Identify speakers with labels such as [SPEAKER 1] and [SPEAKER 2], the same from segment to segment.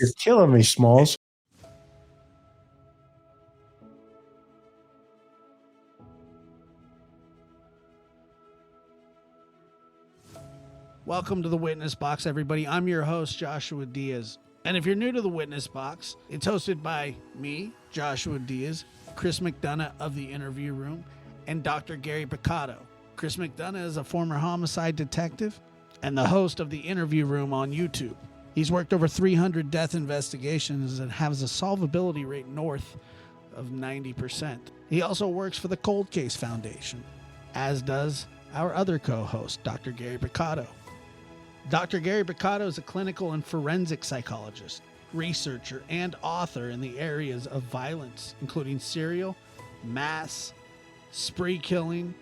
[SPEAKER 1] You're killing me, Smalls.
[SPEAKER 2] Welcome to the Witness Box, everybody. I'm your host, Joshua Diaz. And if you're new to the Witness Box, it's hosted by me, Joshua Diaz, Chris McDonough of The Interview Room, and Dr. Gary Picato. Chris McDonough is a former homicide detective and the host of The Interview Room on YouTube. He's worked over 300 death investigations and has a solvability rate north of 90%. He also works for the Cold Case Foundation, as does our other co-host, Dr. Gary Picato. Dr. Gary Picato is a clinical and forensic psychologist, researcher, and author in the areas of violence, including serial, mass, spree killing,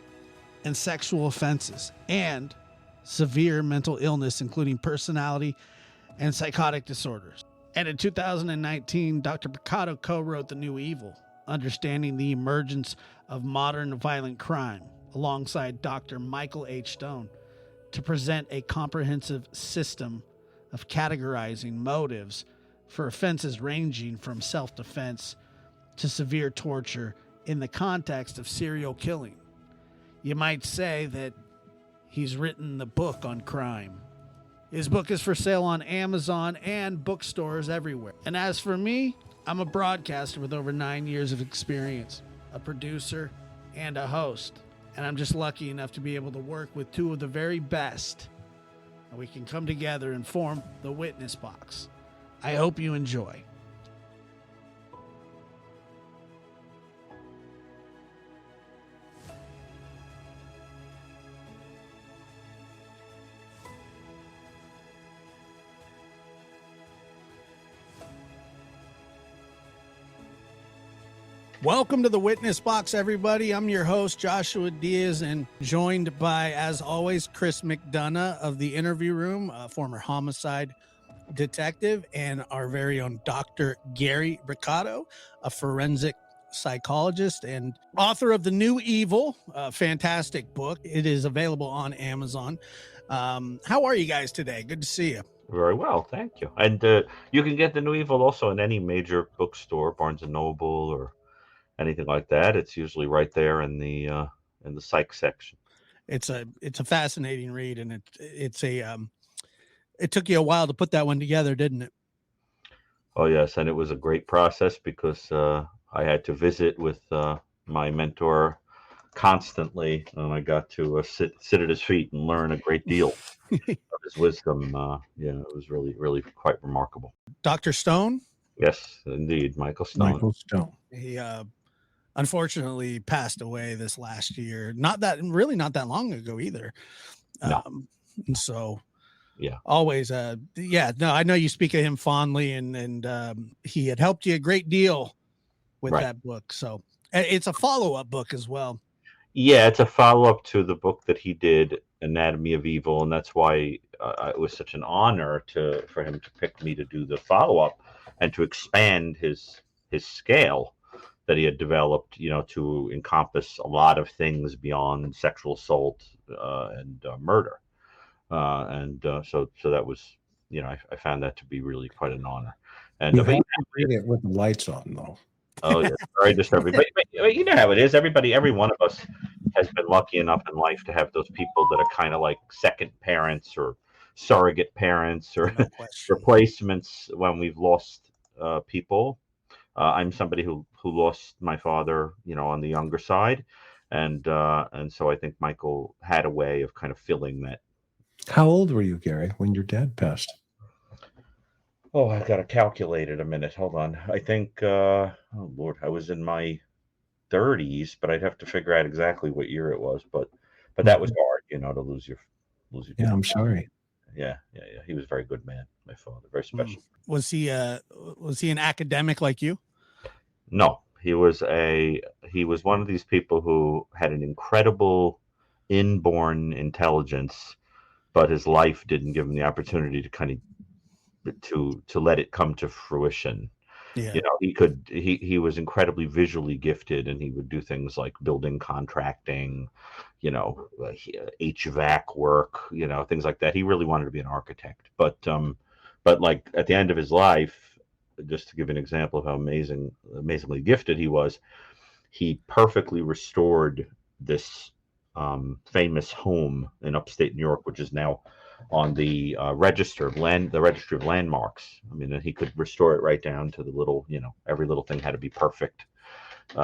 [SPEAKER 2] and sexual offenses, and severe mental illness, including personality and psychotic disorders. And in 2019, Dr. Picato co-wrote The New Evil, Understanding the Emergence of Modern Violent Crime, alongside Dr. Michael H. Stone, to present a comprehensive system of categorizing motives for offenses ranging from self-defense to severe torture in the context of serial killing. You might say that he's written the book on crime. His book is for sale on Amazon and bookstores everywhere. And as for me, I'm a broadcaster with over 9 years of experience, a producer, and a host. And I'm just lucky enough to be able to work with two of the very best. And we can come together and form the Witness Box. I hope you enjoy. Welcome to the Witness Box, everybody. I'm your host, Joshua Diaz, and joined by, as always, Chris McDonough of The Interview Room, a former homicide detective, and our very own Dr. Gary Picato, a forensic psychologist and author of The New Evil, a fantastic book. It is available on Amazon. How are you guys today? Good to see you.
[SPEAKER 3] Very well, thank you. And you can get The New Evil also in any major bookstore, Barnes & Noble or anything like that. It's usually right there in the psych section.
[SPEAKER 2] It's a fascinating read, and it took you a while to put that one together, didn't it?
[SPEAKER 3] Oh yes, and it was a great process because I had to visit with my mentor constantly, and I got to sit at his feet and learn a great deal of his wisdom. It was really quite remarkable.
[SPEAKER 2] Dr. Stone?
[SPEAKER 3] Yes, indeed, Michael Stone.
[SPEAKER 1] Michael Stone.
[SPEAKER 2] He unfortunately passed away this last year. Not that long ago either.
[SPEAKER 3] No.
[SPEAKER 2] And so
[SPEAKER 3] yeah,
[SPEAKER 2] always, I know you speak of him fondly, and he had helped you a great deal with that book. So it's a follow-up book as well.
[SPEAKER 3] Yeah, it's a follow-up to the book that he did, Anatomy of Evil, and that's why it was such an honor for him to pick me to do the follow-up and to expand his scale that he had developed, to encompass a lot of things beyond sexual assault and murder. So that was, I found that to be really quite an honor. And
[SPEAKER 1] you have to read it with the lights on, though.
[SPEAKER 3] Oh, yeah, very disturbing. But you know how it is. Every one of us has been lucky enough in life to have those people that are kind of like second parents or surrogate parents or replacements when we've lost people. I'm somebody who lost my father, on the younger side, and so I think Michael had a way of kind of filling that.
[SPEAKER 1] How old were you, Gary, when your dad passed?
[SPEAKER 3] Oh, I've got to calculate it a minute. Hold on. I think, oh Lord, I was in my 30s, but I'd have to figure out exactly what year it was. But that was hard, to lose your.
[SPEAKER 1] Yeah, I'm sorry.
[SPEAKER 3] Yeah. He was a very good man, my father, very special.
[SPEAKER 2] Was he an academic like you?
[SPEAKER 3] No, he was one of these people who had an incredible inborn intelligence, but his life didn't give him the opportunity to kind of to let it come to fruition.
[SPEAKER 2] Yeah.
[SPEAKER 3] He was incredibly visually gifted, and he would do things like building contracting, HVAC work, things like that. He really wanted to be an architect, but like at the end of his life, just to give an example of how amazingly gifted he was, he perfectly restored this famous home in upstate New York, which is now on the register of land, the registry of landmarks. I mean, he could restore it right down to the little, every little thing had to be perfect.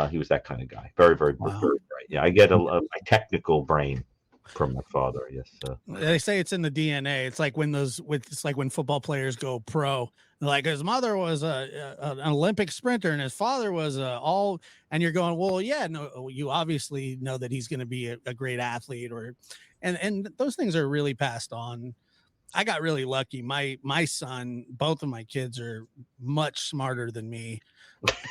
[SPEAKER 3] He was that kind of guy. Very, very, very bright. Yeah, I get a technical brain from my father. Yes.
[SPEAKER 2] They say it's in the DNA. It's like when when football players go pro. Like his mother was an Olympic sprinter and his father was and you're going, well, yeah, no, you obviously know that he's going to be a great athlete, and those things are really passed on. I got really lucky. My son, both of my kids are much smarter than me,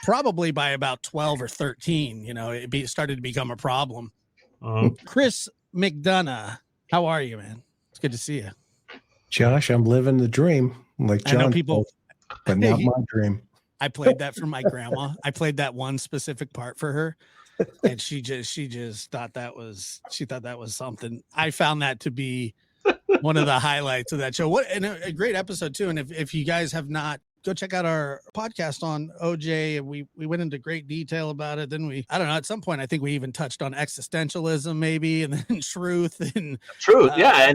[SPEAKER 2] probably by about 12 or 13. It started to become a problem. Chris McDonough, how are you, man? It's good to see you.
[SPEAKER 1] Josh, I'm living the dream. Like John,
[SPEAKER 2] I know people,
[SPEAKER 1] but not my dream.
[SPEAKER 2] I played that for my grandma. I played that one specific part for her, and she just thought that was something. I found that to be one of the highlights of that show. And a great episode too. And if you guys have not, go check out our podcast on OJ. We went into great detail about it. Then I don't know, at some point, I think we even touched on existentialism maybe, and then truth.
[SPEAKER 3] Yeah.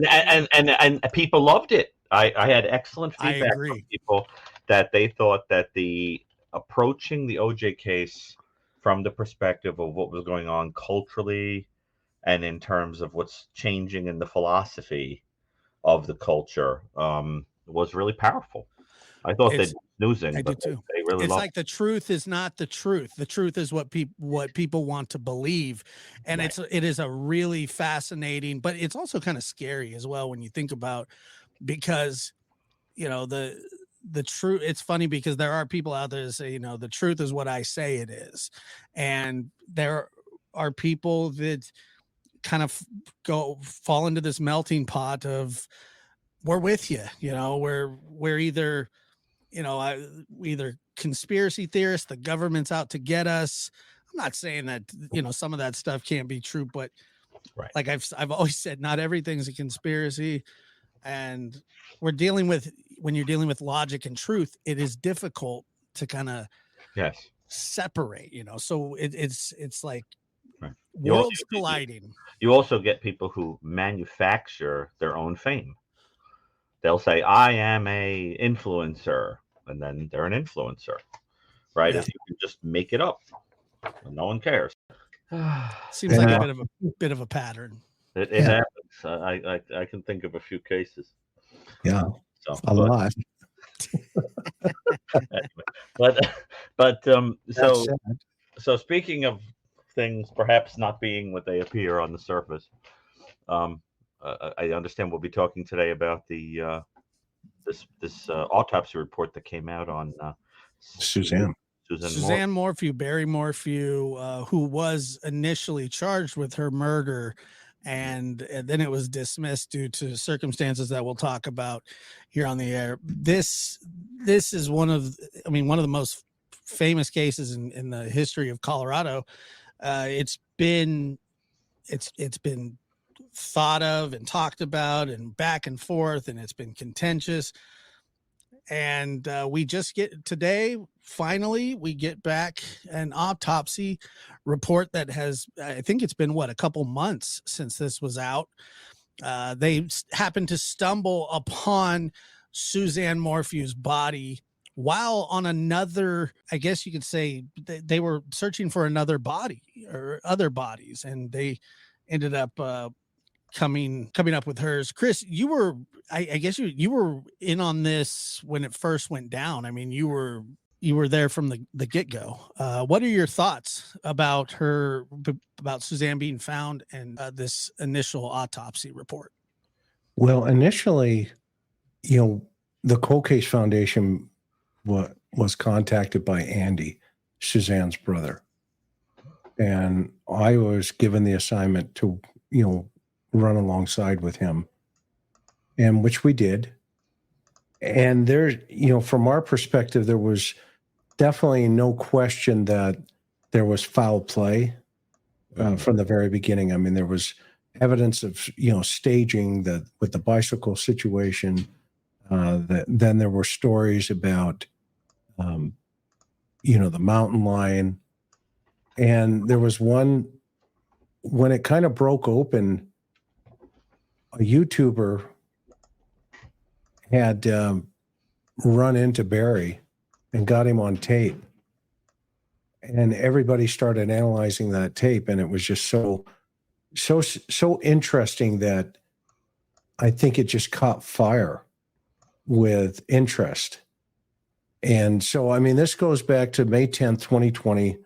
[SPEAKER 3] And people loved it. I had excellent feedback from people that they thought that the approaching the OJ case from the perspective of what was going on culturally and in terms of what's changing in the philosophy of the culture was really powerful. I thought they'd snoozing.
[SPEAKER 2] I did too.
[SPEAKER 3] They really
[SPEAKER 2] it's like the truth is not the truth. The truth is what people want to believe, and
[SPEAKER 3] right.
[SPEAKER 2] it is a really fascinating, but it's also kind of scary as well when you think about, because the truth. It's funny because there are people out there that say the truth is what I say it is, and there are people that kind of fall into this melting pot of we're with you. We're either. We either conspiracy theorists, the government's out to get us. I'm not saying that, some of that stuff can't be true, but
[SPEAKER 3] right.
[SPEAKER 2] Like I've always said, not everything's a conspiracy. And when you're dealing with logic and truth, it is difficult to kind of separate, so it's like
[SPEAKER 3] right.
[SPEAKER 2] worlds colliding.
[SPEAKER 3] You also get people who manufacture their own fame. They'll say, I am a influencer, and then they're an influencer, right?
[SPEAKER 2] Yeah.
[SPEAKER 3] If you can just make it up, no one cares.
[SPEAKER 2] Seems like a bit of a pattern.
[SPEAKER 3] It happens. I can think of a few cases.
[SPEAKER 1] Yeah, a lot.
[SPEAKER 3] So speaking of things perhaps not being what they appear on the surface, I understand we'll be talking today about the this autopsy report that came out on
[SPEAKER 1] Suzanne
[SPEAKER 2] Morphew, Barry Morphew, who was initially charged with her murder, and then it was dismissed due to circumstances that we'll talk about here on the air. This is one of the most famous cases in the history of Colorado. It's been thought of and talked about and back and forth, and it's been contentious. And we just finally get back an autopsy report that has, I think it's been a couple months since this was out. They happened to stumble upon Suzanne Morphew's body while on another, I guess you could say they were searching for another body or other bodies, and they ended up coming up with hers. Chris, you were, I guess you were in on this when it first went down. I mean, you were there from the get-go. What are your thoughts about Suzanne being found and this initial autopsy report?
[SPEAKER 1] Well, initially, the Cold Case Foundation was contacted by Andy, Suzanne's brother. And I was given the assignment to, run alongside with him, and which we did. And there, from our perspective, there was definitely no question that there was foul play from the very beginning. I mean, there was evidence of, staging with the bicycle situation. Then there were stories about the mountain lion. And there was one, when it kind of broke open, a YouTuber had run into Barry and got him on tape. And everybody started analyzing that tape. And it was just so interesting that I think it just caught fire with interest. And so, I mean, this goes back to May 10th, 2020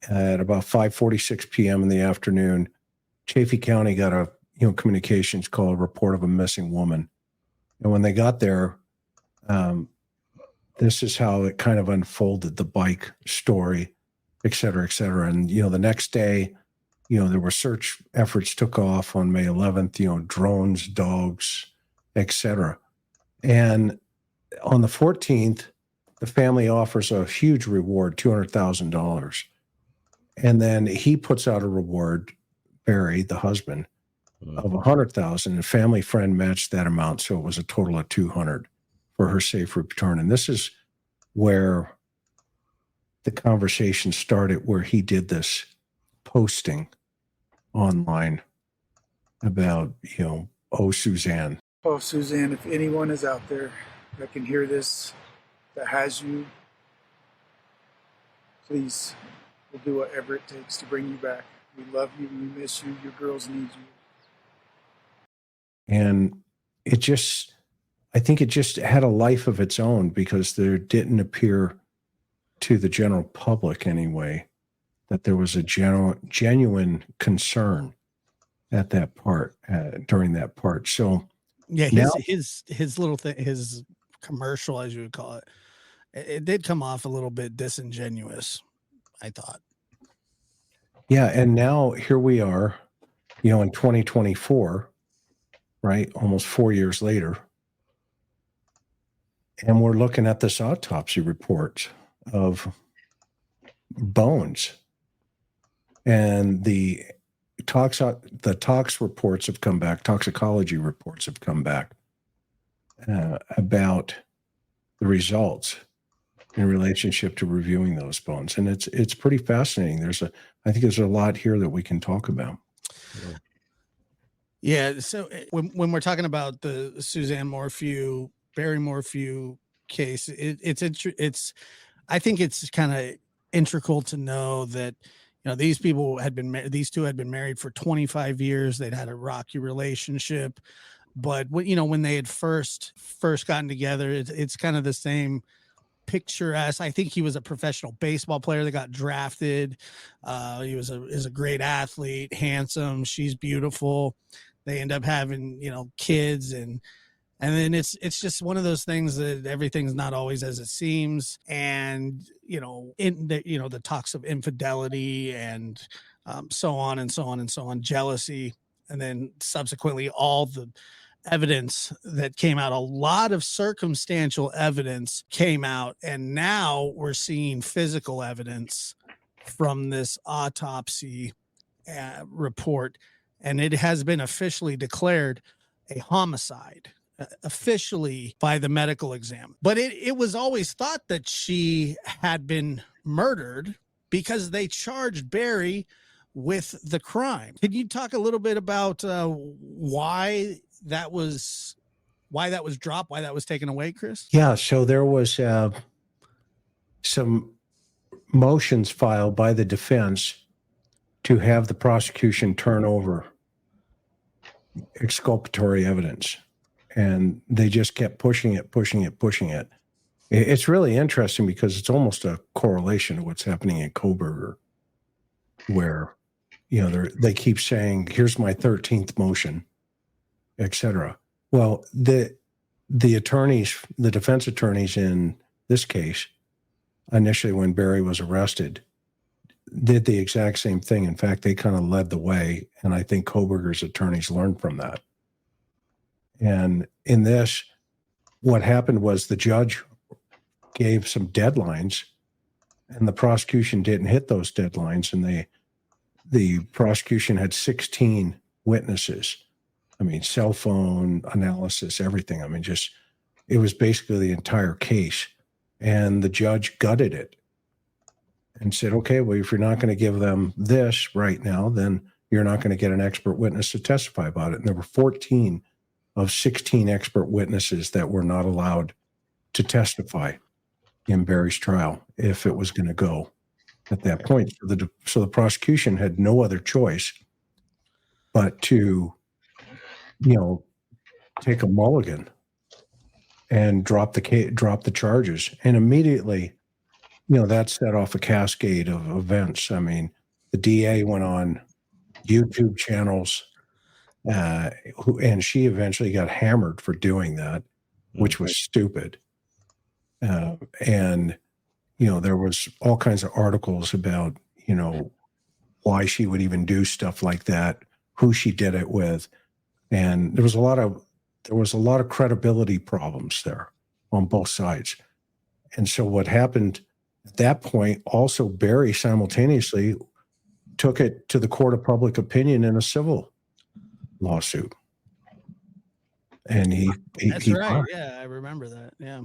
[SPEAKER 1] at about 5:46 p.m. in the afternoon. Chaffee County got a communications call, a report of a missing woman. And when they got there, this is how it kind of unfolded, the bike story, et cetera, et cetera. And, the next day, there were search efforts took off on May 11th, drones, dogs, et cetera. And on the 14th, the family offers a huge reward, $200,000. And then he puts out a reward, Barry, the husband, of $100,000. And a family friend matched that amount. So it was a total of $200,000 for her safe return. And this is where the conversation started, where he did this posting online about, oh, Suzanne.
[SPEAKER 4] Oh, Suzanne, if anyone is out there that can hear this, that has you, please, we'll do whatever it takes to bring you back. We love you. We miss you. Your girls need you.
[SPEAKER 1] And I think it just had a life of its own, because there didn't appear to the general public anyway that there was a genuine concern at that part, during that part. So
[SPEAKER 2] yeah, his little thing, his commercial, as you would call it, it did come off a little bit disingenuous, I thought.
[SPEAKER 1] Yeah, and now here we are, in 2024, right? Almost 4 years later. And we're looking at this autopsy report of bones. And the tox reports have come back, toxicology reports have come back about the results in relationship to reviewing those bones. And it's pretty fascinating. I think there's a lot here that we can talk about.
[SPEAKER 2] Yeah. So when we're talking about the Suzanne Morphew, Barry Morphew case, I think it's kind of integral to know that, these two had been married for 25 years. They'd had a rocky relationship, but when they had first gotten together, it's kind of the same picturesque. I think he was a professional baseball player that got drafted. He is a great athlete, handsome. She's beautiful. They end up having, kids, and then it's just one of those things that everything's not always as it seems. And, in the talks of infidelity and so on and so on and so on, jealousy, and then subsequently all the evidence that came out, a lot of circumstantial evidence came out. And now we're seeing physical evidence from this autopsy report. And it has been officially declared a homicide, officially by the medical exam. But it was always thought that she had been murdered because they charged Barry with the crime. Can you talk a little bit about why that was dropped, why that was taken away, Chris?
[SPEAKER 1] Yeah, so there was some motions filed by the defense to have the prosecution turn over exculpatory evidence. And they just kept pushing it. It's really interesting because it's almost a correlation to what's happening in Kohberger, where, they keep saying, here's my 13th motion, et cetera. Well, the attorneys, the defense attorneys in this case, initially when Barry was arrested, did the exact same thing. In fact, they kind of led the way. And I think Kohberger's attorneys learned from that. And in this, what happened was the judge gave some deadlines and the prosecution didn't hit those deadlines. And the prosecution had 16 witnesses. I mean, cell phone analysis, everything. I mean, it was basically the entire case. And the judge gutted it and said, okay, well, if you're not going to give them this right now, then you're not going to get an expert witness to testify about it. And there were 14 of 16 expert witnesses that were not allowed to testify in Barry's trial if it was going to go at that point. So the prosecution had no other choice but to, take a mulligan and drop the charges. And immediately, that set off a cascade of events. I mean, the DA went on YouTube channels, and she eventually got hammered for doing that, which was stupid. And there was all kinds of articles about, why she would even do stuff like that, who she did it with. And there was a lot of credibility problems there on both sides. And so what happened at that point, also Barry simultaneously took it to the court of public opinion in a civil lawsuit. And
[SPEAKER 2] That's right. Yeah, I remember that. Yeah.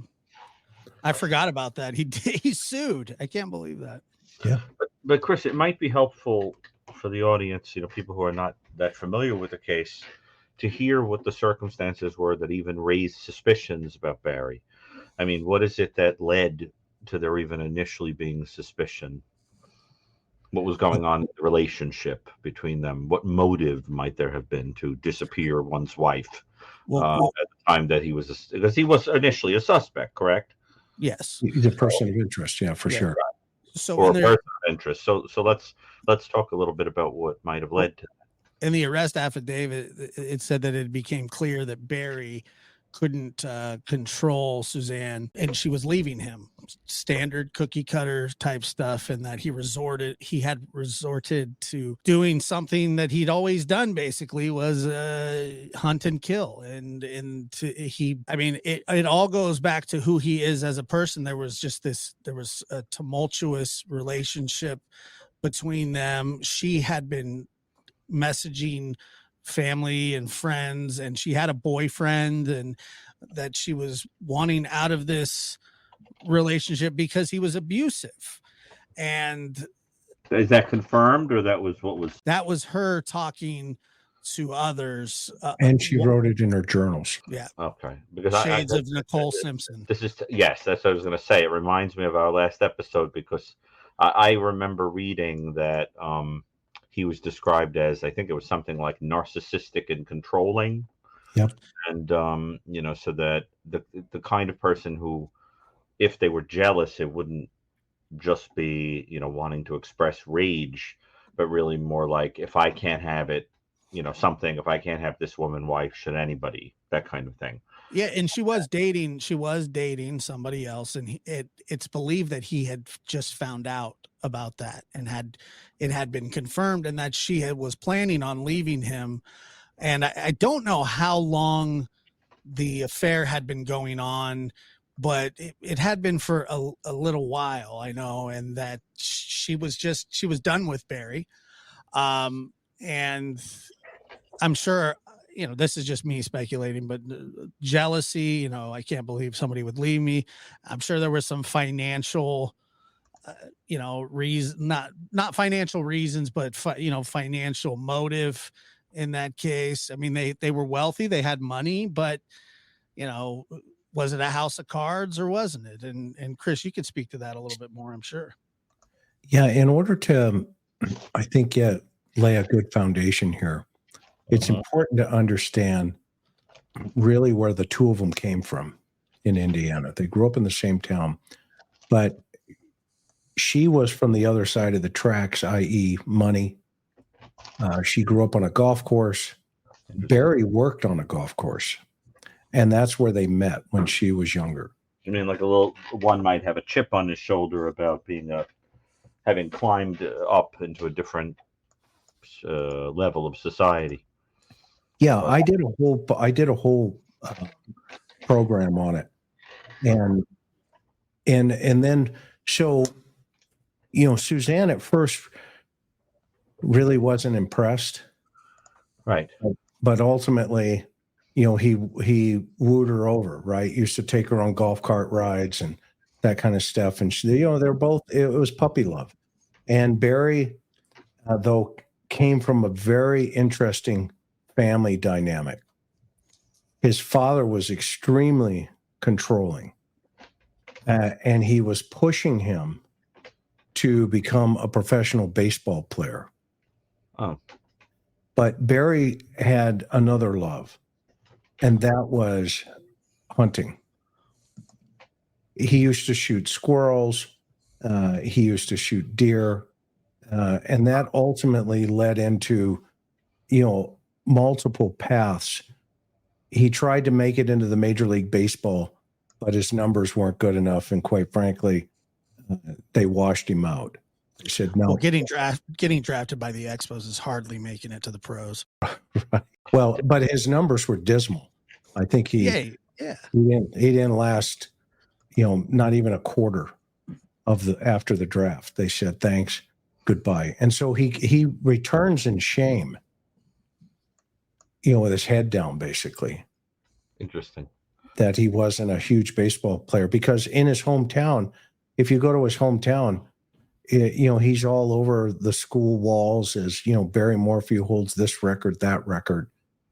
[SPEAKER 2] I forgot about that. He sued. I can't believe that.
[SPEAKER 1] Yeah.
[SPEAKER 3] But Chris, it might be helpful for the audience, people who are not that familiar with the case, to hear what the circumstances were that even raised suspicions about Barry. I mean, what is it that led to there even initially being suspicion? What was going on in the relationship between them? What motive might there have been to disappear one's wife at the time that because he was initially a suspect, correct?
[SPEAKER 2] Yes.
[SPEAKER 1] He's a person of interest. Yeah, for sure.
[SPEAKER 2] So
[SPEAKER 3] or a person of interest. So let's talk a little bit about what might have led to that.
[SPEAKER 2] In the arrest affidavit, it said that it became clear that Barry couldn't control Suzanne, and she was leaving him. Standard cookie cutter type stuff, and that he had resorted to doing something that he'd always done, basically, was hunt and kill. It all goes back to who he is as a person. There was a tumultuous relationship between them. She had been messaging family and friends, and she had a boyfriend, and that she was wanting out of this relationship because he was abusive. And
[SPEAKER 3] is that confirmed, or that was
[SPEAKER 2] her talking to others,
[SPEAKER 1] and she wrote it in her journals.
[SPEAKER 2] Yeah.
[SPEAKER 3] Okay. Because
[SPEAKER 2] Shades of Nicole Simpson.
[SPEAKER 3] Yes, that's what I was going to say. It reminds me of our last episode, because I remember reading that he was described as, I think it was something like narcissistic and controlling.
[SPEAKER 1] Yep.
[SPEAKER 3] And so that the kind of person who, if they were jealous, it wouldn't just be wanting to express rage, but really more like, if I can't have it, if I can't have this woman, why should anybody? That kind of thing.
[SPEAKER 2] Yeah, and she was dating somebody else, and it's believed that he had just found out about that, and it had been confirmed, and that she was planning on leaving him. And I don't know how long the affair had been going on, but it had been for a little while, I know, and that she was done with Barry. And I'm sure, this is just me speculating, but jealousy, I can't believe somebody would leave me. I'm sure there was some financial, reason, not financial reasons, but financial motive in that case. I mean, they were wealthy, they had money, but was it a house of cards or wasn't it? And Chris, you could speak to that a little bit more, I'm sure.
[SPEAKER 1] Yeah. In order to, I think, lay a good foundation here, it's important to understand really where the two of them came from in Indiana. They grew up in the same town, but she was from the other side of the tracks, i.e. money. She grew up on a golf course. Barry worked on a golf course, and that's where they met when she was younger.
[SPEAKER 3] I mean, like one might have a chip on his shoulder about having climbed up into a different level of society.
[SPEAKER 1] Yeah, I did a whole program on it, and then so Suzanne at first really wasn't impressed,
[SPEAKER 3] right?
[SPEAKER 1] But ultimately, he wooed her over, right? Used to take her on golf cart rides and that kind of stuff. And they're both, it was puppy love. And Barry, though, came from a very interesting family dynamic. His father was extremely controlling, and he was pushing him to become a professional baseball player.
[SPEAKER 3] Oh.
[SPEAKER 1] But Barry had another love, and that was hunting. He used to shoot squirrels. He used to shoot deer. And that ultimately led into, multiple paths. He tried to make it into the Major League Baseball, but his numbers weren't good enough. And quite frankly, they washed him out. They said, no.
[SPEAKER 2] Well, getting drafted by the Expos is hardly making it to the pros.
[SPEAKER 1] Right. Well, but his numbers were dismal. I think he didn't last, not even a quarter after the draft. They said, thanks, goodbye. And so he returns in shame, with his head down, basically.
[SPEAKER 3] Interesting.
[SPEAKER 1] That he wasn't a huge baseball player, because in his hometown, if you go to his hometown, he's all over the school walls as, Barry Morphew holds this record, that record,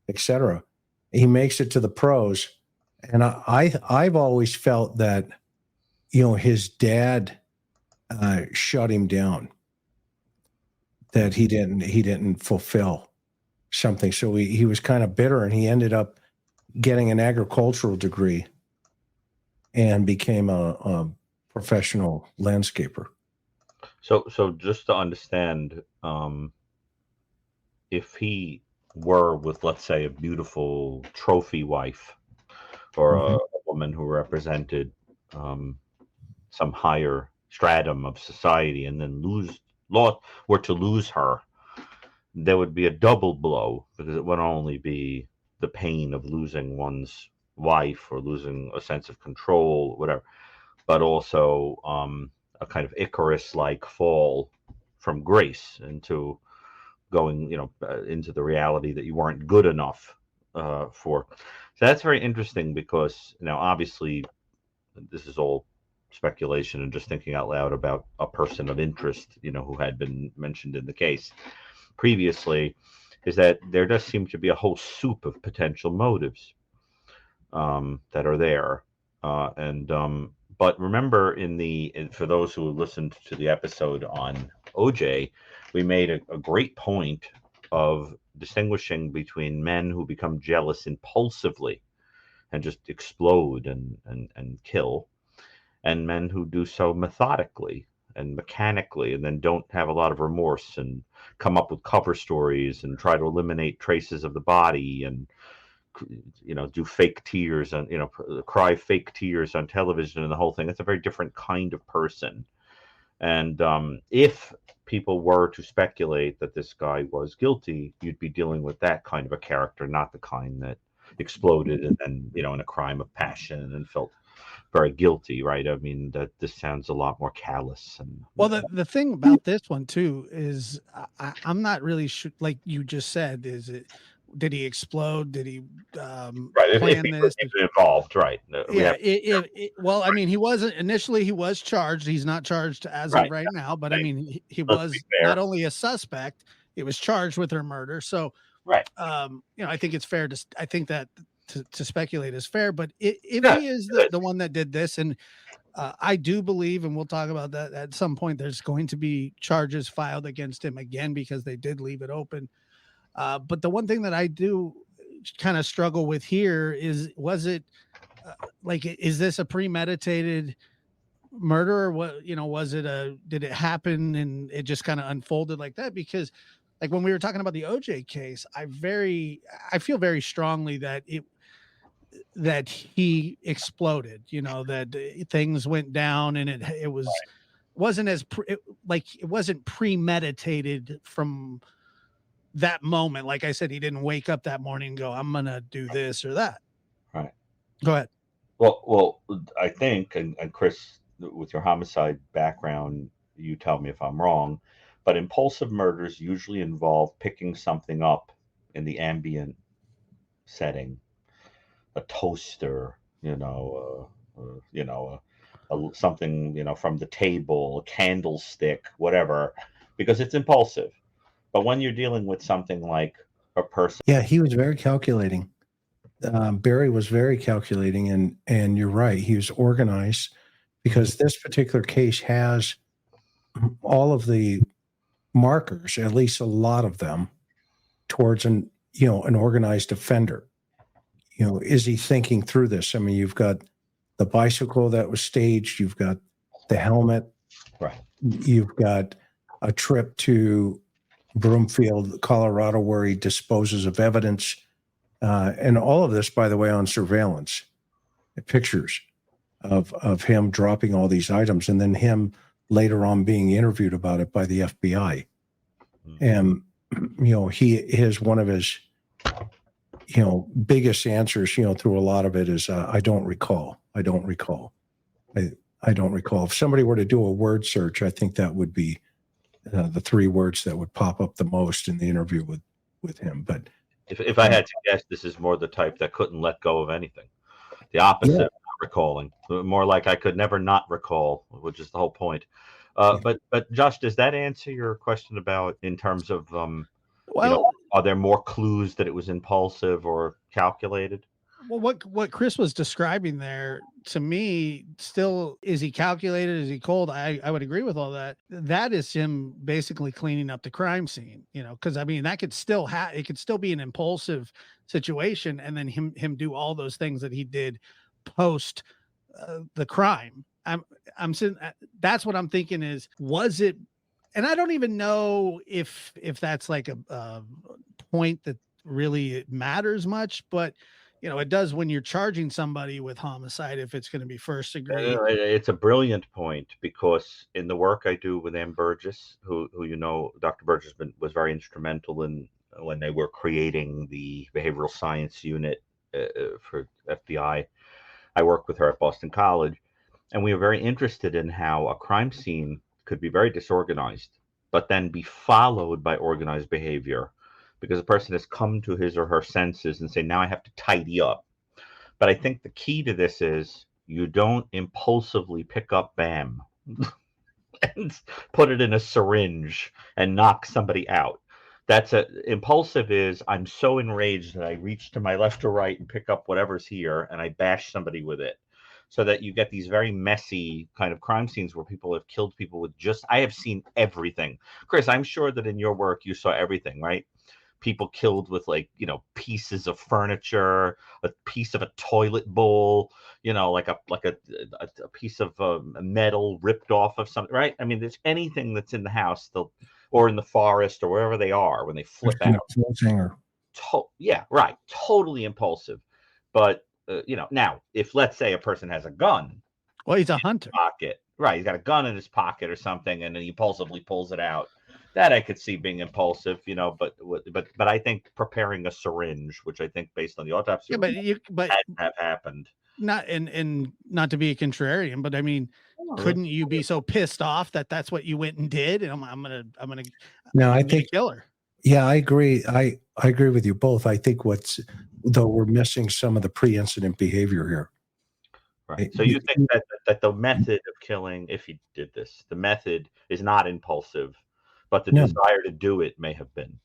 [SPEAKER 1] etc. He makes it to the pros. And I've always felt that, his dad shut him down, that he didn't fulfill something. So he was kind of bitter, and he ended up getting an agricultural degree and became a professional landscaper.
[SPEAKER 3] So just to understand, if he were with, let's say, a beautiful trophy wife, or a woman who represented some higher stratum of society, and then were to lose her, there would be a double blow, because it would only be the pain of losing one's wife or losing a sense of control, whatever, but also a kind of Icarus-like fall from grace into going, into the reality that you weren't good enough for. So that's very interesting, because obviously this is all speculation and just thinking out loud about a person of interest, who had been mentioned in the case previously, is that there does seem to be a whole soup of potential motives that are there. But remember, for those who listened to the episode on OJ, we made a great point of distinguishing between men who become jealous impulsively and just explode and kill, and men who do so methodically and mechanically, and then don't have a lot of remorse and come up with cover stories and try to eliminate traces of the body, and do fake tears and cry fake tears on television and the whole thing. That's a very different kind of person. And if people were to speculate that this guy was guilty, you'd be dealing with that kind of a character, not the kind that exploded and then in a crime of passion and felt very guilty, right? I mean, that this sounds a lot more callous. And
[SPEAKER 2] well, the thing about this one too is I'm not really sure. Like you just said, did he explode? Did he
[SPEAKER 3] right?
[SPEAKER 2] plan this?
[SPEAKER 3] If involved, right?
[SPEAKER 2] Yeah. Well, I mean, he wasn't initially. He was charged. He's not charged as of right now, but I mean, he was not only a suspect. He was charged with her murder. So,
[SPEAKER 3] right.
[SPEAKER 2] I think it's fair to. I think that to speculate is fair. But if he is the one that did this, and I do believe, and we'll talk about that at some point, there's going to be charges filed against him again, because they did leave it open. But the one thing that I do kind of struggle with here is, was it is this a premeditated murder, or what? Was it did it happen and it just kind of unfolded like that? Because like when we were talking about the OJ case, I feel very strongly that he exploded, that things went down, and it wasn't it wasn't premeditated from that moment. Like I said, he didn't wake up that morning and go, I'm gonna do this or that.
[SPEAKER 3] Right.
[SPEAKER 2] Go ahead.
[SPEAKER 3] Well, I think, and Chris, with your homicide background, you tell me if I'm wrong, but impulsive murders usually involve picking something up in the ambient setting, a toaster, something, from the table, a candlestick, whatever, because it's impulsive. But when you're dealing with something like a person,
[SPEAKER 1] Yeah, he was very calculating. Barry was very calculating, and you're right, he was organized, because this particular case has all of the markers, at least a lot of them, towards an organized offender. Is he thinking through this? I mean, you've got the bicycle that was staged, you've got the helmet,
[SPEAKER 3] right?
[SPEAKER 1] You've got a trip to Broomfield, Colorado, where he disposes of evidence, and all of this, by the way, on surveillance pictures of him dropping all these items, and then him later on being interviewed about it by the FBI. And he is one of his biggest answers through a lot of it is I don't recall. I don't recall. I don't recall. If somebody were to do a word search, I think that would be the 3 words that would pop up the most in the interview with him. But
[SPEAKER 3] if I had to guess, this is more the type that couldn't let go of anything. The opposite of not recalling. More like I could never not recall, which is the whole point. But Josh, does that answer your question about in terms of are there more clues that it was impulsive or calculated?
[SPEAKER 2] Well, what Chris was describing there, to me, still, is he calculated? Is he cold? I would agree with all that. That is him basically cleaning up the crime scene, because I mean, that could still it could still be an impulsive situation, and then him do all those things that he did post the crime. I'm sitting. That's what I'm thinking is, was it? And I don't even know if that's like a point that really matters much, but it does when you're charging somebody with homicide, if it's going to be first degree.
[SPEAKER 3] It's a brilliant point, because in the work I do with Ann Burgess, who Dr. Burgess was very instrumental in when they were creating the behavioral science unit for FBI. I worked with her at Boston College, and we were very interested in how a crime scene could be very disorganized, but then be followed by organized behavior, because a person has come to his or her senses and say, now I have to tidy up. But I think the key to this is you don't impulsively pick up BAM and put it in a syringe and knock somebody out. Impulsive is, I'm so enraged that I reach to my left or right and pick up whatever's here and I bash somebody with it. So that you get these very messy kind of crime scenes where people have killed people with I have seen everything. Chris, I'm sure that in your work you saw everything, right? People killed with pieces of furniture, a piece of a toilet bowl, like a piece of metal ripped off of something, right? I mean, there's anything that's in the house or in the forest or wherever they are when they flip out. Yeah, right. Totally impulsive. But now, if let's say a person has a gun,
[SPEAKER 2] well, he's a hunter.
[SPEAKER 3] Pocket, right? He's got a gun in his pocket or something, and then he impulsively pulls it out. That I could see being impulsive, but I think preparing a syringe, which I think based on the autopsy,
[SPEAKER 2] but
[SPEAKER 3] have happened.
[SPEAKER 2] Not and not to be a contrarian, but I mean, couldn't you be so pissed off that that's what you went and did? And I'm gonna.
[SPEAKER 1] No, I think
[SPEAKER 2] killer.
[SPEAKER 1] Yeah, I agree. I agree with you both. I think though we're missing some of the pre-incident behavior here.
[SPEAKER 3] Right. So you think that the method of killing, if he did this, the method is not impulsive, but the desire to do it may have been.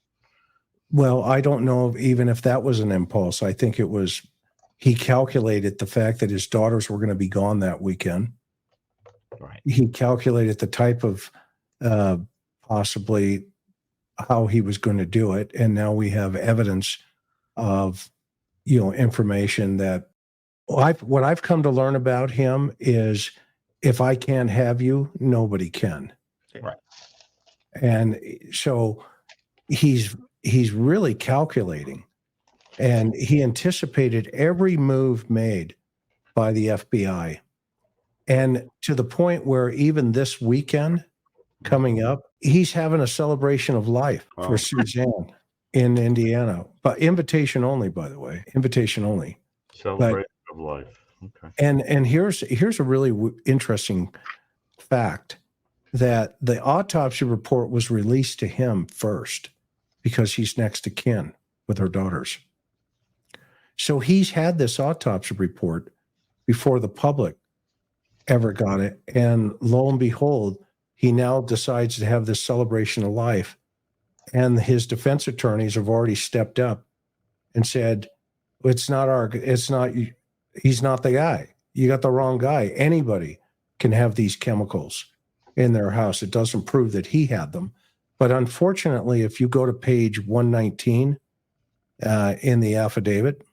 [SPEAKER 1] Well, I don't know even if that was an impulse. I think it was, he calculated the fact that his daughters were going to be gone that weekend.
[SPEAKER 3] Right.
[SPEAKER 1] He calculated the type of possibly how he was going to do it. And now we have evidence of, information that what I've come to learn about him is, if I can't have you, nobody can.
[SPEAKER 3] Right.
[SPEAKER 1] And so he's really calculating, and he anticipated every move made by the FBI. And to the point where even this weekend coming up, he's having a celebration of life for Suzanne in Indiana, but invitation only, by the way, invitation only.
[SPEAKER 3] Celebration of life. Okay.
[SPEAKER 1] And here's a really interesting fact, that the autopsy report was released to him first because he's next to kin with her daughters. So he's had this autopsy report before the public ever got it. And lo and behold, he now decides to have this celebration of life. And his defense attorneys have already stepped up and said, he's not the guy. You got the wrong guy. Anybody can have these chemicals in their house. It doesn't prove that he had them. But unfortunately, if you go to page 119 in the affidavit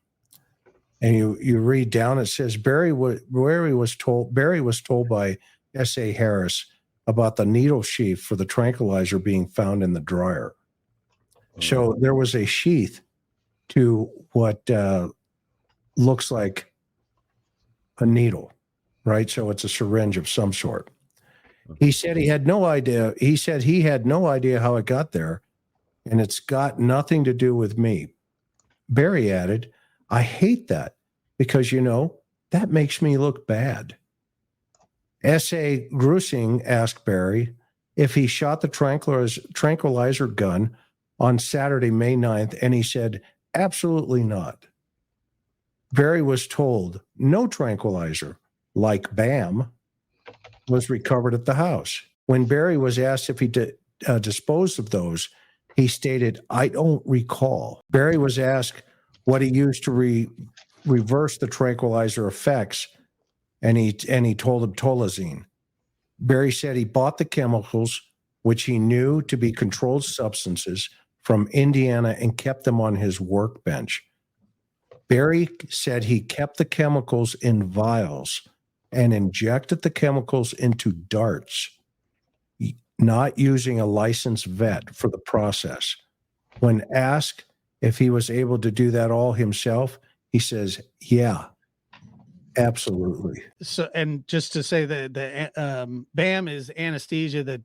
[SPEAKER 1] and you read down, it says Barry was told by S.A. Harris about the needle sheath for the tranquilizer being found in the dryer. So there was a sheath to what looks like a needle, right? So it's a syringe of some sort. He said he had no idea. He said he had no idea how it got there, and it's got nothing to do with me. Barry added, I hate that because, that makes me look bad. S.A. Grusing asked Barry if he shot the tranquilizer gun on Saturday, May 9th, and he said, absolutely not. Barry was told no tranquilizer, like BAM, was recovered at the house. When Barry was asked if he disposed of those, he stated, I don't recall. Barry was asked what he used to reverse the tranquilizer effects, and he told him tolazine. Barry said he bought the chemicals, which he knew to be controlled substances, from Indiana and kept them on his workbench. Barry said he kept the chemicals in vials and injected the chemicals into darts, not using a licensed vet for the process. When asked if he was able to do that all himself, he says, yeah, absolutely.
[SPEAKER 2] So, and just to say that the BAM is anesthesia that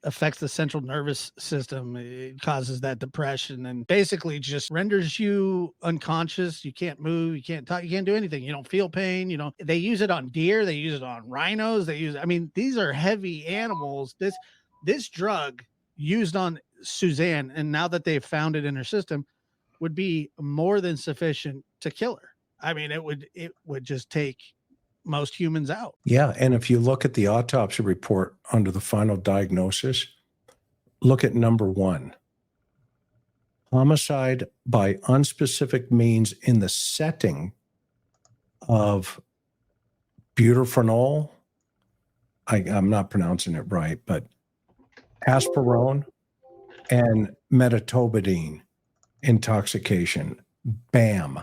[SPEAKER 2] affects the central nervous system. It causes that depression and basically just renders you unconscious. You can't move, you can't talk, you can't do anything. You don't feel pain. They use it on deer, they use it on rhinos, these are heavy animals. This drug used on Suzanne, and now that they've found it in her system, would be more than sufficient to kill her. It would just take most humans out.
[SPEAKER 1] Yeah. And if you look at the autopsy report under the final diagnosis, look at number 1. Homicide by unspecific means in the setting of butyrophenol. I'm not pronouncing it right, but aspirone and metatobidine intoxication. BAM.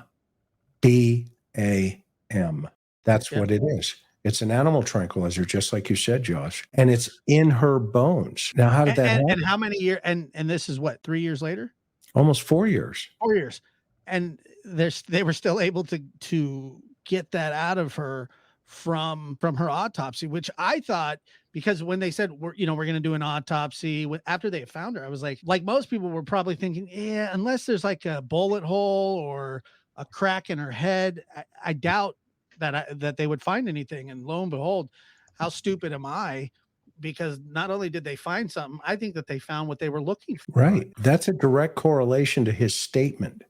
[SPEAKER 1] BAM. That's what it is. It's an animal tranquilizer, just like you said, Josh. And it's in her bones. Now, how did that happen?
[SPEAKER 2] And how many years? And this is what, 3 years later?
[SPEAKER 1] Almost 4 years.
[SPEAKER 2] 4 years. And they were still able to get that out of her from her autopsy, which I thought, because when they said we're going to do an autopsy after they found her, I was like most people were probably thinking, yeah, unless there's like a bullet hole or a crack in her head, I doubt that they would find anything. And lo and behold, how stupid am I? Because not only did they find something, I think that they found what they were looking for.
[SPEAKER 1] Right. That's a direct correlation to his statement.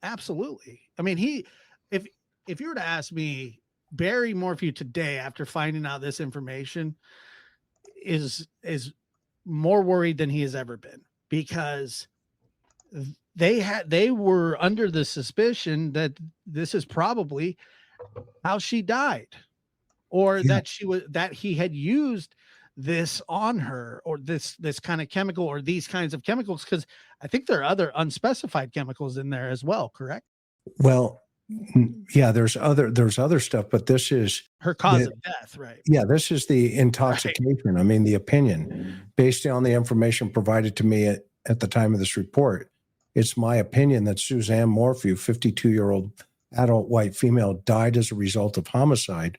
[SPEAKER 2] Absolutely. If you were to ask me, Barry Morphew today, after finding out this information, is more worried than he has ever been, because they were under the suspicion that this is probably how she died, or that he had used this on her, or this kind of chemical, or these kinds of chemicals, because I think there are other unspecified chemicals in there as well, correct?
[SPEAKER 1] Well, yeah, there's other stuff, but this is
[SPEAKER 2] her cause of death, right?
[SPEAKER 1] Yeah, this is the intoxication. Right. The opinion based on the information provided to me at the time of this report. It's my opinion that Suzanne Morphew, 52-year-old adult white female, died as a result of homicide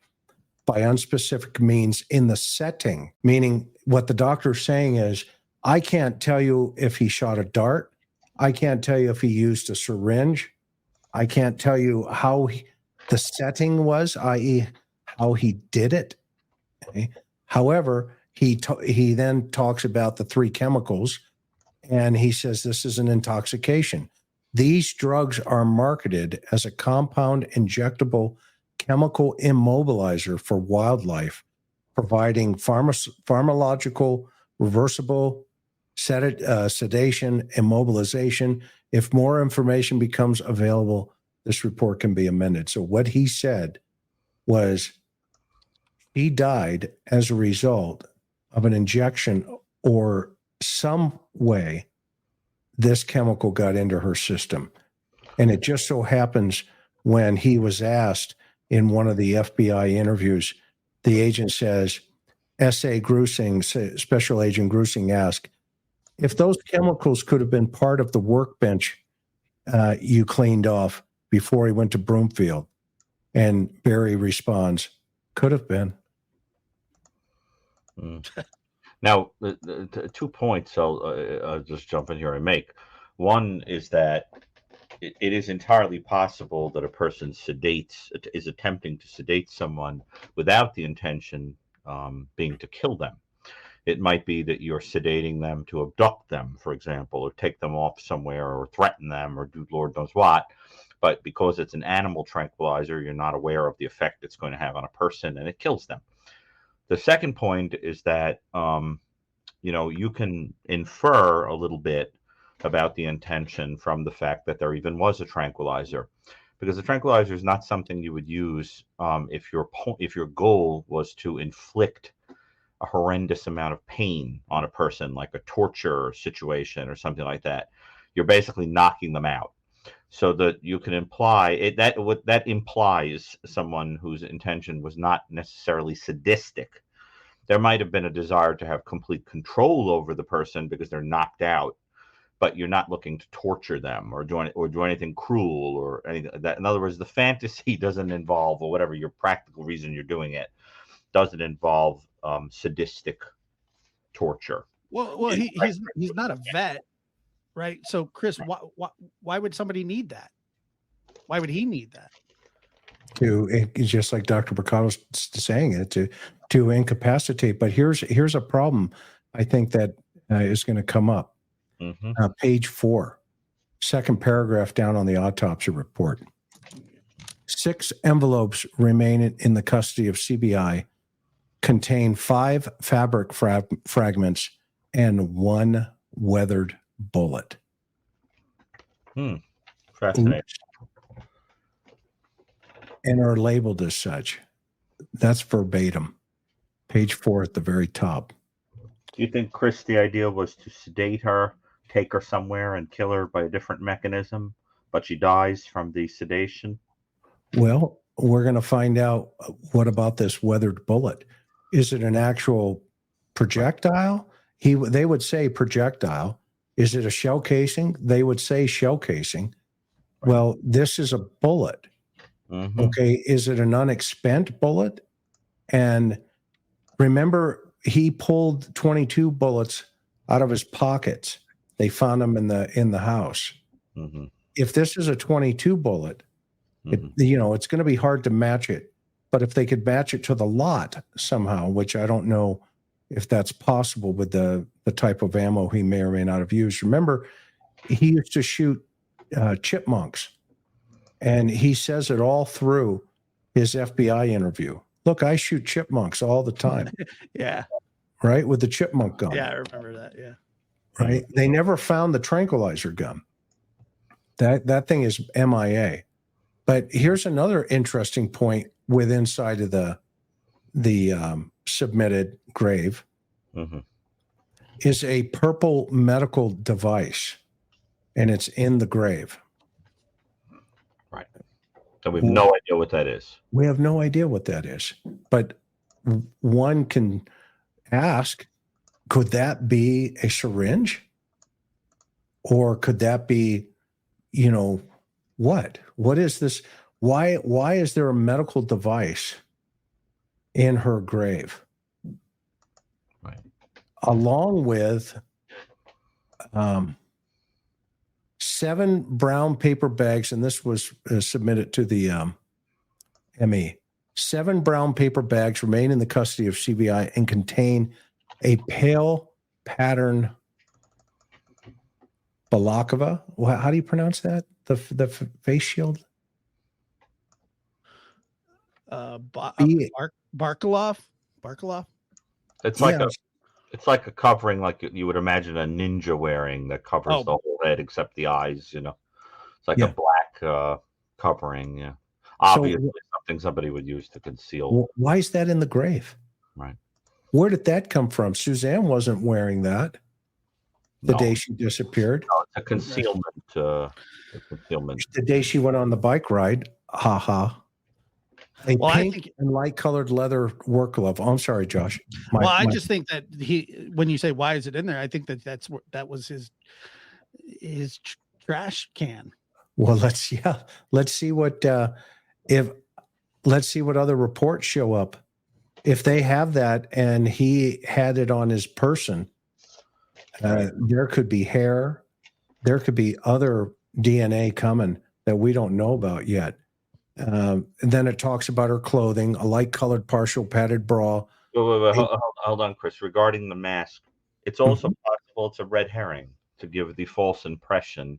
[SPEAKER 1] by unspecific means in the setting. Meaning, what the doctor's saying is, I can't tell you if he shot a dart. I can't tell you if he used a syringe. I can't tell you how the setting was, i.e., how he did it. Okay. However, he then talks about the 3 chemicals, and he says this is an intoxication. These drugs are marketed as a compound injectable chemical immobilizer for wildlife, providing pharmacological, reversible sedation, immobilization. If more information becomes available, this report can be amended. So what he said was he died as a result of an injection or some way this chemical got into her system. And it just so happens when he was asked in one of the FBI interviews, the agent says, S.A. Grusing, Special Agent Grusing asked, if those chemicals could have been part of the workbench you cleaned off before he went to Broomfield. And Barry responds, could have been.
[SPEAKER 3] Now, the 2 points I'll just jump in here and make. One is that it is entirely possible that a person is attempting to sedate someone without the intention being to kill them. It might be that you're sedating them to abduct them, for example, or take them off somewhere, or threaten them, or do Lord knows what. But because it's an animal tranquilizer, you're not aware of the effect it's going to have on a person, and it kills them. The second point is that you can infer a little bit about the intention from the fact that there even was a tranquilizer, because the tranquilizer is not something you would use if your goal was to inflict a horrendous amount of pain on a person, like a torture situation or something like that. You're basically knocking them out. So that you can imply that implies someone whose intention was not necessarily sadistic. There might have been a desire to have complete control over the person because they're knocked out, but you're not looking to torture them or do anything cruel or anything like that. In other words, the fantasy doesn't involve, or whatever your practical reason you're doing it, doesn't involve sadistic torture.
[SPEAKER 2] Well, he's not a vet, right? So, Chris, why would somebody need that? Why would he need that?
[SPEAKER 1] Just like Dr. Picato's saying it, to incapacitate. But here's a problem I think that is going to come up.
[SPEAKER 3] Mm-hmm.
[SPEAKER 1] Page 4, second paragraph down on the autopsy report. 6 envelopes remain in the custody of CBI, contain 5 fabric fragments and 1 weathered bullet.
[SPEAKER 3] Fascinating.
[SPEAKER 1] And are labeled as such. That's verbatim. Page 4 at the very top.
[SPEAKER 3] Do you think, Chris, the idea was to sedate her, take her somewhere, and kill her by a different mechanism, but she dies from the sedation?
[SPEAKER 1] Well, we're going to find out what about this weathered bullet. Is it an actual projectile? They would say projectile. Is it a shell casing? They would say shell casing. Right. Well, this is a bullet. Mm-hmm. Okay, is it an unexpent bullet? And remember, he pulled 22 bullets out of his pockets. They found them in the house. Mm-hmm. If this is a 22 bullet, mm-hmm. It's going to be hard to match it. But if they could match it to the lot somehow, which I don't know if that's possible with the type of ammo he may or may not have used. Remember, he used to shoot chipmunks. And he says it all through his FBI interview. Look, I shoot chipmunks all the time.
[SPEAKER 2] Yeah.
[SPEAKER 1] Right? With the chipmunk gun.
[SPEAKER 2] Yeah, I remember that. Yeah.
[SPEAKER 1] Right? They never found the tranquilizer gun. That thing is MIA. But here's another interesting point with inside of the submitted grave. Mm-hmm. Is a purple medical device. And it's in the grave.
[SPEAKER 3] Right. So we have no idea what that is.
[SPEAKER 1] We have no idea what that is. But one can ask, could that be a syringe? Or could that be, what? What is this? Why is there a medical device in her grave?
[SPEAKER 3] Right.
[SPEAKER 1] Along with 7 brown paper bags, and this was submitted to the ME. 7 brown paper bags remain in the custody of CBI and contain a pale pattern balaclava. How do you pronounce that? The face shield? Be-
[SPEAKER 2] Barkaloff.
[SPEAKER 3] It's
[SPEAKER 1] Yeah.
[SPEAKER 3] it's like a covering, like you would imagine a ninja wearing, that covers the whole head except the eyes. It's like a black covering. Yeah, obviously something somebody would use to conceal.
[SPEAKER 1] Why is that in the grave?
[SPEAKER 3] Right.
[SPEAKER 1] Where did that come from? Suzanne wasn't wearing that the day she disappeared.
[SPEAKER 3] No, it's a concealment. Concealment.
[SPEAKER 1] The day she went on the bike ride. Ha ha. I think and light-colored leather work glove. Oh, I'm sorry, Josh.
[SPEAKER 2] I just think that when you say why is it in there, I think that was his trash can.
[SPEAKER 1] Well, let's see what let's see what other reports show up. If they have that and he had it on his person, there could be hair, there could be other DNA coming that we don't know about yet. And then it talks about her clothing, a light-colored partial padded bra.
[SPEAKER 3] Wait, hold on, Chris. Regarding the mask, it's also possible it's a red herring to give the false impression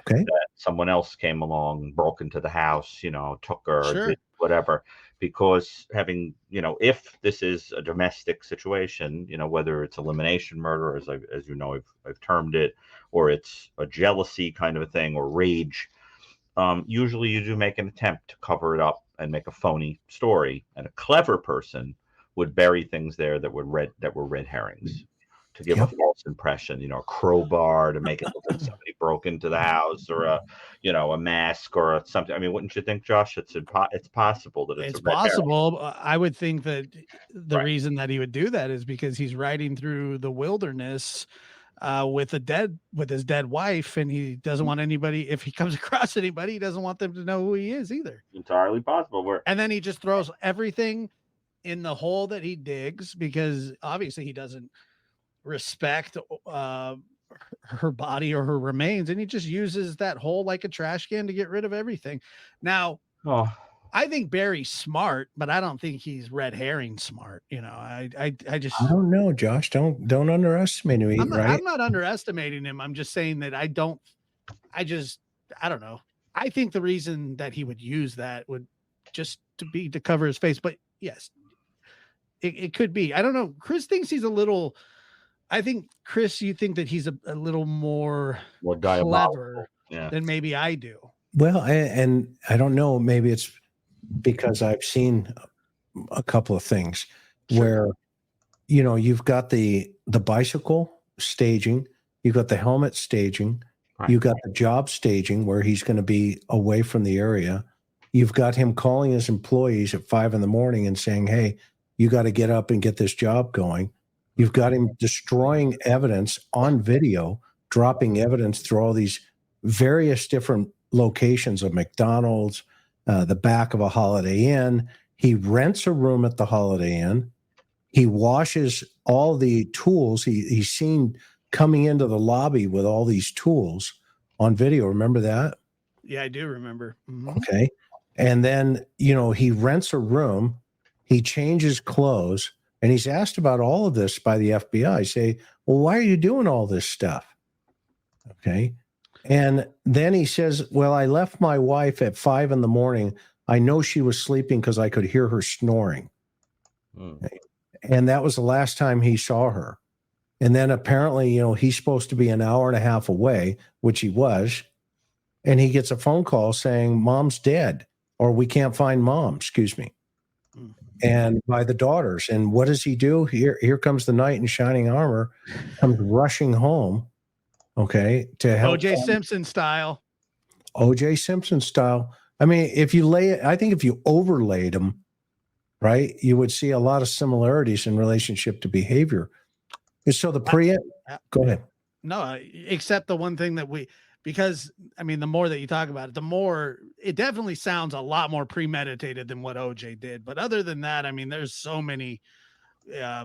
[SPEAKER 3] that someone else came along, broke into the house, took her, did whatever. Because having, if this is a domestic situation, whether it's elimination murder, as I've termed it, or it's a jealousy kind of a thing, or rage. Usually you do make an attempt to cover it up and make a phony story, and a clever person would bury things there that were red herrings to give a false impression, a crowbar to make it look like somebody broke into the house, or a mask or something. I mean, wouldn't you think, Josh, it's possible that it's
[SPEAKER 2] possible. I would think that the reason that he would do that is because he's riding through the wilderness with his dead wife, and he doesn't want anybody, if he comes across anybody, he doesn't want them to know who he is either.
[SPEAKER 3] Entirely possible.
[SPEAKER 2] And then he just throws everything in the hole that he digs, because obviously he doesn't respect her body or her remains, and he just uses that hole like a trash can to get rid of everything. Now, I think Barry's smart, but I don't think he's red herring smart. I don't
[SPEAKER 1] know, Josh. Don't underestimate him.
[SPEAKER 2] I'm not underestimating him. I'm just saying that I don't know. I think the reason that he would use that would just to cover his face. But yes, it could be. I don't know. Chris thinks he's a little. I think, Chris, you think that he's a little more clever than maybe I do.
[SPEAKER 1] Well, and I don't know. Maybe it's because I've seen a couple of things where, you've got the bicycle staging, you've got the helmet staging, you've got the job staging where he's going to be away from the area. You've got him calling his employees at 5 a.m. and saying, hey, you got to get up and get this job going. You've got him destroying evidence on video, dropping evidence through all these various different locations of McDonald's, the back of a Holiday Inn. He rents a room at the Holiday Inn. He washes all the tools. He's seen coming into the lobby with all these tools on video. Remember that?
[SPEAKER 2] Yeah, I do remember. Mm-hmm.
[SPEAKER 1] Okay. And then, he rents a room. He changes clothes. And he's asked about all of this by the FBI. Say, well, why are you doing all this stuff? Okay. And then he says, well, I left my wife at 5 a.m. I know she was sleeping because I could hear her snoring. Okay. And that was the last time he saw her. And then apparently, he's supposed to be an hour and a half away, which he was. And he gets a phone call saying, Mom's dead, or we can't find Mom, excuse me. And by the daughters. And what does he do? Here comes the knight in shining armor, comes rushing home, to help.
[SPEAKER 2] O.J. Simpson style.
[SPEAKER 1] O.J. Simpson style. I mean, I think if you overlaid them, right, you would see a lot of similarities in relationship to behavior. And so go ahead.
[SPEAKER 2] No, except the one thing that because the more that you talk about it, the more it definitely sounds a lot more premeditated than what OJ did. But other than that, there's so many, there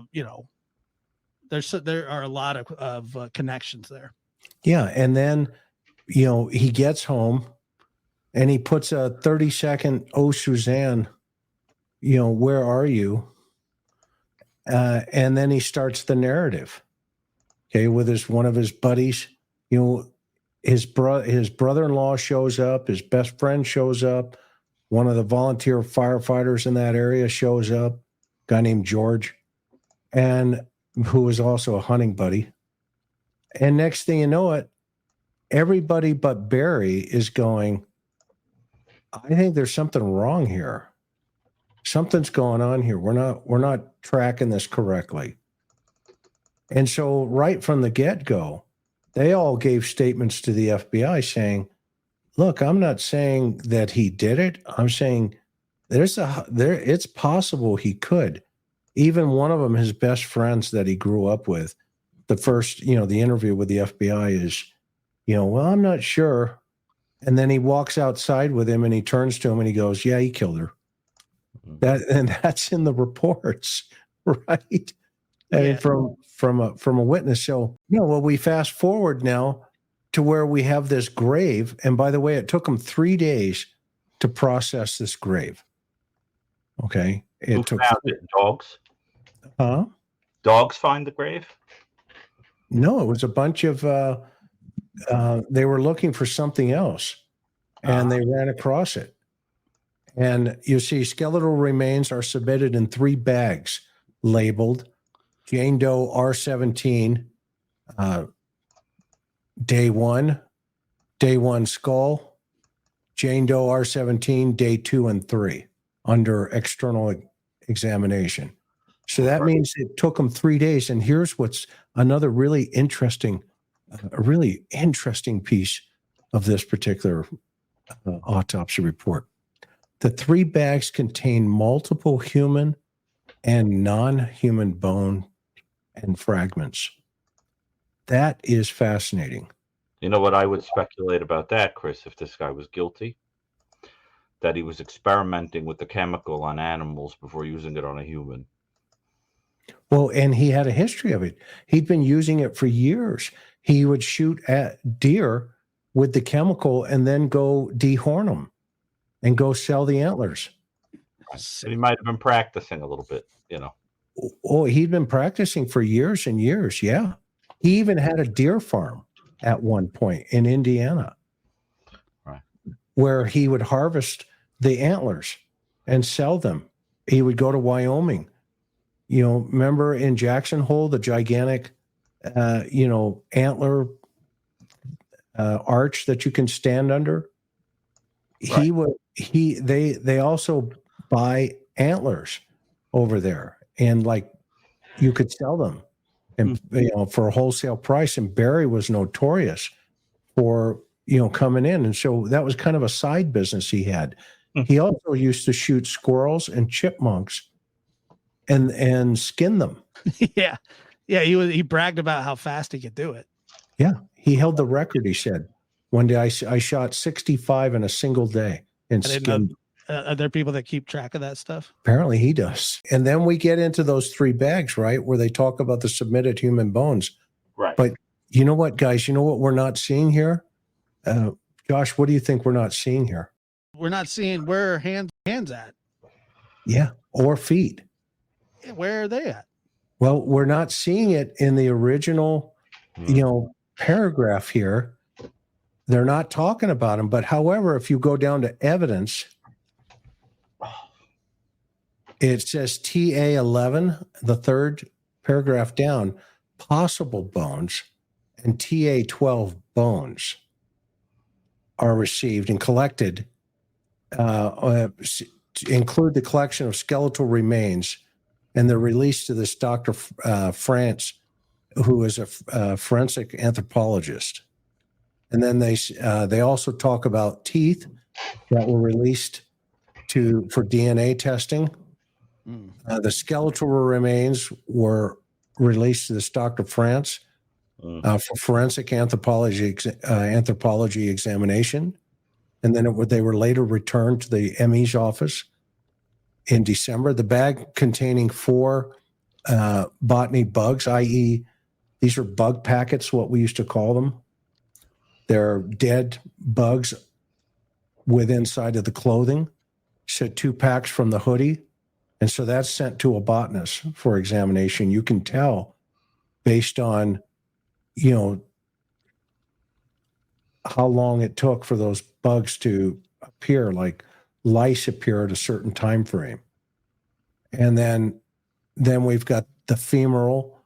[SPEAKER 2] are a lot of connections there.
[SPEAKER 1] Yeah. And then, he gets home and he puts a 30-second, oh, Suzanne, where are you? And then he starts the narrative, with one of his buddies, his brother-in-law shows up, his best friend shows up, One of the volunteer firefighters in that area shows up, a guy named George, and who was also a hunting buddy. And next thing you know it, everybody but Barry is going, I think there's something wrong here. Something's going on here. We're not tracking this correctly. And so right from the get-go, they all gave statements to the FBI saying, look, I'm not saying that he did it. I'm saying it's possible he could. Even one of them, his best friends that he grew up with, the first, the interview with the FBI is, well, I'm not sure. And then he walks outside with him and he turns to him and he goes, yeah, he killed her. That's in the reports, right? I mean, from a witness. So, well, we fast forward now to where we have this grave. And by the way, it took them 3 days to process this grave. Okay.
[SPEAKER 3] Who found it? Dogs?
[SPEAKER 1] Huh?
[SPEAKER 3] Dogs find the grave?
[SPEAKER 1] No, it was a bunch of, they were looking for something else and they ran across it. And you see, skeletal remains are submitted in 3 bags labeled Jane Doe R17, day one skull, Jane Doe R17, day 2 and 3 under external examination. So that means it took them 3 days. And here's what's another really interesting, piece of this particular autopsy report. The 3 bags contain multiple human and non-human bone and fragments. That is fascinating.
[SPEAKER 3] You know what I would speculate about that, Chris, if this guy was guilty? That he was experimenting with the chemical on animals before using it on a human.
[SPEAKER 1] Well, and he had a history of it. He'd been using it for years. He would shoot at deer with the chemical and then go dehorn them and go sell the antlers.
[SPEAKER 3] But he might have been practicing a little bit,
[SPEAKER 1] Oh, he'd been practicing for years and years. Yeah. He even had a deer farm at one point in Indiana,
[SPEAKER 3] right,
[SPEAKER 1] where he would harvest the antlers and sell them. He would go to Wyoming. Remember in Jackson Hole, the gigantic, antler arch that you can stand under? Right. They also buy antlers over there, and like you could sell them and for a wholesale price. And Barry was notorious for coming in, and so that was kind of a side business he had. He also used to shoot squirrels and chipmunks and skin them.
[SPEAKER 2] Yeah. He bragged about how fast he could do it.
[SPEAKER 1] Yeah, he held the record. He said one day I shot 65 in a single day and skinned.
[SPEAKER 2] Are there people that keep track of that stuff?
[SPEAKER 1] Apparently he does. And then we get into those 3 bags, right, where they talk about the submitted human bones.
[SPEAKER 3] Right.
[SPEAKER 1] But you know what, guys? You know what we're not seeing here? Josh, what do you think we're not seeing here?
[SPEAKER 2] We're not seeing where hands at.
[SPEAKER 1] Yeah, or feet.
[SPEAKER 2] Where are they at?
[SPEAKER 1] Well, we're not seeing it in the original, paragraph here. They're not talking about them. But however, if you go down to evidence, it says TA11, the 3rd paragraph down, possible bones, and TA12 bones are received and collected, include the collection of skeletal remains, and they're released to this Dr. France, who is a forensic anthropologist. And then they also talk about teeth that were released for DNA testing. The skeletal remains were released to this Dr. France for forensic anthropology examination. And then they were later returned to the ME's office in December. The bag containing 4 botany bugs, i.e., these are bug packets, what we used to call them. They're dead bugs inside of the clothing. Said 2 packs from the hoodie. And so that's sent to a botanist for examination. You can tell based on, how long it took for those bugs to appear, like lice appear at a certain time frame. And then we've got the femoral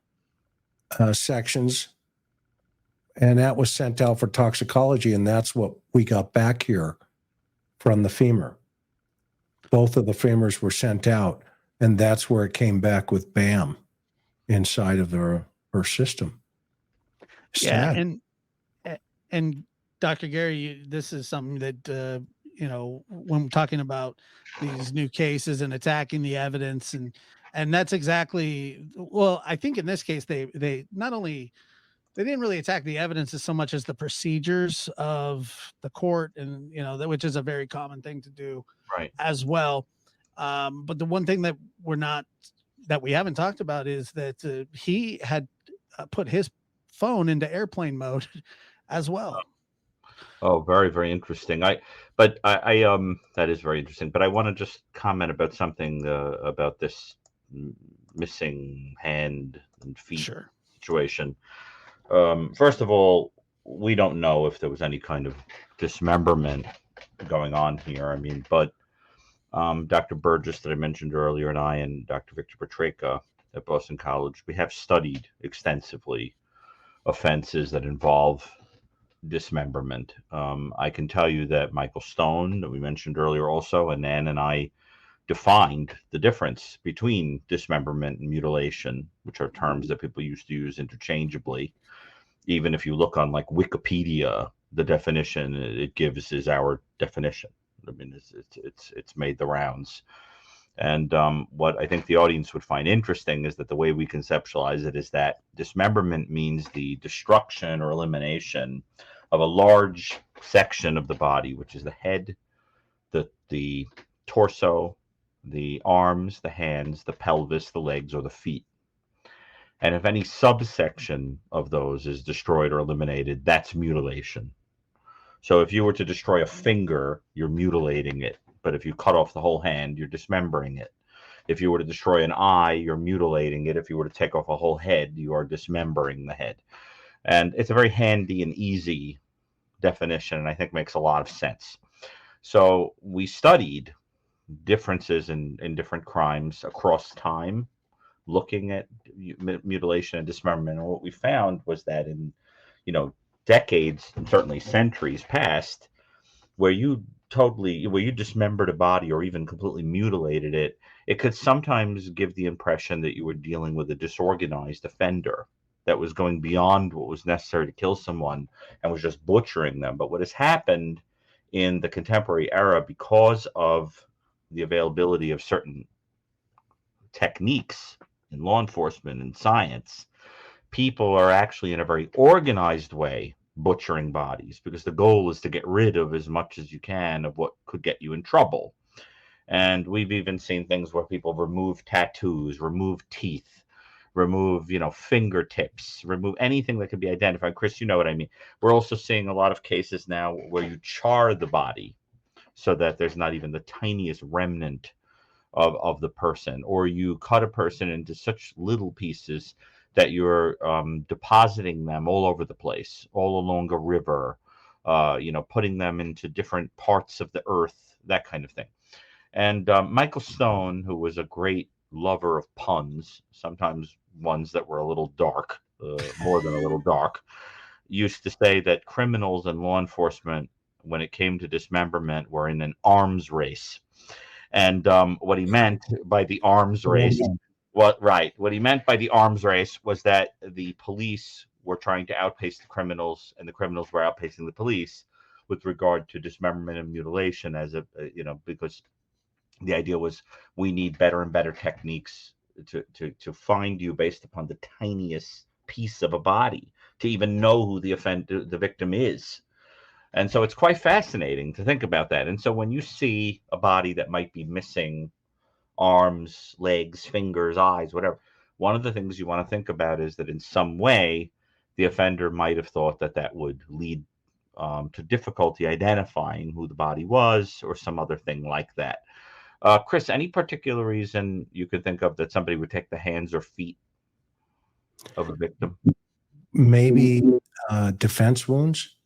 [SPEAKER 1] sections, and that was sent out for toxicology, and that's what we got back here from the femur. Both of the femurs were sent out, and that's where it came back with BAM inside of her system.
[SPEAKER 2] Yeah,
[SPEAKER 1] Sad.
[SPEAKER 2] and Dr. Gary, this is something that when we're talking about these new cases and attacking the evidence, and that's exactly, well, I think in this case they not only, they didn't really attack the evidence as so much as the procedures of the court, and which is a very common thing to do,
[SPEAKER 3] Right.
[SPEAKER 2] as well. But the one thing that we haven't talked about is that he had put his phone into airplane mode as well.
[SPEAKER 3] Oh, very, very interesting. That is very interesting. But I want to just comment about something about this missing hand and feet situation. First of all, we don't know if there was any kind of dismemberment going on here. I mean, but Dr. Burgess that I mentioned earlier, and I and Dr. Victor Petreka at Boston College, we have studied extensively offenses that involve dismemberment. I can tell you that Michael Stone, that we mentioned earlier also, and Nan and I defined the difference between dismemberment and mutilation, which are terms that people used to use interchangeably. Even if you look on like Wikipedia, the definition it gives is our definition. I mean, it's made the rounds. And what I think the audience would find interesting is that the way we conceptualize it is that dismemberment means the destruction or elimination of a large section of the body, which is the head, the torso, the arms, the hands, the pelvis, the legs, or the feet. And if any subsection of those is destroyed or eliminated, that's mutilation. So if you were to destroy a finger, you're mutilating it. But if you cut off the whole hand, you're dismembering it. If you were to destroy an eye, you're mutilating it. If you were to take off a whole head, you are dismembering the head. And it's a very handy and easy definition, and I think makes a lot of sense. So we studied differences in different crimes across time, looking at mutilation and dismemberment. And what we found was that in, decades and certainly centuries past, where you dismembered a body or even completely mutilated it, it could sometimes give the impression that you were dealing with a disorganized offender that was going beyond what was necessary to kill someone and was just butchering them. But what has happened in the contemporary era, because of the availability of certain techniques in law enforcement and science, people are actually in a very organized way butchering bodies, because the goal is to get rid of as much as you can of what could get you in trouble. And we've even seen things where people remove tattoos, remove teeth, remove, fingertips, remove anything that could be identified. Chris, you know what I mean. We're also seeing a lot of cases now where you char the body so that there's not even the tiniest remnant of the person, or you cut a person into such little pieces that you're depositing them all over the place, all along a river, putting them into different parts of the earth, that kind of thing. And Michael Stone, who was a great lover of puns, sometimes ones that were a little dark, more than a little dark, used to say that criminals and law enforcement, when it came to dismemberment, were in an arms race. And what he meant by the arms race, what he meant by the arms race was that the police were trying to outpace the criminals, and the criminals were outpacing the police with regard to dismemberment and mutilation, because the idea was we need better and better techniques to find you based upon the tiniest piece of a body, to even know who the victim is. And so it's quite fascinating to think about that. And so when you see a body that might be missing arms, legs, fingers, eyes, whatever, one of the things you want to think about is that in some way the offender might have thought that would lead to difficulty identifying who the body was, or some other thing like that. Chris, any particular reason you could think of that somebody would take the hands or feet of a victim?
[SPEAKER 1] Maybe defense wounds.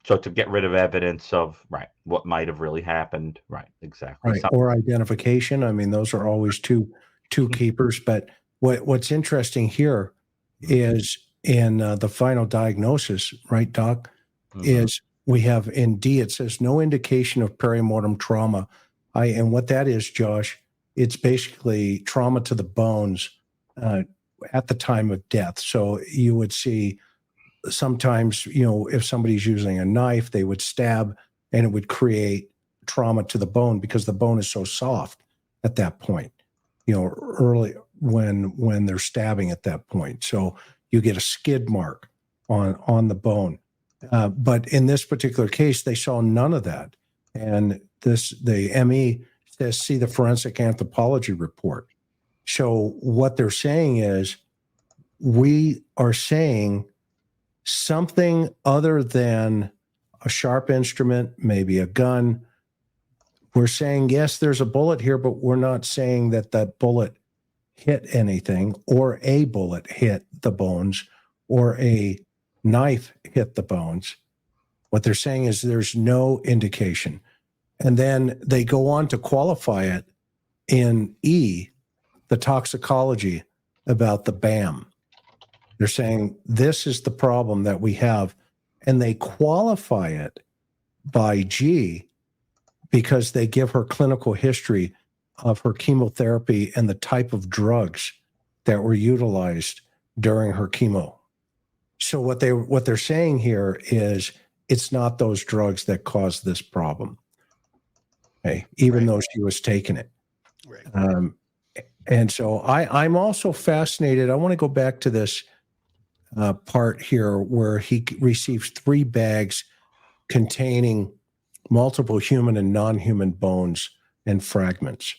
[SPEAKER 3] So to get rid of evidence of what might have really happened. Right. Exactly.
[SPEAKER 1] Right. Or identification. I mean, those are always two keepers. But what's interesting here is in the final diagnosis, right, Doc, is we have in D, it says no indication of perimortem trauma. And what that is, Josh, it's basically trauma to the bones at the time of death. So you would see sometimes, if somebody's using a knife, they would stab and it would create trauma to the bone because the bone is so soft at that point, early when they're stabbing at that point. So you get a skid mark on the bone. But in this particular case, they saw none of that. And the ME says, see the forensic anthropology report. So what they're saying is, we are saying something other than a sharp instrument, maybe a gun. We're saying, yes, there's a bullet here, but we're not saying that that bullet hit anything, or a bullet hit the bones, or a knife hit the bones. What they're saying is there's no indication. And then they go on to qualify it in E, the toxicology, about the BAM. They're saying this is the problem that we have. And they qualify it by G because they give her clinical history of her chemotherapy and the type of drugs that were utilized during her chemo. So what they're saying here is it's not those drugs that caused this problem. Okay, even though she was taking it.
[SPEAKER 2] Right.
[SPEAKER 1] And so I'm also fascinated. I want to go back to this part here where he receives 3 bags containing multiple human and non-human bones and fragments.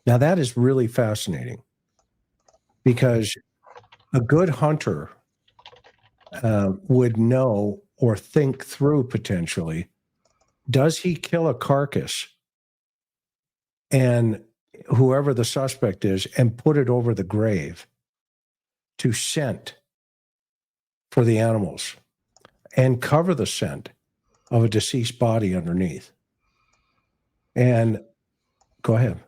[SPEAKER 1] Now that is really fascinating because a good hunter would know or think through potentially, does he kill a carcass and whoever the suspect is and put it over the grave to scent for the animals and cover the scent of a deceased body underneath? And go ahead.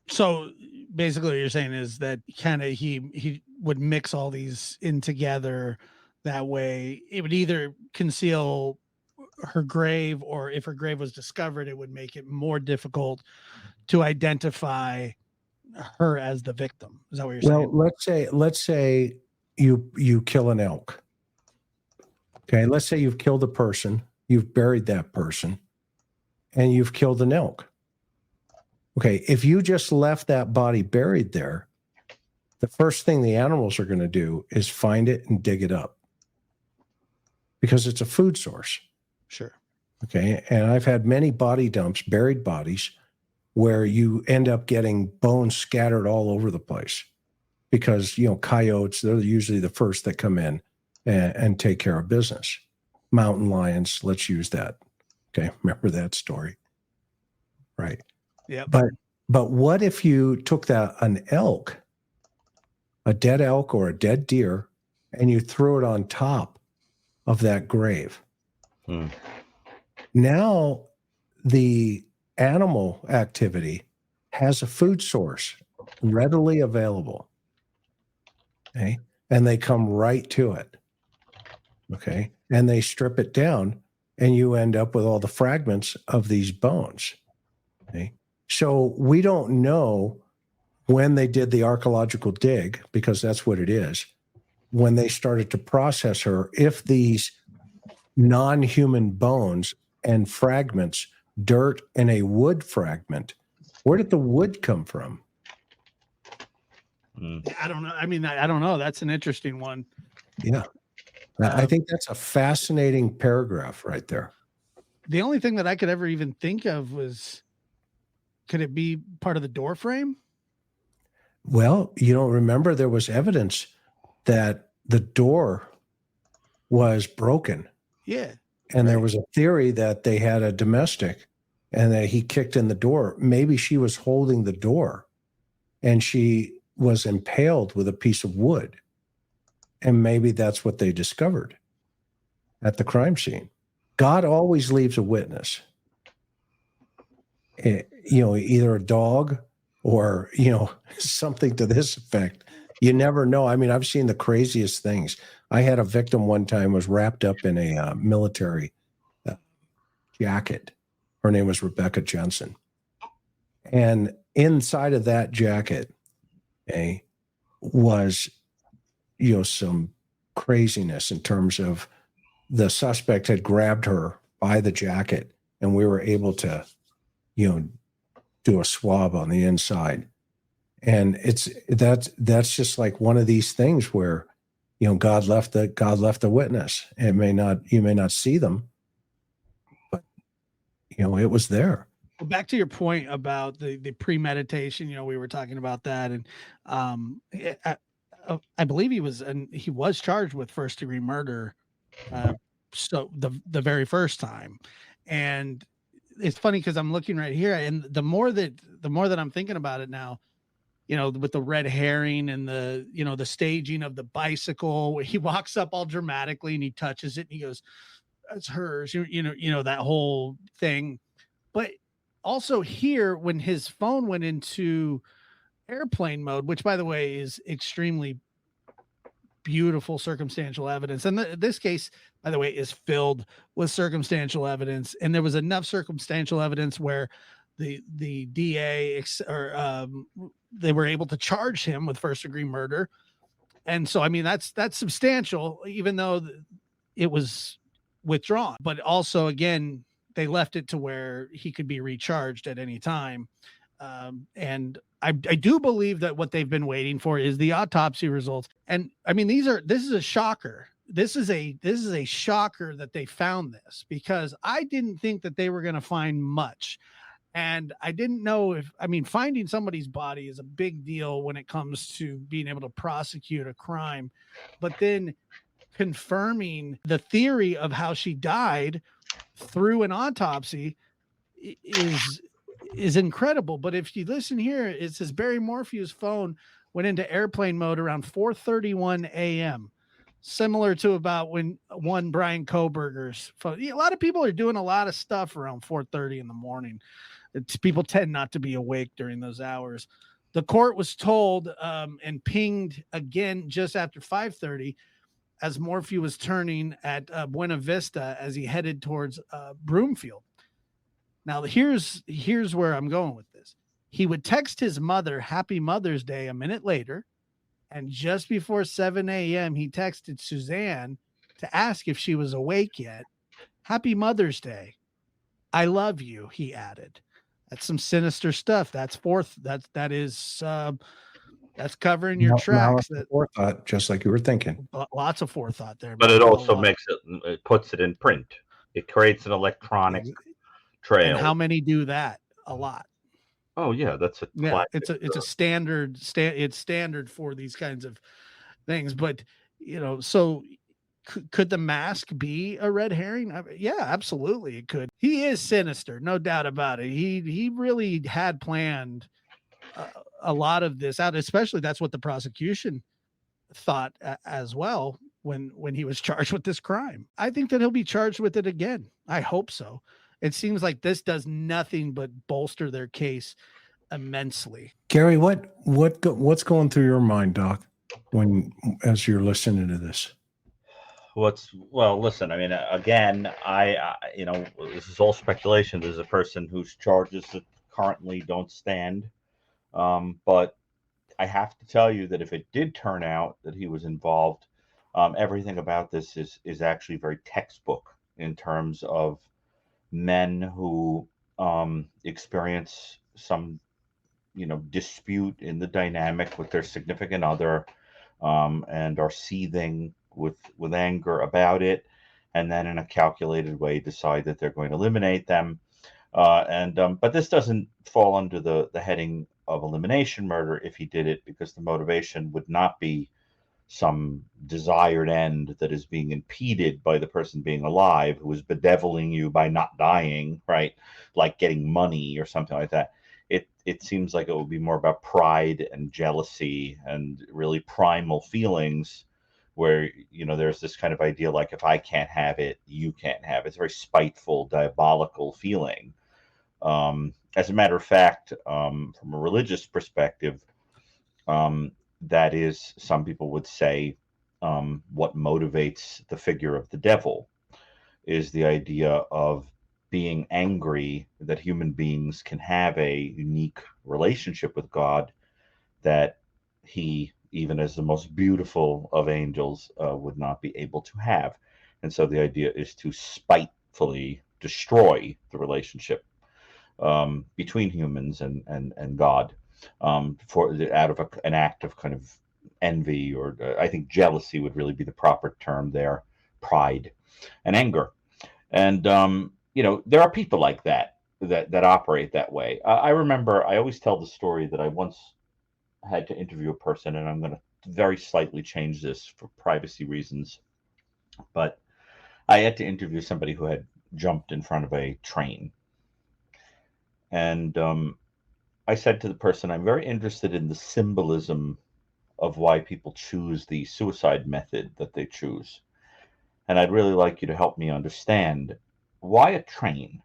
[SPEAKER 2] So basically what you're saying is that kind of he would mix all these in together. That way it would either conceal her grave, or if her grave was discovered, it would make it more difficult to identify her as the victim. Is that what you're saying?
[SPEAKER 1] Well, let's say you kill an elk. Okay, let's say you've killed a person, you've buried that person, and you've killed an elk. Okay, if you just left that body buried there, the first thing the animals are going to do is find it and dig it up because it's a food source.
[SPEAKER 2] Sure.
[SPEAKER 1] Okay, and I've had many body dumps, buried bodies, where you end up getting bones scattered all over the place because, coyotes, they're usually the first that come in and take care of business. Mountain lions, let's use that. Okay, remember that story, right?
[SPEAKER 2] Yeah.
[SPEAKER 1] But what if you took an elk, a dead elk or a dead deer, and you threw it on top of that grave? Now the animal activity has a food source readily available. Okay, and they come right to it. Okay, and they strip it down, and you end up with all the fragments of these bones. Okay, so we don't know when they did the archaeological dig, because that's what it is, when they started to process her, if these non-human bones and fragments, dirt and a wood fragment, where did the wood come from?
[SPEAKER 2] I don't know. I mean, I don't know. That's an interesting one.
[SPEAKER 1] Yeah. I think that's a fascinating paragraph right there.
[SPEAKER 2] The only thing that I could ever even think of was, could it be part of the door frame?
[SPEAKER 1] Well, remember there was evidence that the door was broken.
[SPEAKER 2] Yeah.
[SPEAKER 1] And there was a theory that they had a domestic and that he kicked in the door. Maybe she was holding the door and she was impaled with a piece of wood. And maybe that's what they discovered at the crime scene. God always leaves a witness. Either a dog or, something to this effect. You never know. I mean, I've seen the craziest things. I had a victim one time was wrapped up in a military jacket. Her name was Rebecca Jensen. And inside of that jacket was, some craziness in terms of the suspect had grabbed her by the jacket, and we were able to, do a swab on the inside. And that's just like one of these things where, God left a witness. You may not see them, but it was there.
[SPEAKER 2] Well, back to your point about the premeditation, we were talking about that, and I believe he was charged with first degree murder. So the very first time, and it's funny because I'm looking right here, and the more that I'm thinking about it now, with the red herring and the staging of the bicycle, he walks up all dramatically and he touches it and he goes, "That's hers," that whole thing. But also here, when his phone went into airplane mode, which by the way is extremely beautiful circumstantial evidence, and this case, by the way, is filled with circumstantial evidence, and there was enough circumstantial evidence where the DA they were able to charge him with first degree murder. And so I mean that's substantial, even though it was withdrawn. But also, again, they left it to where he could be recharged at any time. And I do believe that what they've been waiting for is the autopsy results. And I mean, this is a shocker. This is a shocker that they found this, because I didn't think that they were going to find much. And I didn't know finding somebody's body is a big deal when it comes to being able to prosecute a crime, but then confirming the theory of how she died through an autopsy is incredible. But if you listen here, it says Barry Morphew's phone went into airplane mode around 4:31 a.m., similar to about when one Brian Koberger's phone. A lot of people are doing a lot of stuff around 4:30 in the morning. People tend not to be awake during those hours. The court was told and pinged again just after 5:30 as Morphew was turning at Buena Vista as he headed towards Broomfield. Now, here's where I'm going with this. He would text his mother Happy Mother's Day a minute later, and just before 7 a.m., he texted Suzanne to ask if she was awake yet. Happy Mother's Day. I love you, he added. That's some sinister stuff. That's that's covering your tracks. That
[SPEAKER 1] forethought, just like you were thinking.
[SPEAKER 2] Lots of forethought there.
[SPEAKER 3] But it also it puts it in print. It creates an electronic trail.
[SPEAKER 2] And how many do that? A lot.
[SPEAKER 3] Oh yeah, that's
[SPEAKER 2] it's a standard. It's standard for these kinds of things. But so could the mask be a red herring? Yeah, absolutely, it could. He is sinister, no doubt about it. He really had planned a lot of this out. Especially that's what the prosecution thought as well when he was charged with this crime. I think that he'll be charged with it again. I hope so. It seems like this does nothing but bolster their case immensely.
[SPEAKER 1] Gary, what's going through your mind, Doc, as you're listening to this?
[SPEAKER 3] Listen, I mean, again, this is all speculation. There's a person whose charges that currently don't stand. But I have to tell you that if it did turn out that he was involved, everything about this is actually very textbook in terms of men who experience some, dispute in the dynamic with their significant other, and are seething with anger about it, and then in a calculated way decide that they're going to eliminate them. But this doesn't fall under the heading of elimination murder if he did it, because the motivation would not be some desired end that is being impeded by the person being alive, who is bedeviling you by not dying, right? Like getting money or something like that. It seems like it would be more about pride and jealousy and really primal feelings, where, there's this kind of idea like, if I can't have it, you can't have it. It's a very spiteful, diabolical feeling. As a matter of fact, from a religious perspective, that is, some people would say, what motivates the figure of the devil is the idea of being angry that human beings can have a unique relationship with God that he, even as the most beautiful of angels, would not be able to have. And so the idea is to spitefully destroy the relationship between humans and God, out of an act of kind of envy, or I think jealousy would really be the proper term there, pride and anger. And there are people like that operate that way. I remember, I always tell the story that I once had to interview a person, and I'm going to very slightly change this for privacy reasons, but I had to interview somebody who had jumped in front of a train. And I said to the person, I'm very interested in the symbolism of why people choose the suicide method that they choose. And I'd really like you to help me understand, why a train?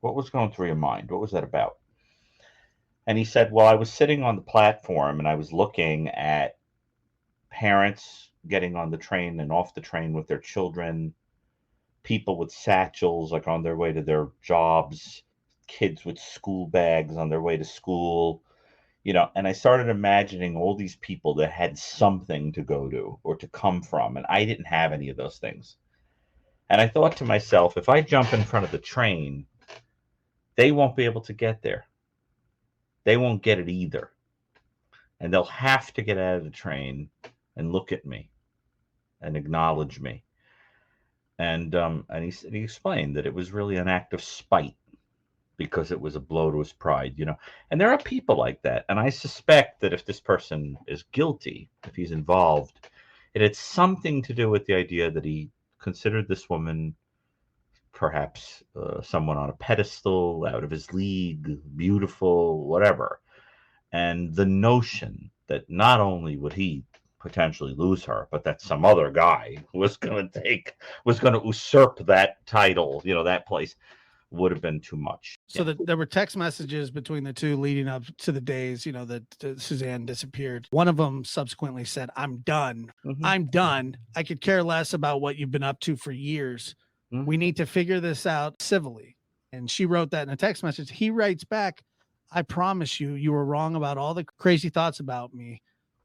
[SPEAKER 3] What was going through your mind? What was that about? And he said, well, I was sitting on the platform and I was looking at parents getting on the train and off the train with their children, people with satchels, like on their way to their jobs, kids with school bags on their way to school, and I started imagining all these people that had something to go to or to come from, and I didn't have any of those things. And I thought to myself, if I jump in front of the train, they won't be able to get there. They won't get it either. And they'll have to get out of the train and look at me and acknowledge me. And he explained that it was really an act of spite, because it was a blow to his pride, And there are people like that. And I suspect that if this person is guilty, if he's involved, it had something to do with the idea that he considered this woman perhaps someone on a pedestal, out of his league, beautiful, whatever. And the notion that not only would he potentially lose her, but that some other guy was going to usurp that title, that place, would have been too much.
[SPEAKER 2] So there were text messages between the two leading up to the days, that Suzanne disappeared. One of them subsequently said, I'm done.
[SPEAKER 3] Mm-hmm.
[SPEAKER 2] I'm done. I could care less about what you've been up to for years.
[SPEAKER 3] Mm-hmm.
[SPEAKER 2] We need to figure this out civilly. And she wrote that in a text message. He writes back, I promise you, you were wrong about all the crazy thoughts about me.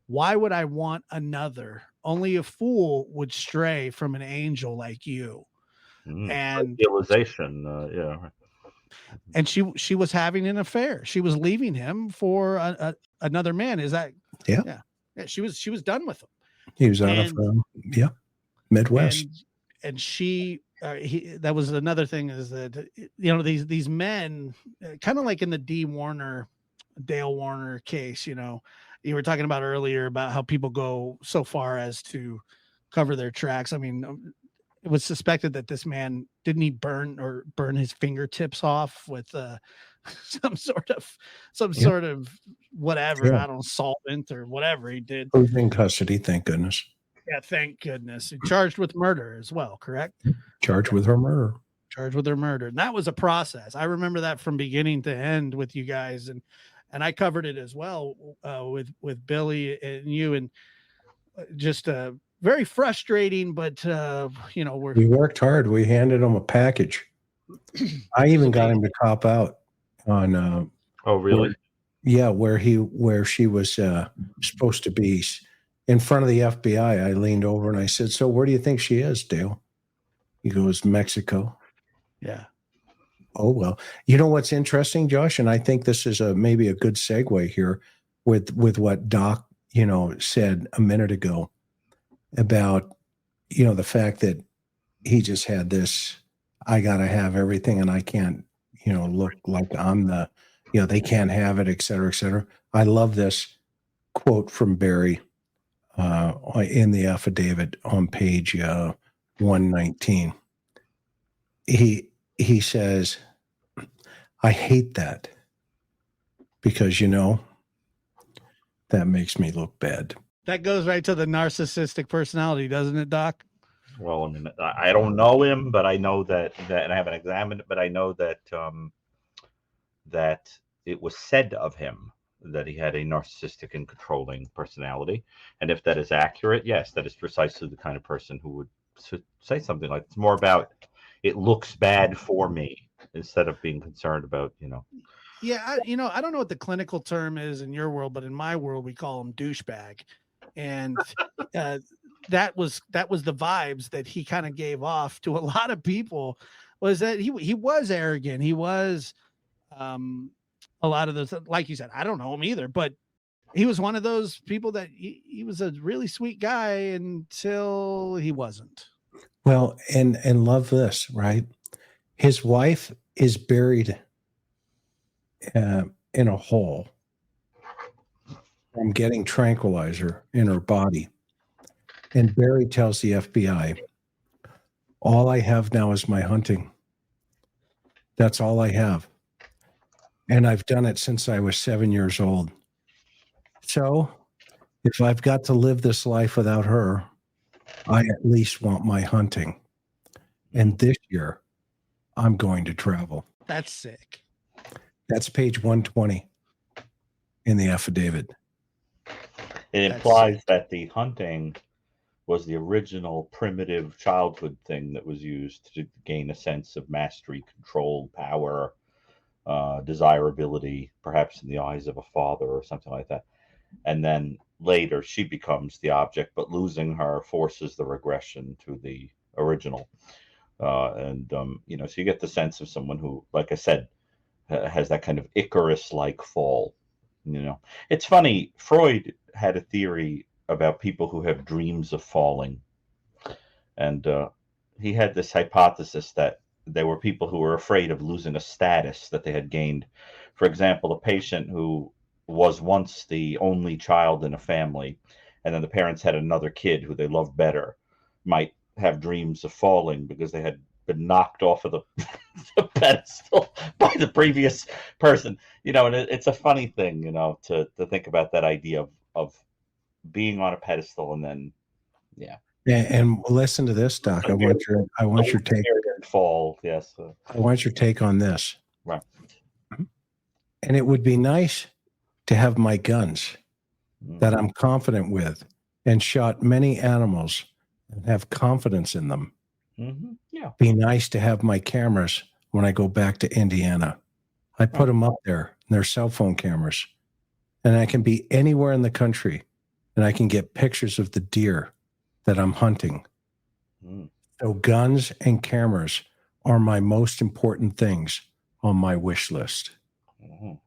[SPEAKER 2] Why would I want another? Only a fool would stray from an angel like you. And
[SPEAKER 3] idealization, yeah.
[SPEAKER 2] And she was having an affair. She was leaving him for another man. Is that?
[SPEAKER 1] Yeah.
[SPEAKER 2] She was done with him.
[SPEAKER 1] He was out of Midwest.
[SPEAKER 2] And she that was another thing, is that these men, kind of like in the Dale Warner case. You were talking about earlier about how people go so far as to cover their tracks. I mean, it was suspected that this man, didn't he burn his fingertips off with some sort of whatever, I don't know, solvent or whatever he did.
[SPEAKER 1] Who's in custody? Thank goodness.
[SPEAKER 2] Yeah, thank goodness. Charged with murder as well, correct?
[SPEAKER 1] Charged with her murder.
[SPEAKER 2] And that was a process. I remember that from beginning to end with you guys, and I covered it as well with Billy and you, and just very frustrating, but we
[SPEAKER 1] worked hard. We handed him a package. I even got him to cop out on
[SPEAKER 3] oh really?
[SPEAKER 1] Where she was supposed to be in front of the FBI. I leaned over and I said, so where do you think she is, Dale? He goes, Mexico.
[SPEAKER 2] Yeah.
[SPEAKER 1] Oh, well, you know what's interesting, Josh, and I think this is maybe a good segue here with what Doc said a minute ago about the fact that he just had this, I gotta have everything and I can't look like I'm the they can't have it, et cetera, et cetera. I love this quote from Barry in the affidavit on page 119. He says, I hate that because that makes me look bad.
[SPEAKER 2] That goes right to the narcissistic personality, doesn't it, Doc?
[SPEAKER 3] Well, I mean, I don't know him, but I know that and I haven't examined it, but I know that that it was said of him that he had a narcissistic and controlling personality. And if that is accurate, yes, that is precisely the kind of person who would say something like, it's more about, it looks bad for me, instead of being concerned about,
[SPEAKER 2] Yeah, I don't know what the clinical term is in your world, but in my world, we call him douchebag, and that was the vibes that he kind of gave off to a lot of people. Was that he was arrogant? He was a lot of those, like you said, I don't know him either, but he was one of those people that he was a really sweet guy until he wasn't.
[SPEAKER 1] Well, and love this, right? His wife is buried in a hole from getting tranquilizer in her body. And Barry tells the FBI, all I have now is my hunting. That's all I have. And I've done it since I was 7 years old. So if I've got to live this life without her, I at least want my hunting. And this year, I'm going to travel.
[SPEAKER 2] That's sick.
[SPEAKER 3] That's
[SPEAKER 1] page 120 in the affidavit.
[SPEAKER 3] It implies that the hunting was the original primitive childhood thing that was used to gain a sense of mastery, control, power, desirability, perhaps in the eyes of a father or something like that. And then later she becomes the object, but losing her forces the regression to the original. So you get the sense of someone who, like I said, has that kind of Icarus-like fall. It's funny. Freud had a theory about people who have dreams of falling, and he had this hypothesis that there were people who were afraid of losing a status that they had gained. For example, a patient who was once the only child in a family, and then the parents had another kid who they loved better, might have dreams of falling because they had been knocked off of the pedestal by the previous person. And it's a funny thing, to think about that idea of being on a pedestal and then, yeah.
[SPEAKER 1] And listen to this, Doc. I want your take.
[SPEAKER 3] Fall, yes.
[SPEAKER 1] I want your take on this.
[SPEAKER 3] Right.
[SPEAKER 1] And it would be nice to have my guns that I'm confident with and shot many animals and have confidence in them.
[SPEAKER 3] Mm-hmm. Yeah.
[SPEAKER 1] Be nice to have my cameras when I go back to Indiana. I put them up there. They're cell phone cameras. And I can be anywhere in the country and I can get pictures of the deer that I'm hunting. So guns and cameras are my most important things on my wish list.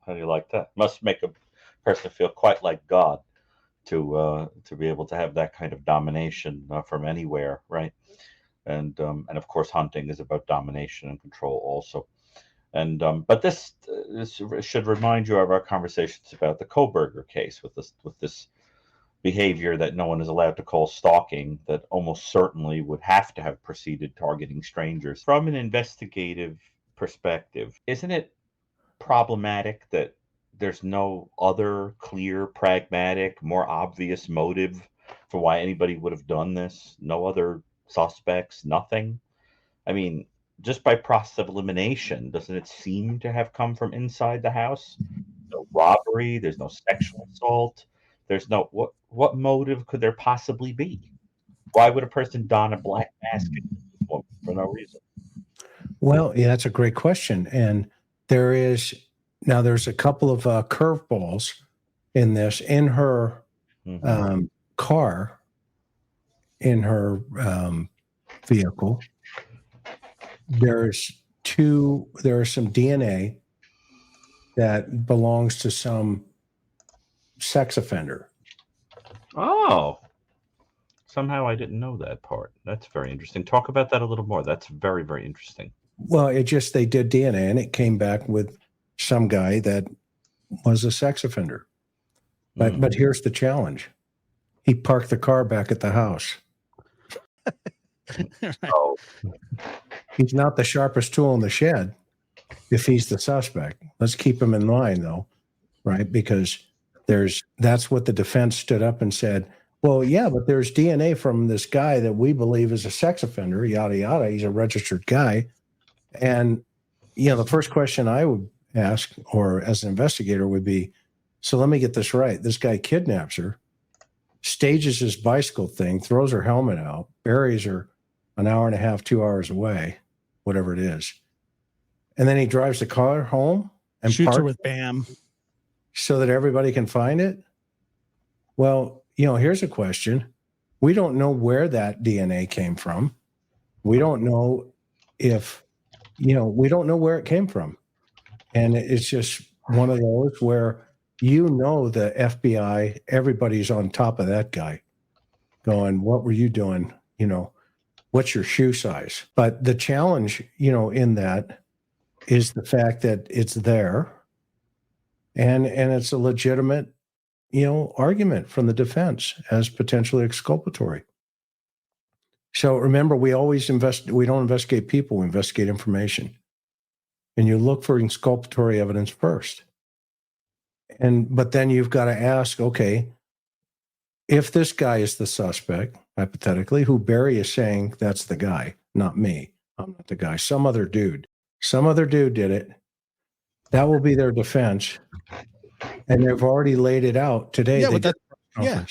[SPEAKER 3] How do you like that? Must make a person feel quite like God to be able to have that kind of domination from anywhere, right? And of course, hunting is about domination and control also. And but this should remind you of our conversations about the Koberger case with this behavior that no one is allowed to call stalking, that almost certainly would have to have preceded targeting strangers. From an investigative perspective, isn't it problematic that there's no other clear, pragmatic, more obvious motive for why anybody would have done this? No other suspects, nothing? I mean, just by process of elimination, doesn't it seem to have come from inside the house? No robbery, there's no sexual assault, there's no, what motive could there possibly be? Why would a person don a black mask for no reason?
[SPEAKER 1] Well, yeah, that's a great question. And there's a couple of curveballs in this. In her car, in her vehicle, there is some DNA that belongs to some sex offender.
[SPEAKER 3] Oh, somehow I didn't know that part. That's very interesting. Talk about that a little more. That's very, very interesting.
[SPEAKER 1] Well, they did DNA and it came back with some guy that was a sex offender. But here's the challenge. He parked the car back at the house.
[SPEAKER 3] Oh.
[SPEAKER 1] He's not the sharpest tool in the shed if he's the suspect. Let's keep him in line though, right? Because that's what the defense stood up and said, Well, yeah, but there's DNA from this guy that we believe is a sex offender, yada, yada. He's a registered guy. And, the first question I would ask, or as an investigator, would be, so let me get this right. This guy kidnaps her, stages his bicycle thing, throws her helmet out, buries her an hour and a half, 2 hours away, whatever it is. And then he drives the car home and
[SPEAKER 2] Shoots her
[SPEAKER 1] parks
[SPEAKER 2] with BAM.
[SPEAKER 1] so that everybody can find it. Well, here's a question. We don't know where that DNA came from. We don't know if, we don't know where it came from. And it's just one of those where, the FBI, everybody's on top of that guy going, what were you doing? What's your shoe size? But the challenge, in that is the fact that it's there and it's a legitimate, argument from the defense as potentially exculpatory. So remember, we don't investigate people, we investigate information. And you look for exculpatory evidence first. But then you've got to ask, okay, if this guy is the suspect, hypothetically, who Barry is saying that's the guy, not me, I'm not the guy, some other dude did it, that will be their defense. And they've already laid it out today.
[SPEAKER 2] Yeah,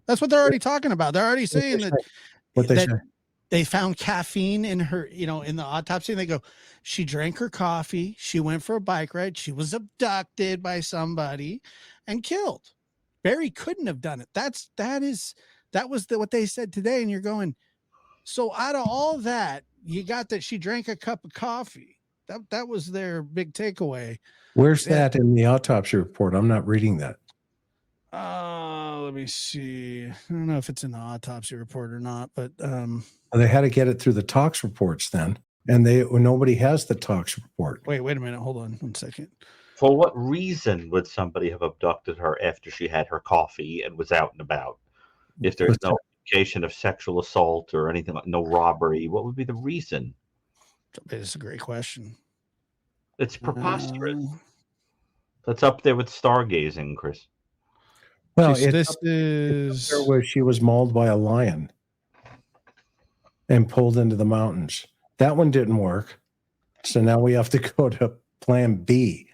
[SPEAKER 2] that's what they're already talking about. They're already saying that they found caffeine in her, in the autopsy. And they go, she drank her coffee. She went for a bike ride. She was abducted by somebody and killed. Barry couldn't have done it. That was what they said today. And you're going, so out of all that, you got that she drank a cup of coffee. That was their big takeaway.
[SPEAKER 1] Where's that in the autopsy report? I'm not reading that.
[SPEAKER 2] Let me see. I don't know if it's in the autopsy report or not, but
[SPEAKER 1] they had to get it through the tox reports then, and nobody has the tox report.
[SPEAKER 2] Wait a minute. Hold on 1 second.
[SPEAKER 3] For what reason would somebody have abducted her after she had her coffee and was out and about? If there's no indication of sexual assault or anything, like no robbery, what would be the reason?
[SPEAKER 2] It's a great question.
[SPEAKER 3] It's preposterous. That's up there with stargazing, Chris.
[SPEAKER 1] Well,
[SPEAKER 2] this is
[SPEAKER 1] where she was mauled by a lion and pulled into the mountains. That one didn't work. So now we have to go to plan B.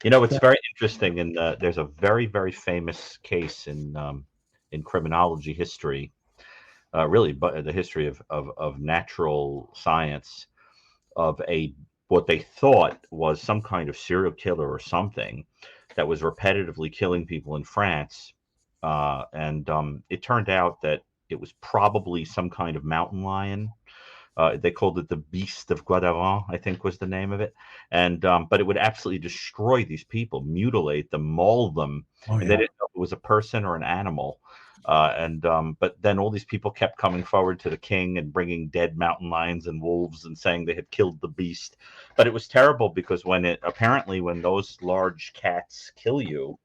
[SPEAKER 3] It's very interesting. And there's a very, very famous case in criminology history, really, but the history of natural science, of what they thought was some kind of serial killer or something that was repetitively killing people in France. And it turned out that it was probably some kind of mountain lion. They called it the Beast of Guadalajara, I think was the name of it. And but it would absolutely destroy these people, mutilate them, maul them. And they didn't know if it was a person or an animal. But then all these people kept coming forward to the king and bringing dead mountain lions and wolves and saying they had killed the beast. But it was terrible because when those large cats kill you,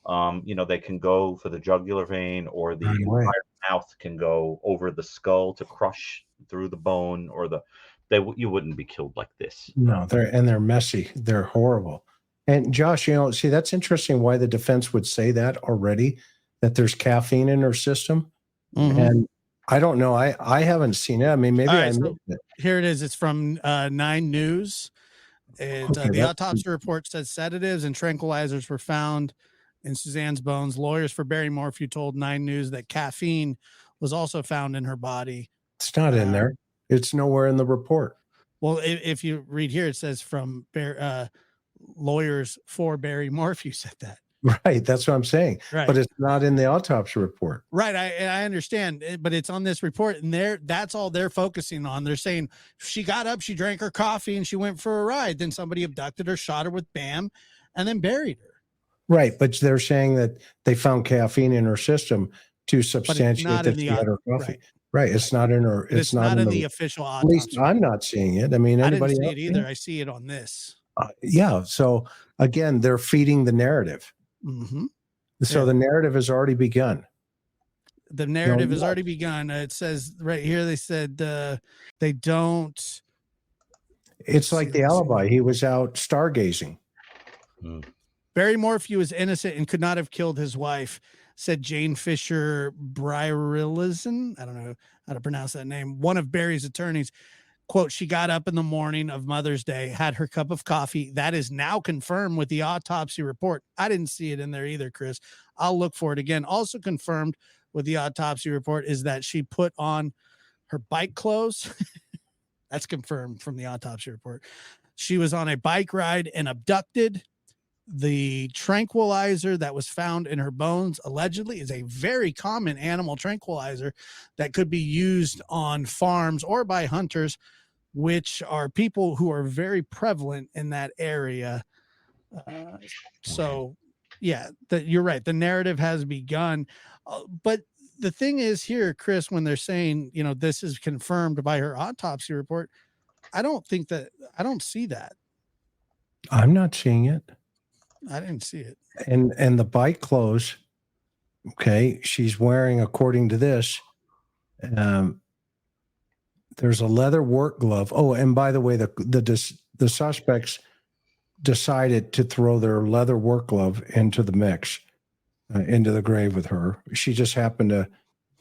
[SPEAKER 3] they can go for the jugular vein, or the entire mouth can go over the skull to crush through the bone, or you wouldn't be killed like this.
[SPEAKER 1] No, they're messy. They're horrible. And Josh, see, that's interesting why the defense would say that already, that there's caffeine in her system. Mm-hmm. And I don't know. I haven't seen it. I mean, maybe I missed it.
[SPEAKER 2] Here it is. It's from 9 News. The autopsy report says sedatives and tranquilizers were found in Suzanne's bones. Lawyers for Barry Morphew told 9 News that caffeine was also found in her body.
[SPEAKER 1] It's not in there. It's nowhere in the report.
[SPEAKER 2] Well, if you read here, it says from lawyers for Barry Morphew said that.
[SPEAKER 1] Right. That's what I'm saying. Right. But it's not in the autopsy report.
[SPEAKER 2] Right. I understand, but it's on this report, and that's all they're focusing on. They're saying she got up, she drank her coffee, and she went for a ride. Then somebody abducted her, shot her with BAM, and then buried her.
[SPEAKER 1] Right. But they're saying that they found caffeine in her system to substantiate that she had her coffee. Right. It's not in her. It's not in the official autopsy. At least I'm not seeing it. I mean, anybody
[SPEAKER 2] I didn't see it either. I see it on this.
[SPEAKER 1] Yeah. So again, they're feeding the narrative.
[SPEAKER 2] Mm-hmm.
[SPEAKER 1] So the narrative has already begun.
[SPEAKER 2] The narrative has already begun. It says right here, they said they don't.
[SPEAKER 1] It's like the alibi. He was out stargazing.
[SPEAKER 2] Barry Morphew is innocent and could not have killed his wife. said Jane Fisher Brierlison, I don't know how to pronounce that name, one of Barry's attorneys, quote, she got up in the morning of Mother's Day, had her cup of coffee. That is now confirmed with the autopsy report. I didn't see it in there either, Chris. I'll look for it again. Also confirmed with the autopsy report is that she put on her bike clothes. That's confirmed from the autopsy report. She was on a bike ride and abducted. The tranquilizer that was found in her bones allegedly is a very common animal tranquilizer that could be used on farms or by hunters, which are people who are very prevalent in that area. So yeah, you're right. The narrative has begun. But the thing is here, Chris, when they're saying, you know, this is confirmed by her autopsy report, I don't see that.
[SPEAKER 1] I'm not seeing it.
[SPEAKER 2] I didn't see it.
[SPEAKER 1] And the bike clothes, okay, she's wearing, according to this, there's a leather work glove. Oh, and by the way, the suspects decided to throw their leather work glove into the mix, into the grave with her. She just happened to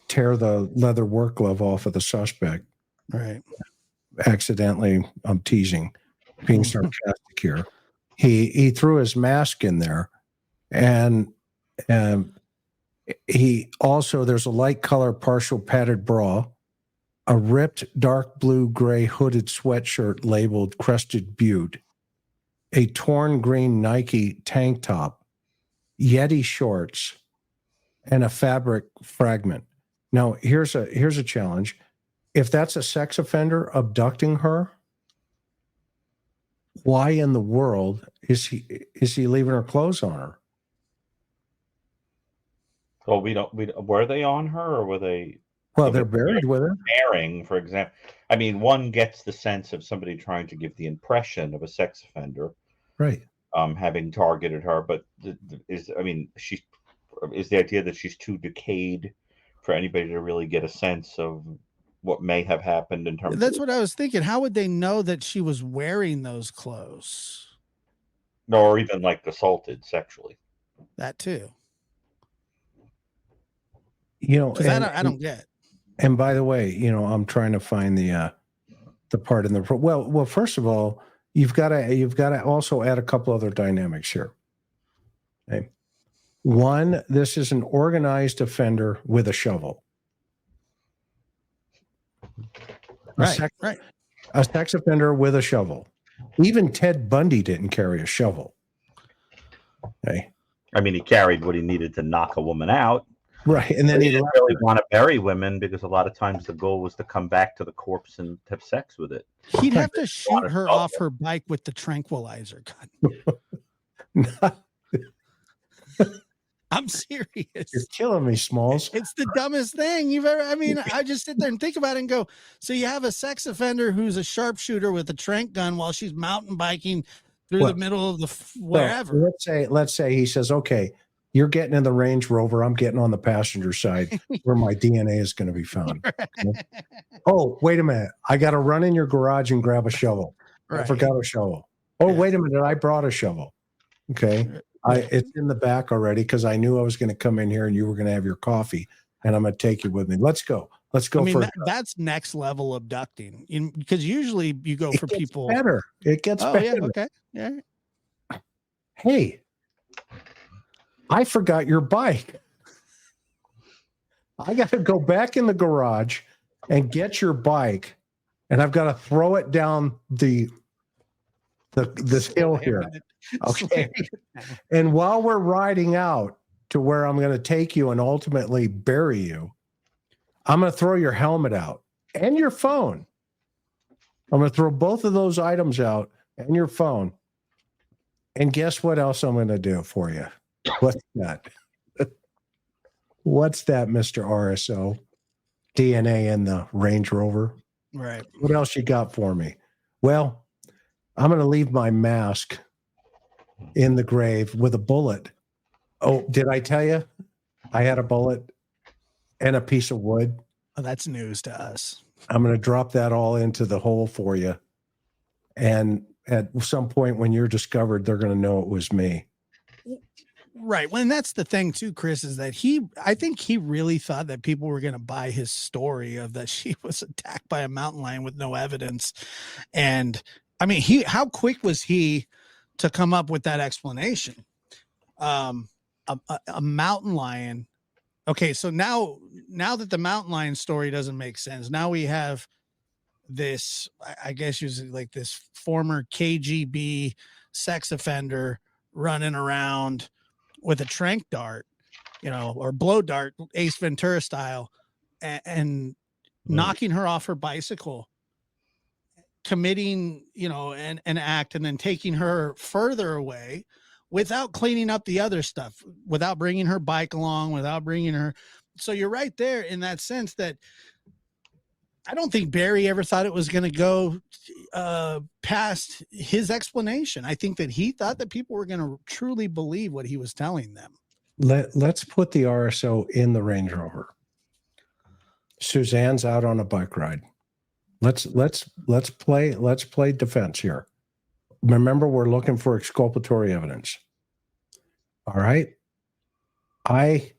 [SPEAKER 1] tear the leather work glove off of the suspect.
[SPEAKER 2] Right.
[SPEAKER 1] Accidentally. I'm teasing, being sarcastic here. He threw his mask in there, and he also, there's a light color partial padded bra, a ripped dark blue gray hooded sweatshirt labeled Crested Butte, a torn green Nike tank top, Yeti shorts, and a fabric fragment. Now here's a challenge. If that's a sex offender abducting her, why in the world is he leaving her clothes on her?
[SPEAKER 3] Well, were they on her, or were they?
[SPEAKER 1] Well, they're buried with her.
[SPEAKER 3] Bearing, for example. I mean, one gets the sense of somebody trying to give the impression of a sex offender,
[SPEAKER 1] Right.
[SPEAKER 3] Having targeted her. But is the idea that she's too decayed for anybody to really get a sense of what may have happened in terms
[SPEAKER 2] That's
[SPEAKER 3] of,
[SPEAKER 2] what I was thinking. How would they know that she was wearing those clothes?
[SPEAKER 3] or even like assaulted sexually?
[SPEAKER 2] That too.
[SPEAKER 1] You know,
[SPEAKER 2] Because I don't get.
[SPEAKER 1] And by the way, you know, I'm trying to find the part in the well. First of all, you've got to also add a couple other dynamics here. Okay. One, this is an organized offender with a shovel.
[SPEAKER 2] Right.
[SPEAKER 1] A sex offender with a shovel. Even Ted Bundy didn't carry a shovel. Okay.
[SPEAKER 3] I mean, he carried what he needed to knock a woman out.
[SPEAKER 1] Right. And then
[SPEAKER 3] He
[SPEAKER 1] he
[SPEAKER 3] didn't
[SPEAKER 1] left.
[SPEAKER 3] really want to bury women because a lot of times the goal was to come back to the corpse and have sex with it.
[SPEAKER 2] He'd have to shoot her off her bike with the tranquilizer gun. I'm serious.
[SPEAKER 1] You're killing me, Smalls.
[SPEAKER 2] It's the dumbest thing you've ever. I mean, I just sit there and think about it and go, so you have a sex offender who's a sharpshooter with a trank gun while she's mountain biking through the middle of the wherever.
[SPEAKER 1] Well, let's say he says, okay, you're getting in the Range Rover. I'm getting on the passenger side where my DNA is going to be found. Okay? Oh, wait a minute. I got to run in your garage and grab a shovel.
[SPEAKER 2] Right.
[SPEAKER 1] I forgot a shovel. Oh, wait a minute. I brought a shovel. Okay. It's in the back already because I knew I was going to come in here and you were going to have your coffee and I'm going to take you with me. Let's go. I mean,
[SPEAKER 2] that's next level abducting because usually you go for people.
[SPEAKER 1] Better. It gets better.
[SPEAKER 2] Yeah, okay. Yeah.
[SPEAKER 1] Hey, I forgot your bike. I got to go back in the garage and get your bike, and I've got to throw it down this hill here. Okay. And while we're riding out to where I'm going to take you and ultimately bury you, I'm going to throw your helmet out and your phone. I'm going to throw both of those items out and your phone. And guess what else I'm going to do for you? What's that? What's that, Mr. RSO? DNA in the Range Rover.
[SPEAKER 2] Right.
[SPEAKER 1] What else you got for me? Well, I'm going to leave my mask in the grave with a bullet. Oh, did I tell you? I had a bullet and a piece of wood.
[SPEAKER 2] Oh, that's news to us.
[SPEAKER 1] I'm going to drop that all into the hole for you. And at some point when you're discovered, they're going to know it was me.
[SPEAKER 2] Right. Well, and that's the thing too, Chris, is that I think he really thought that people were going to buy his story of that she was attacked by a mountain lion with no evidence. And I mean, how quick was he to come up with that explanation? A mountain lion. Okay. So now that the mountain lion story doesn't make sense, now we have this, I guess, using like this former KGB sex offender running around with a trank dart, or blow dart, Ace Ventura style, and knocking her off her bicycle, committing, an act, and then taking her further away without cleaning up the other stuff, without bringing her bike along, without bringing her. So you're right there in that sense that I don't think Barry ever thought it was going to go past his explanation. I think that he thought that people were going to truly believe what he was telling them.
[SPEAKER 1] Let's put the RSO in the Range Rover. Suzanne's out on a bike ride. Let's play defense here. Remember, we're looking for exculpatory evidence. All right. I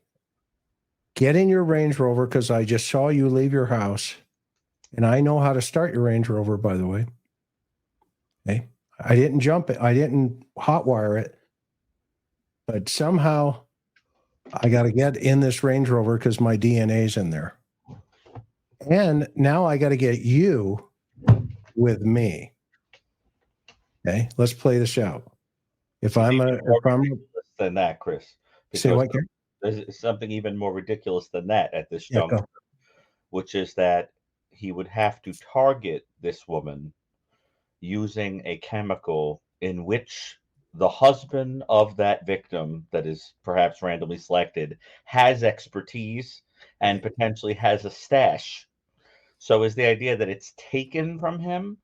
[SPEAKER 1] get in your Range Rover because I just saw you leave your house. And I know how to start your Range Rover, by the way. Okay. I didn't jump it. I didn't hotwire it. But somehow I got to get in this Range Rover because my DNA's in there. And now I got to get you with me. Okay. Let's play this out. If I'm
[SPEAKER 3] than that, Chris.
[SPEAKER 1] Say what?
[SPEAKER 3] There's something even more ridiculous than that at this juncture, which is that he would have to target this woman using a chemical in which the husband of that victim that is perhaps randomly selected has expertise and potentially has a stash. So is the idea that it's taken from him,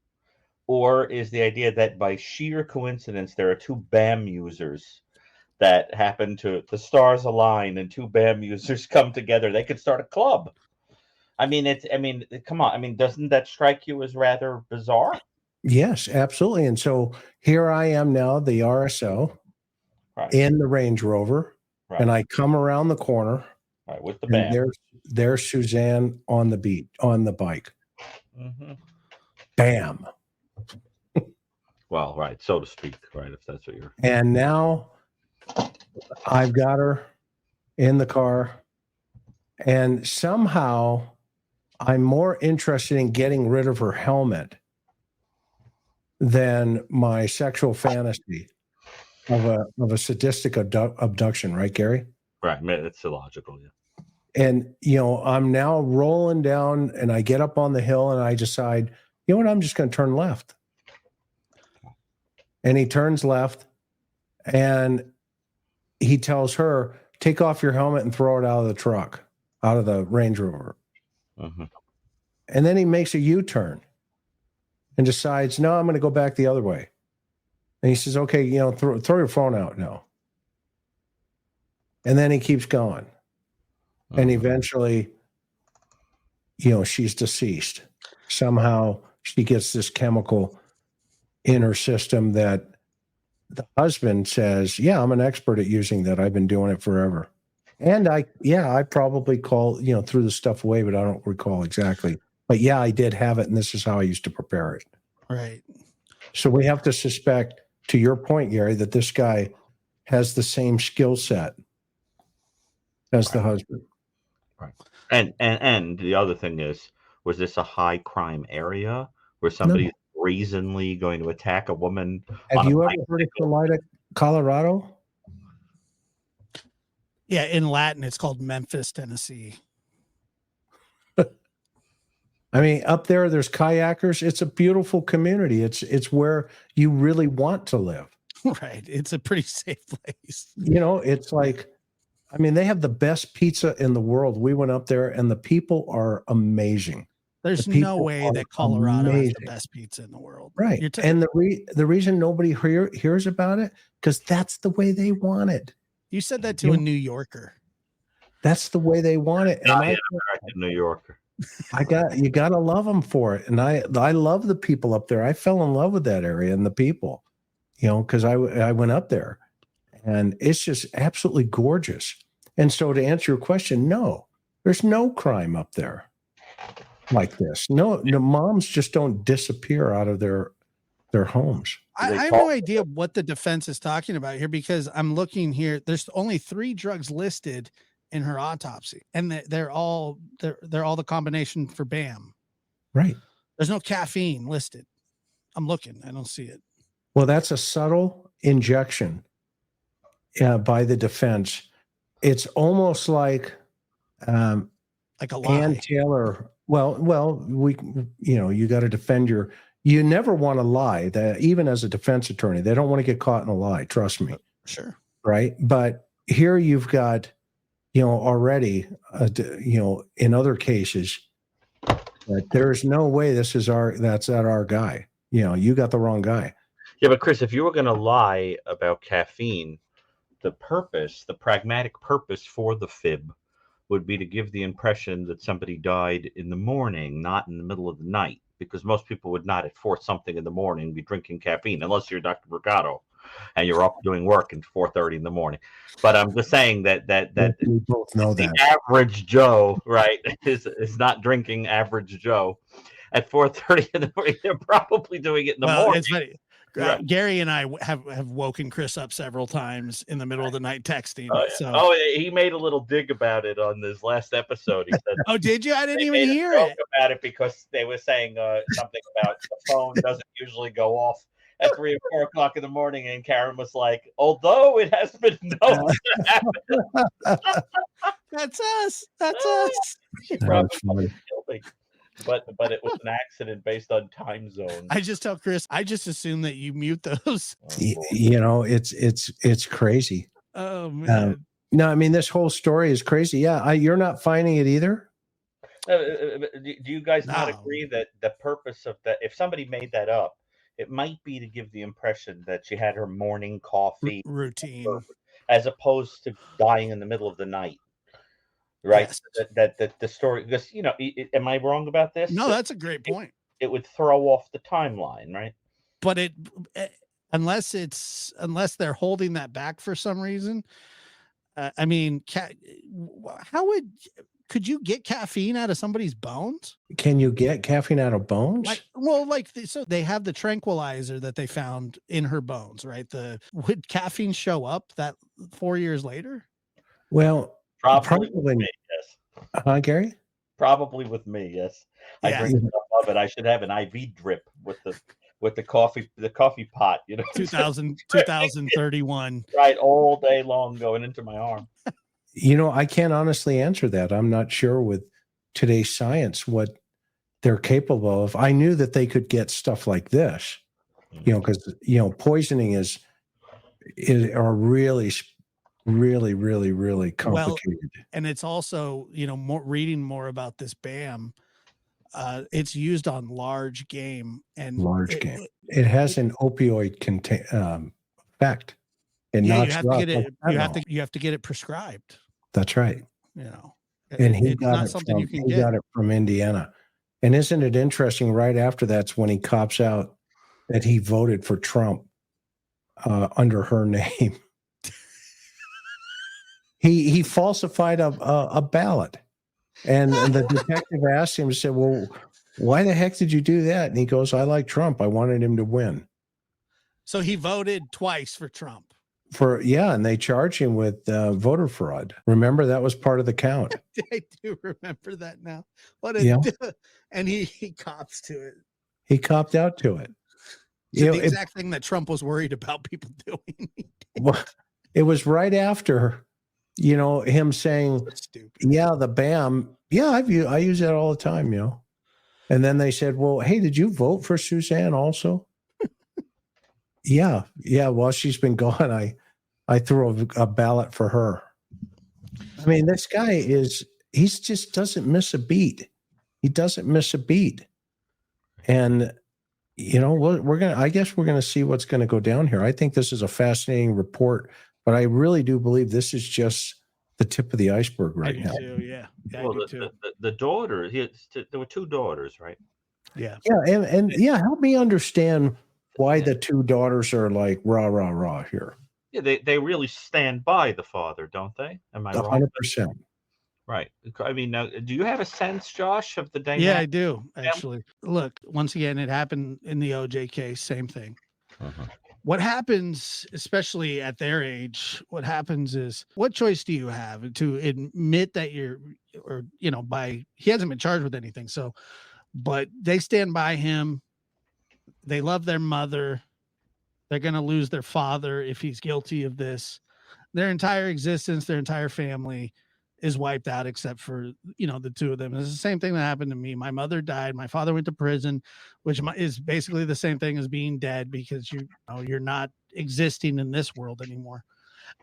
[SPEAKER 3] or is the idea that by sheer coincidence there are two BAM users that happen to, the stars align and two BAM users come together? They could start a club. Come on. Doesn't that strike you as rather bizarre?
[SPEAKER 1] Yes, absolutely. And so here I am now, the RSO, in the Range Rover, and I come around the corner,
[SPEAKER 3] with the BAM.
[SPEAKER 1] There's Suzanne on the bike.
[SPEAKER 3] Mm-hmm.
[SPEAKER 1] Bam.
[SPEAKER 3] Well, right, so to speak, right, if that's what you're...
[SPEAKER 1] And now I've got her in the car, and somehow I'm more interested in getting rid of her helmet than my sexual fantasy of a sadistic abduction, right, Gary?
[SPEAKER 3] Right, it's illogical, yeah.
[SPEAKER 1] And, I'm now rolling down, and I get up on the hill, and I decide, you know what, I'm just going to turn left. And he turns left, and he tells her, take off your helmet and throw it out of the truck, out of the Range Rover.
[SPEAKER 3] Mm-hmm.
[SPEAKER 1] And then he makes a U-turn and decides, no, I'm going to go back the other way. And he says, okay, throw your phone out now. And then he keeps going. Mm-hmm. And eventually, she's deceased. Somehow she gets this chemical in her system that the husband says, yeah, I'm an expert at using that. I've been doing it forever. And I probably threw the stuff away, but I don't recall exactly. But yeah, I did have it, and this is how I used to prepare it.
[SPEAKER 2] Right.
[SPEAKER 1] So we have to suspect, to your point, Gary, that this guy has the same skill set as the husband.
[SPEAKER 3] Right. And the other thing is, was this a high crime area where somebody's brazenly going to attack a woman?
[SPEAKER 1] Have you ever heard of Salida, Colorado?
[SPEAKER 2] Yeah, in Latin, it's called Memphis, Tennessee.
[SPEAKER 1] Up there's kayakers. It's a beautiful community. It's where you really want to live.
[SPEAKER 2] Right. It's a pretty safe place.
[SPEAKER 1] It's like, they have the best pizza in the world. We went up there, and the people are amazing.
[SPEAKER 2] There's no way that Colorado has the best pizza in the world.
[SPEAKER 1] Right. And the reason nobody hears about it, because that's the way they want it.
[SPEAKER 2] You said that to a New Yorker.
[SPEAKER 1] That's the way they want it. And
[SPEAKER 3] a New Yorker.
[SPEAKER 1] You got to love them for it. And I love the people up there. I fell in love with that area and the people, because I went up there, And it's just absolutely gorgeous. And so to answer your question, no, there's no crime up there like this. No, moms just don't disappear out of their homes.
[SPEAKER 2] I have no idea what the defense is talking about here, because I'm looking here. There's only 3 drugs listed in her autopsy, and they're all the combination for BAM.
[SPEAKER 1] Right.
[SPEAKER 2] There's no caffeine listed. I'm looking. I don't see it.
[SPEAKER 1] Well, that's a subtle injection by the defense. It's almost like
[SPEAKER 2] a lie.
[SPEAKER 1] Ann Taylor. Well, you got to defend you never want to lie. That even as a defense attorney, they don't want to get caught in a lie. Trust me.
[SPEAKER 2] Sure.
[SPEAKER 1] Right. But here you've got, already, in other cases, that there's no way that's our guy. You got the wrong guy.
[SPEAKER 3] Yeah, but Chris, if you were going to lie about caffeine, the pragmatic purpose for the fib would be to give the impression that somebody died in the morning, not in the middle of the night, because most people would not at 4-something in the morning be drinking caffeine, unless you're Dr. Picato and you're up doing work at 4:30 in the morning. But I'm just saying that
[SPEAKER 1] we both know
[SPEAKER 3] the
[SPEAKER 1] that
[SPEAKER 3] average Joe, right, is not drinking average Joe at 4:30 in the morning. They're probably doing it in the morning.
[SPEAKER 2] It's funny.
[SPEAKER 3] Right.
[SPEAKER 2] Gary and I have woken Chris up several times in the middle of the night texting.
[SPEAKER 3] He made a little dig about it on this last episode. He said,
[SPEAKER 2] "Oh, did you? I didn't even hear it
[SPEAKER 3] about it because they were saying something about the phone doesn't usually go off at 3 or 4 o'clock in the morning." And Karen was like, "Although it has been known to happen."
[SPEAKER 2] That's us. That's us.
[SPEAKER 3] She probably killed me. But it was an accident based on time zone.
[SPEAKER 2] I just tell Chris, I just assume that you mute those.
[SPEAKER 1] It's crazy.
[SPEAKER 2] Oh man.
[SPEAKER 1] No, I mean, this whole story is crazy. Yeah. You're not finding it either.
[SPEAKER 3] Do you guys not agree that the purpose of that, if somebody made that up, it might be to give the impression that she had her morning coffee
[SPEAKER 2] routine,
[SPEAKER 3] as opposed to dying in the middle of the night? Right.
[SPEAKER 2] Yes.
[SPEAKER 3] That the story, because, am I wrong about this?
[SPEAKER 2] No, that's a great point.
[SPEAKER 3] It would throw off the timeline, right?
[SPEAKER 2] But unless they're holding that back for some reason, I mean, could you get caffeine out of somebody's bones?
[SPEAKER 1] Can you get caffeine out of bones?
[SPEAKER 2] So they have the tranquilizer that they found in her bones, right? Would caffeine show up that 4 years later?
[SPEAKER 1] Well,
[SPEAKER 3] Probably with me, yes.
[SPEAKER 1] Gary?
[SPEAKER 3] Probably with me, yes. I drink enough of it. I should have an IV drip with the coffee pot,
[SPEAKER 2] 2031.
[SPEAKER 3] Right, all day long going into my arm.
[SPEAKER 1] I can't honestly answer that. I'm not sure with today's science what they're capable of. I knew that they could get stuff like this, because poisoning are really, really, really, really complicated.
[SPEAKER 2] Well, and it's also, reading more about this BAM. It's used on large game and
[SPEAKER 1] It has an opioid effect. And
[SPEAKER 2] you have to get it prescribed.
[SPEAKER 1] That's right.
[SPEAKER 2] And
[SPEAKER 1] he got it from Indiana. And isn't it interesting? Right after that's when he cops out that he voted for Trump under her name. He falsified a ballot, and the detective asked him, said, "Well, why the heck did you do that?" And he goes, "I like Trump. I wanted him to win."
[SPEAKER 2] So he voted twice for Trump.
[SPEAKER 1] And they charged him with voter fraud. Remember, that was part of the count.
[SPEAKER 2] I do remember that now. And he cops to it.
[SPEAKER 1] He copped out to it.
[SPEAKER 2] So the exact thing that Trump was worried about people doing.
[SPEAKER 1] Well, it was right after, him saying, the BAM. Yeah, I use that all the time, And then they said, well, hey, did you vote for Suzanne also? Yeah. While she's been gone, I threw a ballot for her. I mean, this guy he just doesn't miss a beat. He doesn't miss a beat. And, I guess we're going to see what's going to go down here. I think this is a fascinating report, but I really do believe this is just the tip of the iceberg right now.
[SPEAKER 2] Too, yeah.
[SPEAKER 3] Well, the daughter, there were 2 daughters, right?
[SPEAKER 2] Yeah.
[SPEAKER 1] Yeah. And help me understand why the 2 daughters are like rah, rah, rah here.
[SPEAKER 3] Yeah, they really stand by the father, don't they? Am I wrong?
[SPEAKER 1] 100%.
[SPEAKER 3] Right. I mean, now, do you have a sense, Josh, of the
[SPEAKER 2] Yeah, I
[SPEAKER 3] dynamic?
[SPEAKER 2] do actually. Look, once again, it happened in the OJ case. Same thing.
[SPEAKER 3] Uh-huh.
[SPEAKER 2] What happens, especially at their age, what happens is, what choice do you have to admit that he hasn't been charged with anything. So, but they stand by him. They love their mother. They're going to lose their father if he's guilty of this. Their entire existence, their entire family is wiped out except for, the two of them. It's the same thing that happened to me. My mother died. My father went to prison, which is basically the same thing as being dead, because you're not existing in this world anymore.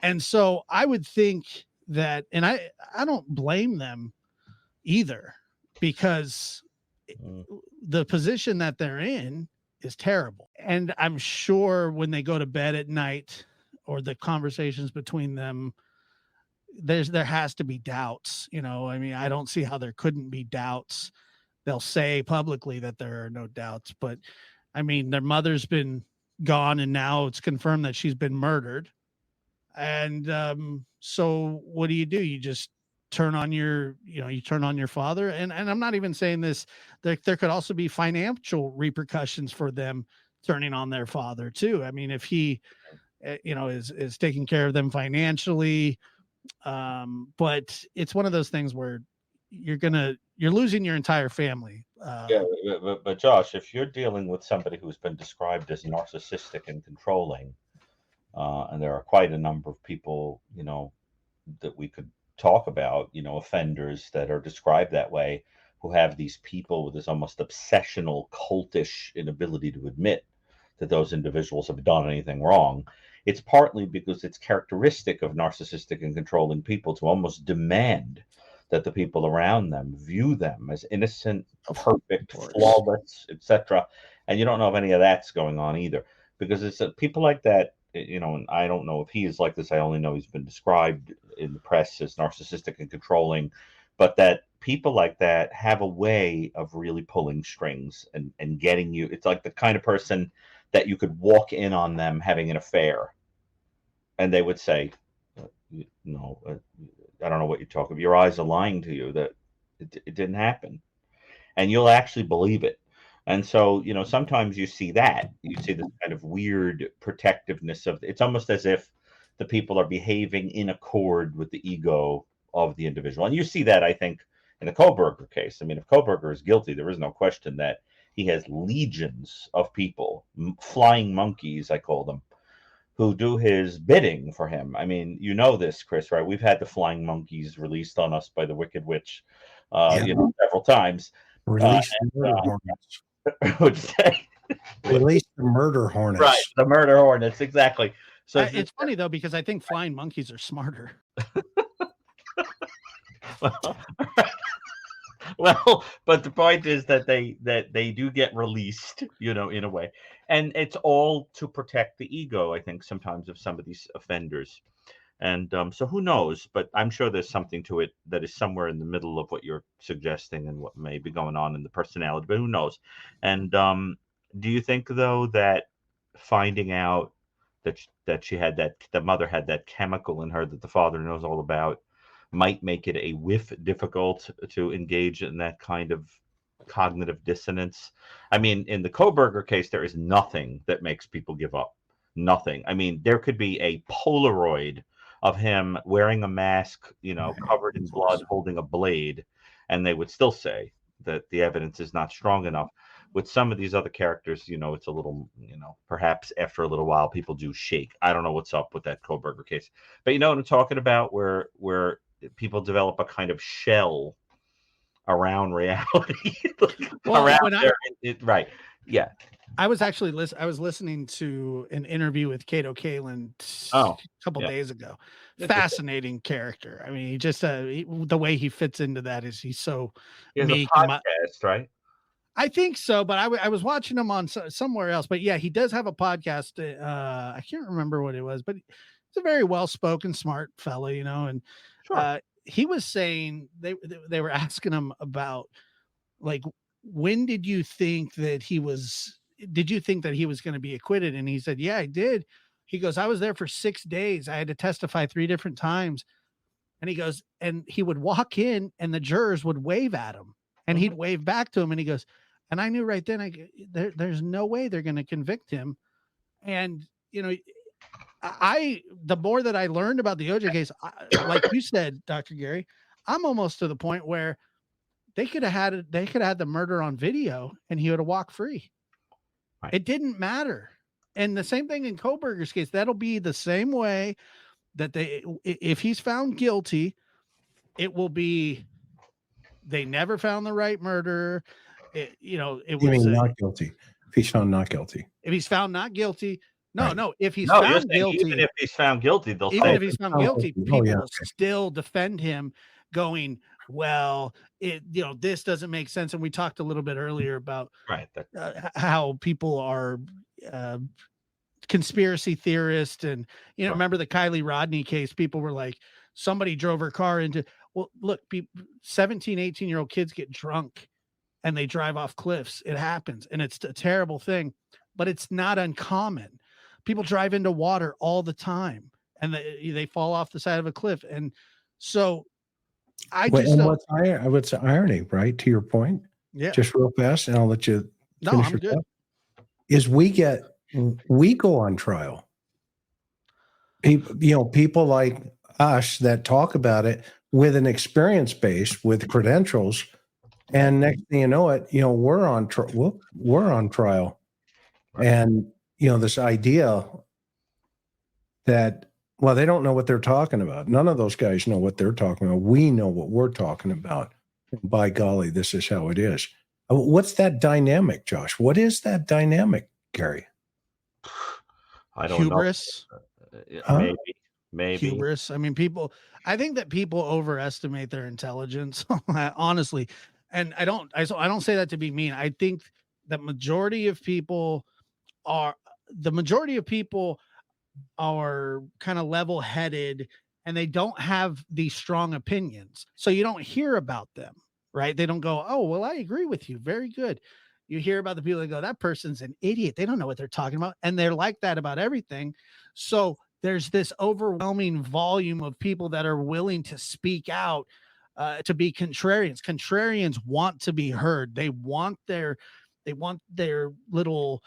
[SPEAKER 2] And so I would think that, and I don't blame them either, because the position that they're in is terrible. And I'm sure when they go to bed at night, or the conversations between them, there has to be doubts. I mean, I don't see how there couldn't be doubts. They'll say publicly that there are no doubts, but I mean, their mother's been gone, and now it's confirmed that she's been murdered. And so what do? You just turn on your father. And I'm not even saying this, there could also be financial repercussions for them turning on their father too. I mean, if he is taking care of them financially, but it's one of those things where you're losing your entire family.
[SPEAKER 3] Yeah, but Josh, if you're dealing with somebody who's been described as narcissistic and controlling, and there are quite a number of people, that we could talk about, offenders that are described that way, who have these people with this almost obsessional, cultish inability to admit that those individuals have done anything wrong. It's partly because it's characteristic of narcissistic and controlling people to almost demand that the people around them view them as innocent, perfect, flawless, etc. And you don't know if any of that's going on either, because it's people like that. And I don't know if he is like this. I only know he's been described in the press as narcissistic and controlling, but that people like that have a way of really pulling strings and getting you. It's like the kind of person that you could walk in on them having an affair, and they would say, no, I don't know what you're talking about. Your eyes are lying to you, that it didn't happen. And you'll actually believe it. And so, sometimes you see this kind of weird protectiveness of, it's almost as if the people are behaving in accord with the ego of the individual. And you see that, I think, in the Koberger case. I mean, if Koberger is guilty, there is no question that he has legions of people, flying monkeys, I call them, who do his bidding for him. I mean, this, Chris, right? We've had the flying monkeys released on us by the Wicked Witch, several times.
[SPEAKER 1] Release the murder hornets.
[SPEAKER 3] Would say
[SPEAKER 1] release the murder hornets.
[SPEAKER 3] Right, the murder hornets, exactly. So
[SPEAKER 2] it's funny though, because I think flying monkeys are smarter.
[SPEAKER 3] Well, but the point is that they do get released, in a way, and it's all to protect the ego, I think, sometimes, of some of these offenders. And so who knows? But I'm sure there's something to it that is somewhere in the middle of what you're suggesting and what may be going on in the personality. But who knows? And do you think, though, that finding out that she had the mother had that chemical in her that the father knows all about might make it a whiff difficult to engage in that kind of cognitive dissonance? I mean, in the Koberger case, there is nothing that makes people give up. Nothing. I mean, there could be a Polaroid of him wearing a mask, covered in blood, holding a blade, and they would still say that the evidence is not strong enough. With some of these other characters, it's a little, perhaps after a little while, people do shake. I don't know what's up with that Koberger case, but you know what I'm talking about, where people develop a kind of shell around reality. Right. Yeah.
[SPEAKER 2] I was listening to an interview with Kato Kalin a couple days ago. Fascinating character. I mean, he just the way he fits into that is he's so
[SPEAKER 3] meek. A podcast, right?
[SPEAKER 2] I think so, but I was watching him on somewhere else. But yeah, he does have a podcast. I can't remember what it was, but he's a very well-spoken, smart fellow, and sure. He was saying they were asking him about, like, when did you think that he was going to be acquitted? And he said, yeah, I did. He goes, I was there for 6 days. I had to testify 3 different times. And he goes, and he would walk in and the jurors would wave at him and he'd wave back to him. And he goes, and I knew right then, there's no way they're going to convict him. And, you know, the more that I learned about the OJ case, like you said, Dr. Gary, I'm almost to the point where they could have had the murder on video and he would have walked free.
[SPEAKER 3] Right.
[SPEAKER 2] It didn't matter. And the same thing in Kohberger's case, that'll be the same way that if he's found guilty, it will be, they never found the right murderer.
[SPEAKER 1] You mean not guilty? If he's found not guilty.
[SPEAKER 2] If he's found not guilty,
[SPEAKER 3] Right.
[SPEAKER 2] No, if he's found guilty,
[SPEAKER 3] even if he's found guilty, they'll
[SPEAKER 2] even
[SPEAKER 3] say
[SPEAKER 2] if he's found guilty, people will still defend him, going, well, this doesn't make sense. And we talked a little bit earlier about how people are conspiracy theorists, and remember the Kylie Rodney case? People were like, somebody drove her car into. Well, look, 17, 18-year-old kids get drunk and they drive off cliffs. It happens, and it's a terrible thing, but it's not uncommon. People drive into water all the time and they fall off the side of a cliff. And so
[SPEAKER 1] what's irony, right? To your point. Yeah. Just real fast, and I'll let you finish.
[SPEAKER 2] I'm good.
[SPEAKER 1] Is we go on trial. People like us that talk about it with an experience base, with credentials, and next thing you know it, we're on trial. Right. And this idea that, well, they don't know what they're talking about. None of those guys know what they're talking about. We know what we're talking about. And by golly, this is how it is. What's that dynamic, Josh? What is that dynamic, Gary?
[SPEAKER 3] I don't
[SPEAKER 2] Hubris?
[SPEAKER 3] know. Maybe.
[SPEAKER 2] Hubris. I mean, I think that people overestimate their intelligence, honestly. And I don't say that to be mean. I think the majority of people are kind of level-headed, and they don't have these strong opinions. So you don't hear about them, right? They don't go, oh, well, I agree with you. Very good. You hear about the people that go, that person's an idiot. They don't know what they're talking about. And they're like that about everything. So there's this overwhelming volume of people that are willing to speak out, to be contrarians. Contrarians want to be heard. They want their little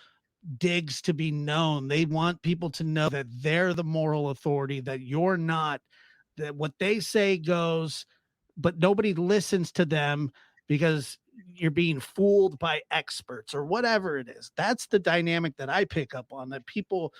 [SPEAKER 2] digs to be known. They want people to know that they're the moral authority, that you're not, that what they say goes, but nobody listens to them because you're being fooled by experts or whatever it is. That's the dynamic that I pick up on, that people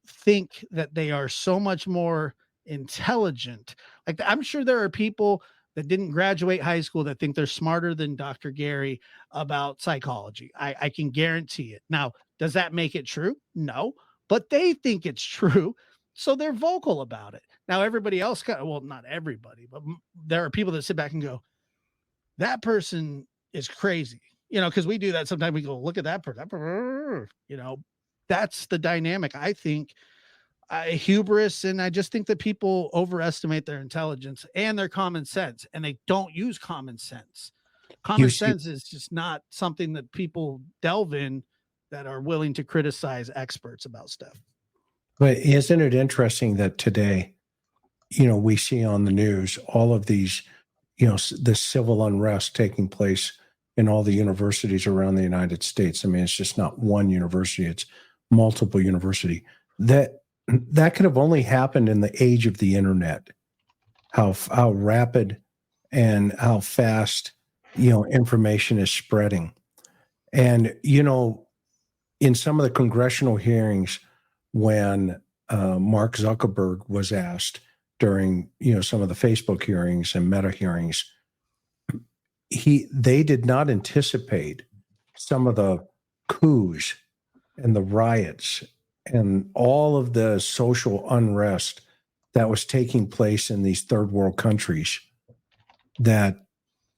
[SPEAKER 2] think that they are so much more intelligent. Like, I'm sure there are people that didn't graduate high school that think they're smarter than Dr. Gary about psychology. I can guarantee it. Now, does that make it true? No, but they think it's true. So they're vocal about it. Now, everybody else, well, not everybody, but there are people that sit back and go, that person is crazy. Because we do that sometimes. We go, look at that person. That's the dynamic. I think hubris, and I just think that people overestimate their intelligence and their common sense, and they don't use common sense. Common sense is just not something that people delve in that are willing to criticize experts about stuff.
[SPEAKER 1] But isn't it interesting that today, we see on the news all of these, the civil unrest taking place in all the universities around the United States. I mean, it's just not one university, it's multiple universities. That could have only happened in the age of the internet, how rapid and how fast, information is spreading. And, in some of the congressional hearings, when Mark Zuckerberg was asked during, some of the Facebook hearings and Meta hearings, they did not anticipate some of the coups and the riots and all of the social unrest that was taking place in these third world countries that,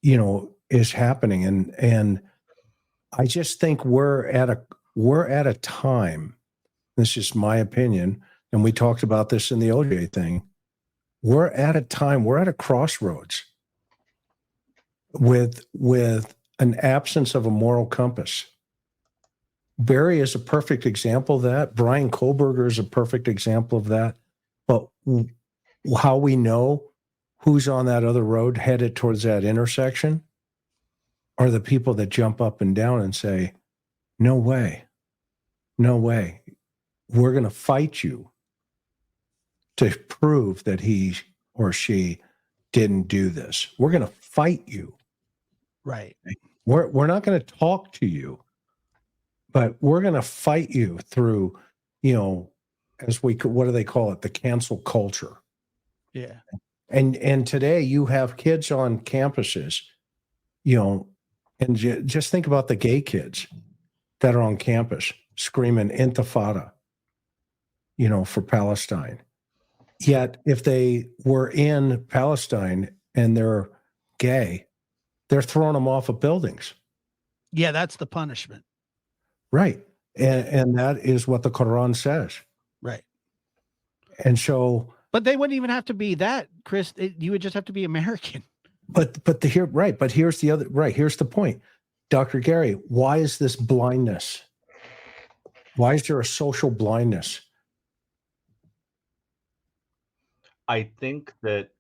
[SPEAKER 1] is happening. And I just think we're at a time, this is my opinion, and we talked about this in the OJ thing. We're at a crossroads with an absence of a moral compass. Barry is a perfect example of that. Brian Kohlberger is a perfect example of that. But how we know who's on that other road headed towards that intersection are the people that jump up and down and say, no way, no way. We're going to fight you to prove that he or she didn't do this. We're going to fight you.
[SPEAKER 2] Right.
[SPEAKER 1] We're not going to talk to you, but we're going to fight you through, as what do they call it? The cancel culture.
[SPEAKER 2] Yeah.
[SPEAKER 1] And today you have kids on campuses, and just think about the gay kids that are on campus screaming intifada, for Palestine. Yet if they were in Palestine and they're gay, they're throwing them off of buildings.
[SPEAKER 2] Yeah, that's the punishment.
[SPEAKER 1] Right. And that is what the Quran says.
[SPEAKER 2] Right.
[SPEAKER 1] And so,
[SPEAKER 2] but they wouldn't even have to be that, Chris. You would just have to be American.
[SPEAKER 1] But here's the point. Dr. Gary, why is this blindness? Why is there a social blindness?
[SPEAKER 3] I think that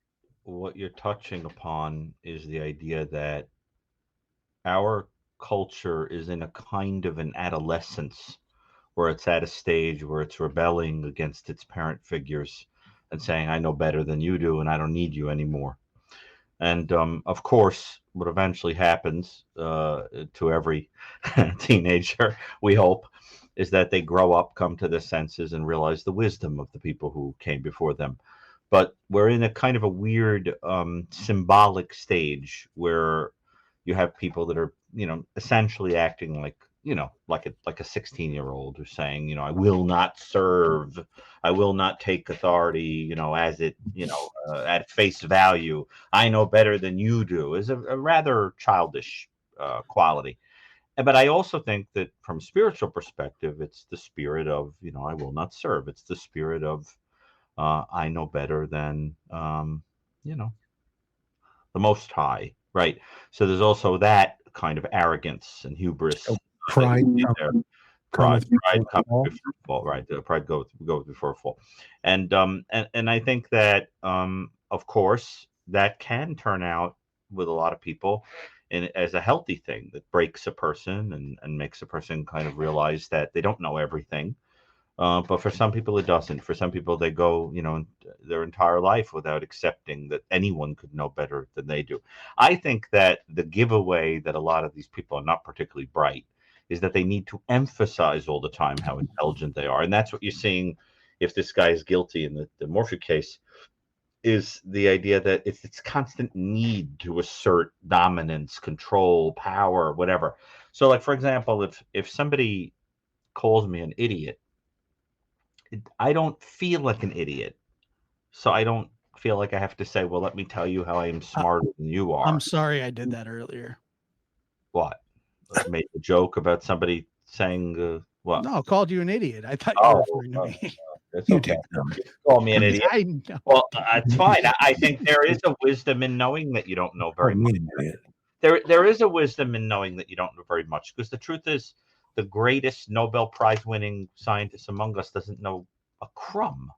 [SPEAKER 3] what you're touching upon is the idea that our culture is in a kind of an adolescence where it's at a stage where it's rebelling against its parent figures and saying, I know better than you do and I don't need you anymore. And of course, what eventually happens to every teenager, we hope, is that they grow up, come to their senses, and realize the wisdom of the people who came before them. But we're in a kind of a weird symbolic stage where you have people that are, essentially acting like, like a 16-year-old who's saying, I will not serve, I will not take authority, as it, at face value. I know better than you do, is a rather childish quality. But I also think that from a spiritual perspective, it's the spirit of, I will not serve. It's the spirit of, I know better than, the Most High, right? So there's also that kind of arrogance and hubris.
[SPEAKER 1] Pride
[SPEAKER 3] comes before fall, right? Pride goes before fall, and I think that of course that can turn out with a lot of people as a healthy thing that breaks a person and makes a person kind of realize that they don't know everything. But for some people, it doesn't. For some people, they go, their entire life without accepting that anyone could know better than they do. I think that the giveaway that a lot of these people are not particularly bright is that they need to emphasize all the time how intelligent they are. And that's what you're seeing if this guy is guilty in the Morphew case, is the idea that it's constant need to assert dominance, control, power, whatever. So, like, for example, if somebody calls me an idiot, I don't feel like an idiot. So I don't feel like I have to say, well, let me tell you how I am smarter than you are.
[SPEAKER 2] I'm sorry I did that earlier.
[SPEAKER 3] What? I made a joke about somebody saying, what?
[SPEAKER 2] No, I called you an idiot. I thought you were referring to me.
[SPEAKER 3] It's okay. You call me an idiot.
[SPEAKER 2] I know.
[SPEAKER 3] Well, it's fine. I think there is a wisdom in knowing that you don't know very much. There is a wisdom in knowing that you don't know very much, because the truth is, the greatest Nobel Prize winning scientist among us doesn't know a crumb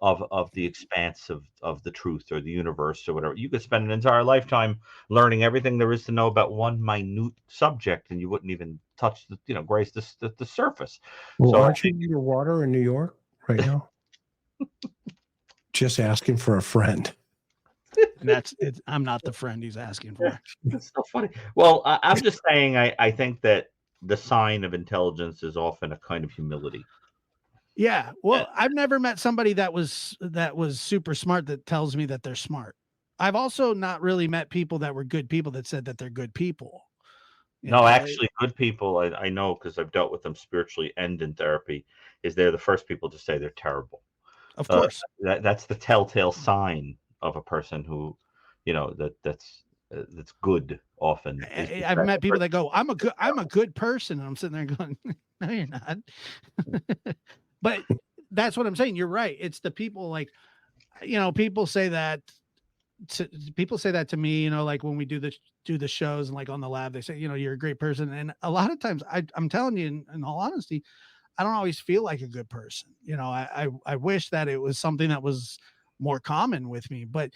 [SPEAKER 3] of the expanse of the truth or the universe or whatever. You could spend an entire lifetime learning everything there is to know about one minute subject, and you wouldn't even touch grace the surface.
[SPEAKER 1] Well, so, aren't you underwater in New York right now? Just asking for a friend.
[SPEAKER 2] And I'm not the friend he's asking for.
[SPEAKER 3] That's so funny. Well, I'm just saying, I think that the sign of intelligence is often a kind of humility.
[SPEAKER 2] Yeah. Well, I've never met somebody that was super smart that tells me that they're smart. I've also not really met people that were good people that said that they're good people.
[SPEAKER 3] Actually, good people, I know, because I've dealt with them spiritually and in therapy, is they're the first people to say they're terrible.
[SPEAKER 2] Of course.
[SPEAKER 3] That's the telltale sign of a person who, that's good often.
[SPEAKER 2] I've met people that go, I'm a good person. And I'm sitting there going, no, you're not. But that's what I'm saying. You're right. It's the people, like, people say that people say that to me, like when we do the shows and like on the lab, they say, you're a great person. And a lot of times I'm telling you in all honesty, I don't always feel like a good person. I wish that it was something that was more common with me, but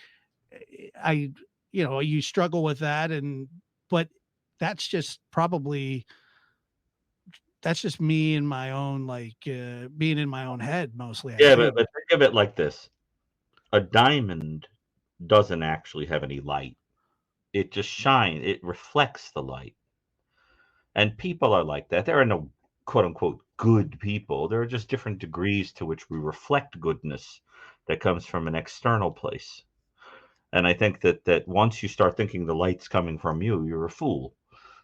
[SPEAKER 2] I, you struggle with that. But that's just me in my own, being in my own head mostly. I
[SPEAKER 3] Yeah,
[SPEAKER 2] think.
[SPEAKER 3] but think of it like this: a diamond doesn't actually have any light. It just shines. It reflects the light. And people are like that. There are no quote unquote good people. There are just different degrees to which we reflect goodness that comes from an external place. And I think that once you start thinking the light's coming from you, you're a fool.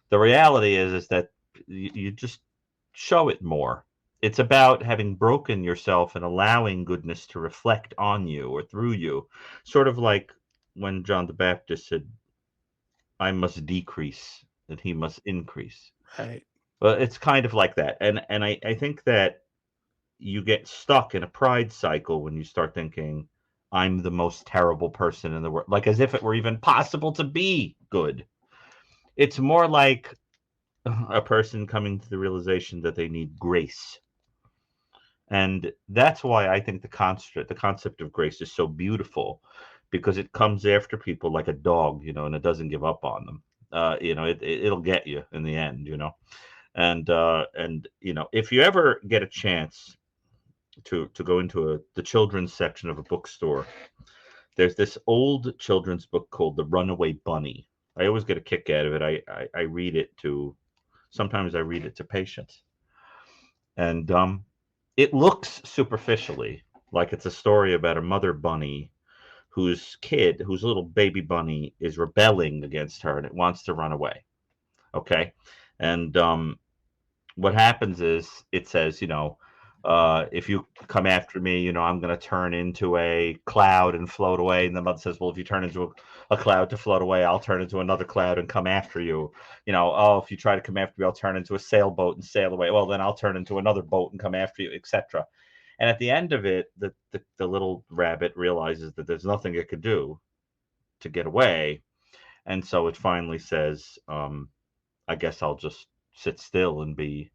[SPEAKER 3] The reality is that you just show it more. It's about having broken yourself and allowing goodness to reflect on you or through you. Sort of like when John the Baptist said, I must decrease and he must increase.
[SPEAKER 2] Right.
[SPEAKER 3] Well, it's kind of like that. And I think that you get stuck in a pride cycle when you start thinking, I'm the most terrible person in the world, like as if it were even possible to be good. It's more like a person coming to the realization that they need grace. And that's why I think the concept of grace is so beautiful, because it comes after people like a dog, and it doesn't give up on them. It'll get you in the end, and if you ever get a chance to go into the children's section of a bookstore, there's this old children's book called The Runaway Bunny. I always get a kick out of it. I read it sometimes I read it to patients, and it looks superficially like it's a story about a mother bunny whose little baby bunny is rebelling against her and it wants to run away. Okay. And what happens is it says, if you come after me, I'm going to turn into a cloud and float away. And the mother says, well, if you turn into a cloud to float away, I'll turn into another cloud and come after you. If you try to come after me, I'll turn into a sailboat and sail away. Well, then I'll turn into another boat and come after you, etc. And at the end of it, the little rabbit realizes that there's nothing it could do to get away. And so it finally says, I guess I'll just sit still and be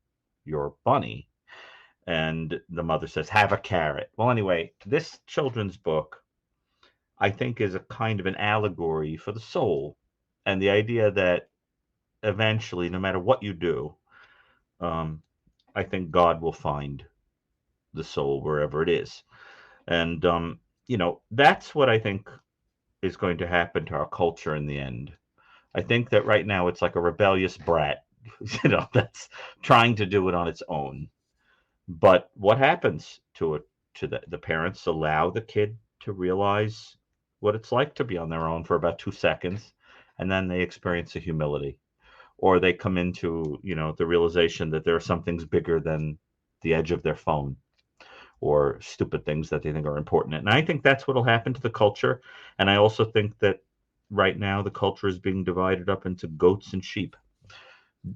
[SPEAKER 3] your bunny. And the mother says, have a carrot. Well, anyway, this children's book, I think, is a kind of an allegory for the soul. And the idea that eventually, no matter what you do, I think God will find the soul wherever it is. And, that's what I think is going to happen to our culture in the end. I think that right now it's like a rebellious brat, that's trying to do it on its own. But what happens to it? The parents allow the kid to realize what it's like to be on their own for about 2 seconds, and then they experience a humility, or they come into the realization that there are some things bigger than the edge of their phone, or stupid things that they think are important. And I think that's what will happen to the culture. And I also think that right now the culture is being divided up into goats and sheep.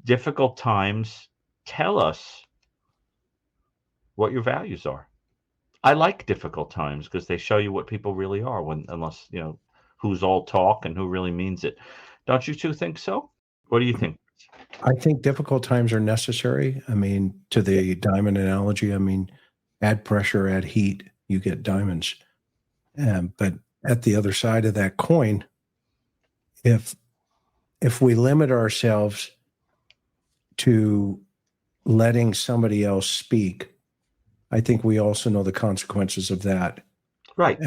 [SPEAKER 3] Difficult times tell us what your values are. I like difficult times because they show you what people really are, unless who's all talk and who really means it. Don't you two think so? What do you think?
[SPEAKER 1] I think difficult times are necessary. I mean, to the diamond analogy, add pressure, add heat, you get diamonds. But at the other side of that coin, if we limit ourselves to letting somebody else speak, I think we also know the consequences of that.
[SPEAKER 3] Right.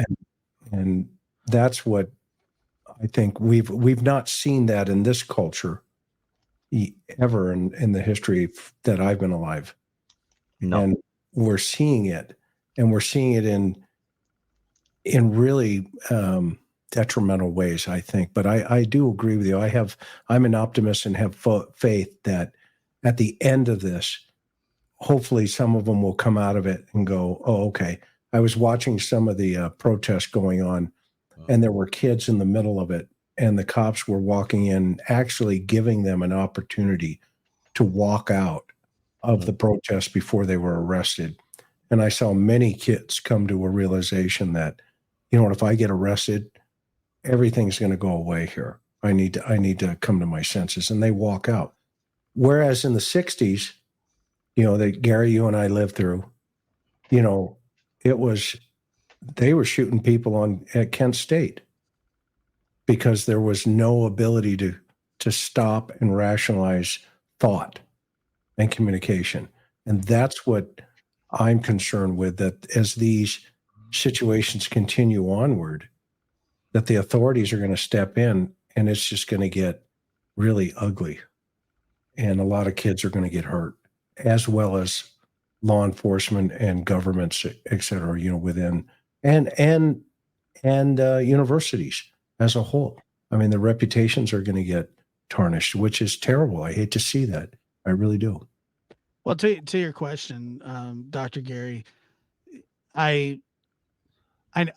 [SPEAKER 1] And that's what I think we've not seen that in this culture ever in the history that I've been alive.
[SPEAKER 3] No. And
[SPEAKER 1] we're seeing it, and we're seeing it in really detrimental ways, I think. But I do agree with you. I'm an optimist and have faith that at the end of this, hopefully some of them will come out of it and go, oh, okay. I was watching some of the protests going on, and there were kids in the middle of it, and the cops were walking in, actually giving them an opportunity to walk out of the protest before they were arrested. And I saw many kids come to a realization that, if I get arrested everything's going to go away here. I need to come to my senses. And they walk out. Whereas in the 60s, that Gary, you and I lived through, it was, they were shooting people at Kent State because there was no ability to stop and rationalize thought and communication. And that's what I'm concerned with, that as these situations continue onward, that the authorities are going to step in and it's just going to get really ugly. And a lot of kids are going to get hurt, as well as law enforcement and governments, et cetera, within and universities as a whole. I mean, the reputations are going to get tarnished, which is terrible. I hate to see that. I really do.
[SPEAKER 2] Well, to your question, Dr. Gary, I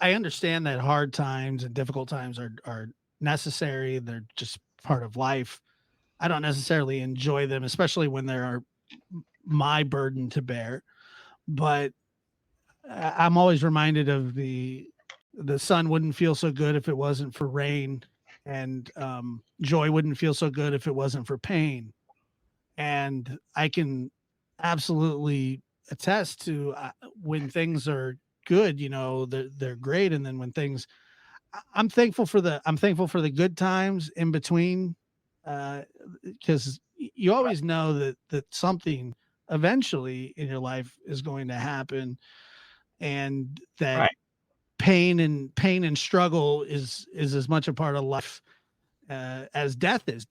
[SPEAKER 2] understand that hard times and difficult times are necessary. They're just part of life. I don't necessarily enjoy them, especially when they are my burden to bear. But I'm always reminded of the sun wouldn't feel so good if it wasn't for rain, and joy wouldn't feel so good if it wasn't for pain. And I can absolutely attest to when things are good, they're great, and then when things, I'm thankful for the good times in between, because you always know that something eventually in your life is going to happen, and that
[SPEAKER 3] Right.
[SPEAKER 2] pain and struggle is as much a part of life as death is.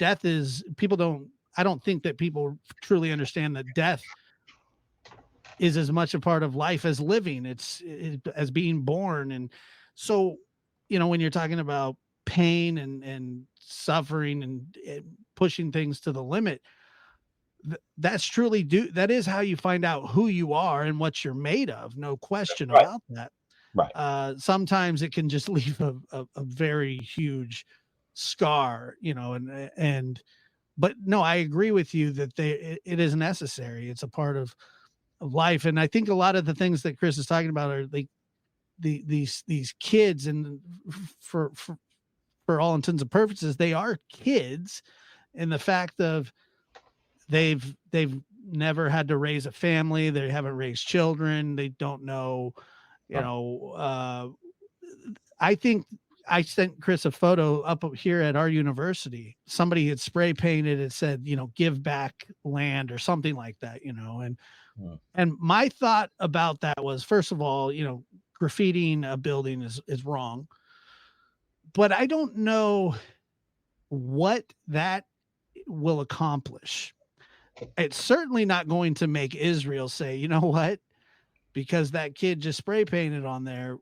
[SPEAKER 2] I don't think that people truly understand that death is as much a part of life as living. It's as being born. And so, when you're talking about pain and suffering and pushing things to the limit, that is how you find out who you are and what you're made of. No question
[SPEAKER 3] Right.
[SPEAKER 2] about that.
[SPEAKER 3] Right.
[SPEAKER 2] Sometimes it can just leave a very huge scar, but no, I agree with you that it is necessary. It's a part of life. And I think a lot of the things that Chris is talking about are like these kids, and for all intents and purposes, they are kids, in the fact of they've never had to raise a family. They haven't raised children. They don't know, I think I sent Chris a photo up here at our university. Somebody had spray painted, it said, give back land or something like that, and my thought about that was, first of all, graffitiing a building is wrong, but I don't know what that will accomplish. It's certainly not going to make Israel say, you know what, because that kid just spray painted on there,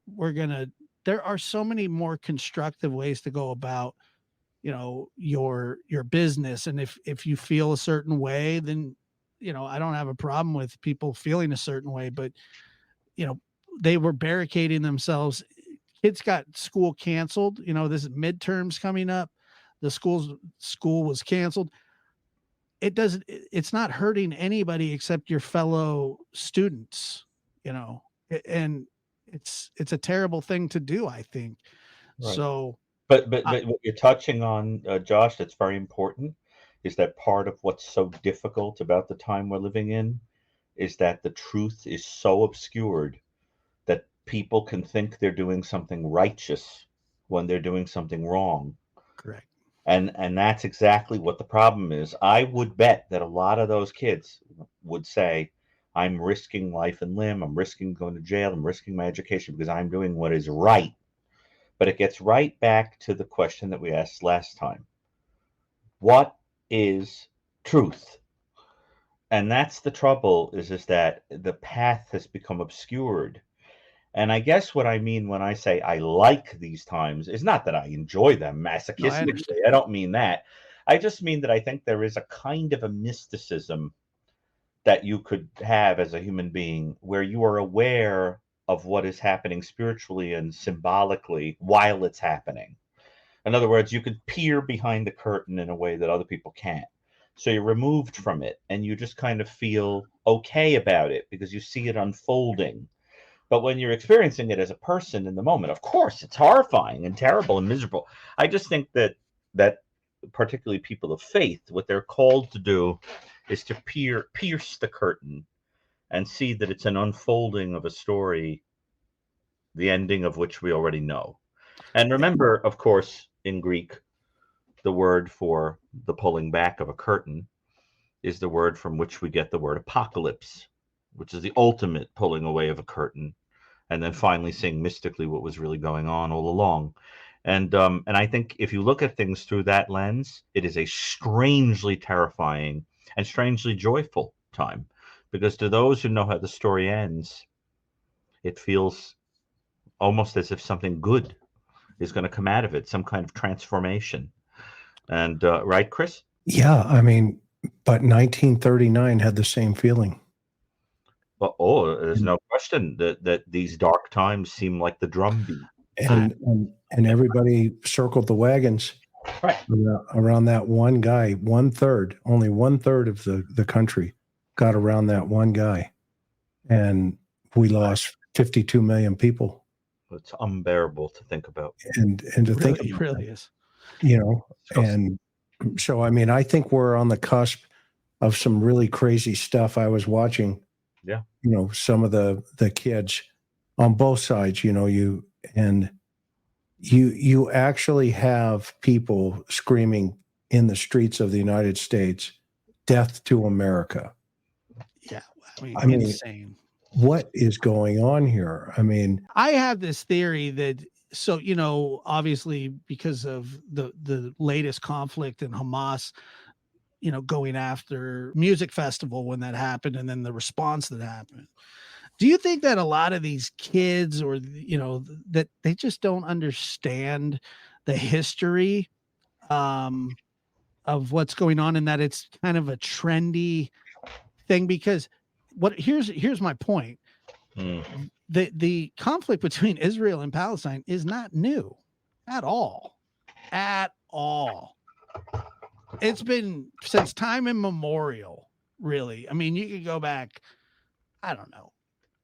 [SPEAKER 2] there are so many more constructive ways to go about, your business. And if you feel a certain way, then, I don't have a problem with people feeling a certain way, but, they were barricading themselves. Kids got school canceled. This is midterms coming up. The school was canceled. It's not hurting anybody except your fellow students, and it's a terrible thing to do, I think.
[SPEAKER 3] Right.
[SPEAKER 2] So,
[SPEAKER 3] but what you're touching on, Josh, that's very important, is that part of what's so difficult about the time we're living in is that the truth is so obscured that people can think they're doing something righteous when they're doing something wrong.
[SPEAKER 2] correct.
[SPEAKER 3] And that's exactly what the problem is. I would bet that a lot of those kids would say, I'm risking life and limb, I'm risking going to jail, I'm risking my education because I'm doing what is right. But it gets right back to the question that we asked last time. What is truth? And that's the trouble, is that the path has become obscured. And I guess what I mean when I say I like these times is not that I enjoy them masochistically. I don't mean that. I just mean that I think there is a kind of a mysticism that you could have as a human being where you are aware of what is happening spiritually and symbolically while it's happening. In other words, you could peer behind the curtain in a way that other people can't. So you're removed from it and you just kind of feel okay about it because you see it unfolding. But when you're experiencing it as a person in the moment, of course, it's horrifying and terrible and miserable. I just think that particularly people of faith, what they're called to do is to pierce the curtain and see that it's an unfolding of a story, the ending of which we already know. And remember, of course, in Greek, the word for the pulling back of a curtain is the word from which we get the word apocalypse, which is the ultimate pulling away of a curtain, and then finally seeing mystically what was really going on all along. And I think if you look at things through that lens, it is a strangely terrifying and strangely joyful time, because to those who know how the story ends, it feels almost as if something good is going to come out of it, some kind of transformation. And right, Chris?
[SPEAKER 1] Yeah, I mean, but 1939 had the same feeling.
[SPEAKER 3] But there's no question that these dark times seem like the drumbeat.
[SPEAKER 1] And everybody circled the wagons
[SPEAKER 3] Right.
[SPEAKER 1] around that one guy. Only one third of the country got around that one guy, and we lost 52 million people.
[SPEAKER 3] It's unbearable to think about.
[SPEAKER 1] And to think about,
[SPEAKER 2] it really is.
[SPEAKER 1] You know, and so I mean, I think we're on the cusp of some really crazy stuff. I was watching,
[SPEAKER 3] yeah,
[SPEAKER 1] you know, some of the kids on both sides. You know, you actually have people screaming in the streets of the United States, "Death to America."
[SPEAKER 2] Yeah, I mean, insane.
[SPEAKER 1] What is going on here? I mean,
[SPEAKER 2] I have this theory that, so, you know, obviously because of the latest conflict in Hamas, you know, going after music festival when that happened, and then the response that happened. Do you think that a lot of these kids, or, you know, that they just don't understand the history of what's going on, and that it's kind of a trendy thing? Because here's my point. The conflict between Israel and Palestine is not new at all. It's been since time immemorial, really. I mean, you could go back, I don't know,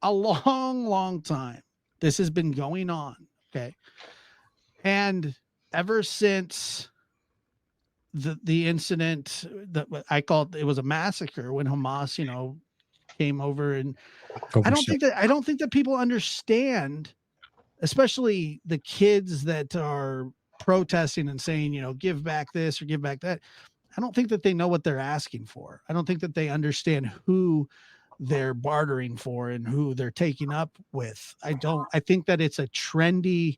[SPEAKER 2] a long time. This has been going on. Okay. And ever since the incident that I called, it was a massacre when Hamas, you know, came over, and I don't think that people understand, especially the kids that are protesting and saying, you know, give back this or give back that. I don't think that they know what they're asking for. I don't think that they understand who they're bartering for and who they're taking up with. I think that it's a trendy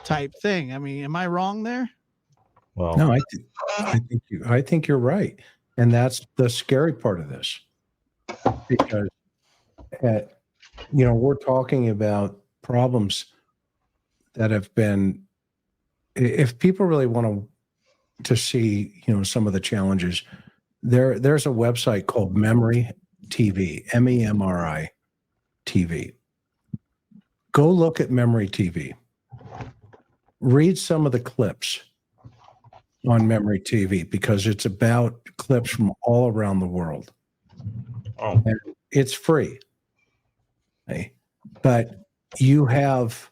[SPEAKER 2] type thing. I mean, am I wrong there?
[SPEAKER 3] Well,
[SPEAKER 1] no, I think you're right. And that's the scary part of this, because you know, we're talking about problems that have been, if people really want to see, you know, some of the challenges, there's a website called Memory TV, MEMRI TV. Go look at Memory TV. Read some of the clips on Memory TV, because it's about clips from all around the world.
[SPEAKER 3] Oh.
[SPEAKER 1] And it's free. Okay? But you have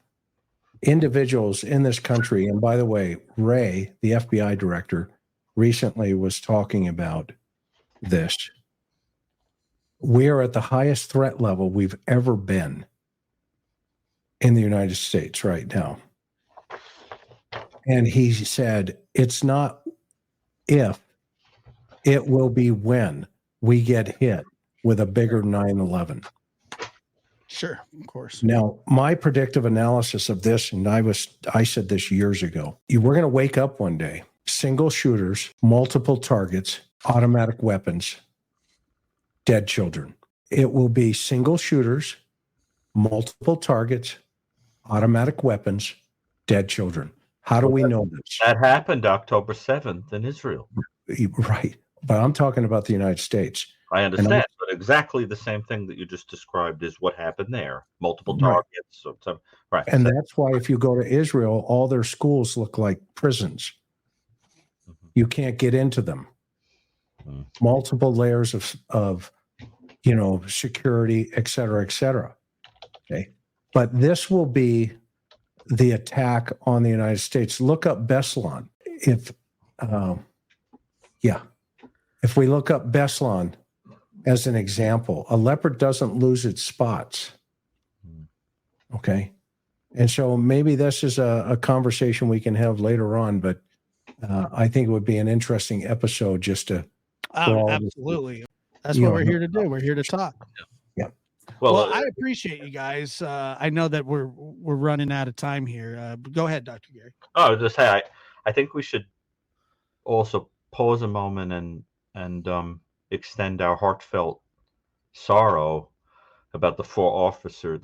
[SPEAKER 1] individuals in this country, and by the way, Ray, the FBI director, recently was talking about this. We are at the highest threat level we've ever been in the United States right now. And he said, it's not if, it will be when we get hit with a bigger 9/11.
[SPEAKER 2] Sure, of course.
[SPEAKER 1] Now, my predictive analysis of this, and I said this years ago, we're going to wake up one day, single shooters, multiple targets, automatic weapons, dead children. It will be single shooters, multiple targets, automatic weapons, dead children. How do we know this?
[SPEAKER 3] That happened October 7th in Israel.
[SPEAKER 1] Right. But I'm talking about the United States.
[SPEAKER 3] I understand, but exactly the same thing that you just described is what happened there. Multiple targets. Right.
[SPEAKER 1] And that's why if you go to Israel, all their schools look like prisons. Mm-hmm. You can't get into them. Mm-hmm. Multiple layers of, you know, security, et cetera, et cetera. Okay. But this will be the attack on the United States. Look up Beslan. If we look up Beslan as an example, a leopard doesn't lose its spots. Okay. And so maybe this is a conversation we can have later on, but I think it would be an interesting episode just to.
[SPEAKER 2] Absolutely. That's what we're here to do. We're here to talk.
[SPEAKER 1] Yeah.
[SPEAKER 2] Well, I appreciate you guys. I know that we're running out of time here. Go ahead, Dr. Gary.
[SPEAKER 3] Oh, just say I think we should also pause a moment and extend our heartfelt sorrow about the four officers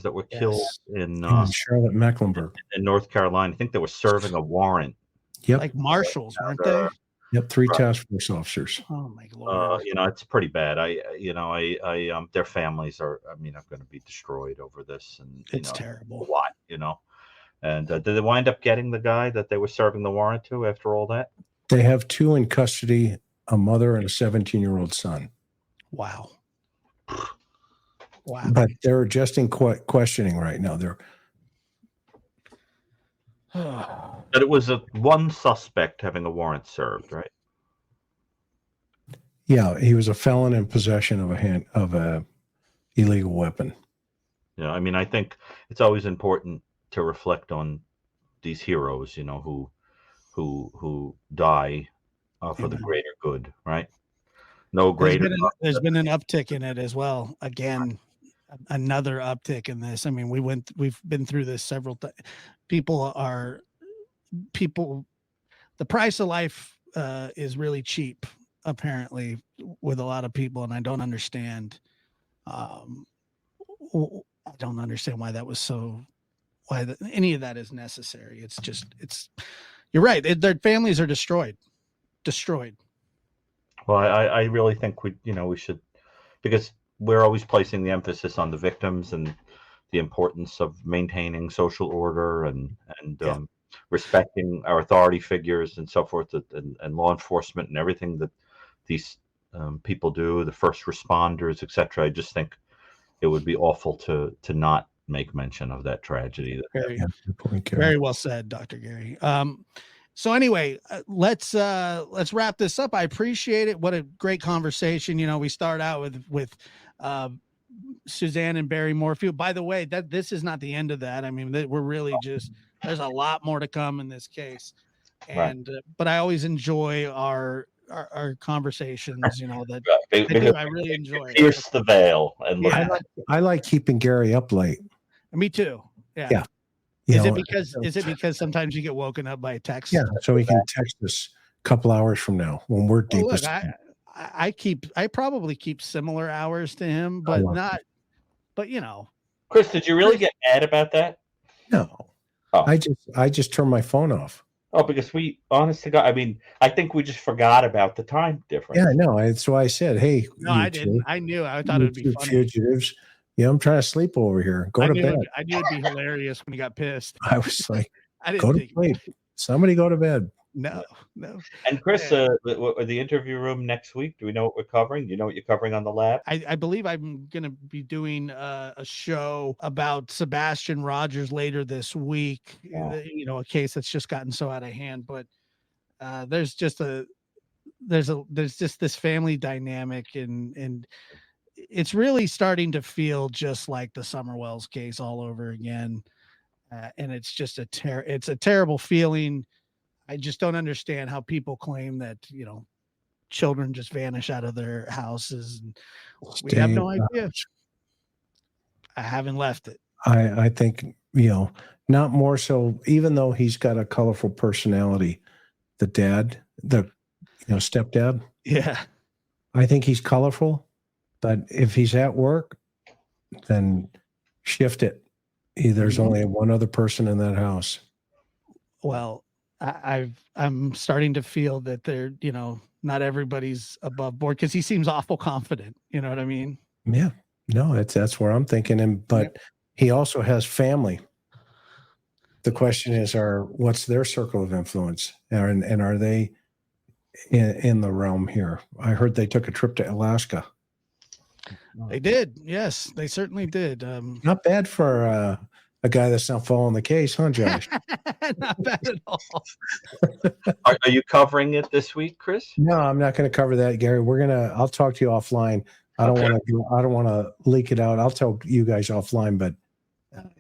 [SPEAKER 3] that were killed in
[SPEAKER 1] Charlotte Mecklenburg
[SPEAKER 3] in North Carolina. I think they were serving a warrant.
[SPEAKER 1] Yep.
[SPEAKER 2] Like marshals, weren't they?
[SPEAKER 1] Yep. 3 task force officers.
[SPEAKER 2] Oh my Lord.
[SPEAKER 3] It's pretty bad. Their families are going to be destroyed over this, and
[SPEAKER 2] it's terrible.
[SPEAKER 3] A lot, And did they wind up getting the guy that they were serving the warrant to after all that?
[SPEAKER 1] They have 2 in custody, a mother and a 17-year-old son.
[SPEAKER 2] Wow.
[SPEAKER 1] But they're just in questioning right now.
[SPEAKER 3] But it was one suspect having a warrant served, right?
[SPEAKER 1] Yeah, he was a felon in possession of a illegal weapon.
[SPEAKER 3] Yeah, I think it's always important to reflect on these heroes, who die for the greater good, right? No greater.
[SPEAKER 2] There's been an uptick in it as well. Again, another uptick in this. We've been through this several times. The price of life is really cheap, apparently, with a lot of people, and I don't understand. I don't understand why that was so. Any of that is necessary. You're right. Their families are destroyed.
[SPEAKER 3] Well, I really think we should, because we're always placing the emphasis on the victims and the importance of maintaining social order and respecting our authority figures and so forth, and law enforcement and everything that these people do, the first responders, etc. I just think it would be awful to not make mention of that tragedy.
[SPEAKER 2] Very well said, Dr. Gary. So anyway, let's wrap this up. I appreciate it. What a great conversation. We start out with Suzanne and Barry Morphew. By the way, this is not the end of that. We're really there's a lot more to come in this case. And but I always enjoy our conversations, I really enjoy
[SPEAKER 3] pierce the veil. And
[SPEAKER 1] I like keeping Gary up late.
[SPEAKER 2] Me too. Yeah. Is it because sometimes you get woken up by a text?
[SPEAKER 1] Yeah, so he can text us a couple hours from now when we're deep.
[SPEAKER 2] Look, I probably keep similar hours to him, but
[SPEAKER 3] Chris, did you really get mad about that?
[SPEAKER 1] No. Oh. I just turned my phone off.
[SPEAKER 3] Oh, because honest to God, I think we just forgot about the time difference.
[SPEAKER 1] Yeah, no, that's why I said, hey.
[SPEAKER 2] No, I didn't. I knew. I thought it would be funny.
[SPEAKER 1] Fugitives. I'm trying to sleep over here. Go to bed.
[SPEAKER 2] I knew it'd be hilarious when he got pissed.
[SPEAKER 1] I was like, go to sleep. Somebody go to bed.
[SPEAKER 2] No.
[SPEAKER 3] And Chris, the interview room next week, do we know what we're covering? Do you know what you're covering on the lab?
[SPEAKER 2] I believe I'm going to be doing a show about Sebastian Rogers later this week. Yeah. A case that's just gotten so out of hand, but there's just this family dynamic and it's really starting to feel just like the Summerwells case all over again. And it's just it's a terrible feeling. I just don't understand how people claim that, children just vanish out of their houses. And we have no idea. I haven't left it.
[SPEAKER 1] I think, not more so, even though he's got a colorful personality, the stepdad.
[SPEAKER 2] Yeah.
[SPEAKER 1] I think he's colorful. But if he's at work, then shift it. There's only one other person in that house.
[SPEAKER 2] Well, I'm starting to feel that they're, not everybody's above board because he seems awful confident. You know what I mean?
[SPEAKER 1] Yeah. No, that's where I'm thinking. But he also has family. The question is, what's their circle of influence? And are they in the realm here? I heard they took a trip to Alaska.
[SPEAKER 2] They did. Yes, they certainly did.
[SPEAKER 1] Not bad for a guy that's not following the case, huh, Josh?
[SPEAKER 2] Not bad at all.
[SPEAKER 3] Are you covering it this week, Chris?
[SPEAKER 1] No, I'm not going to cover that, Gary. I'll talk to you offline. I don't want to leak it out. I'll tell you guys offline, but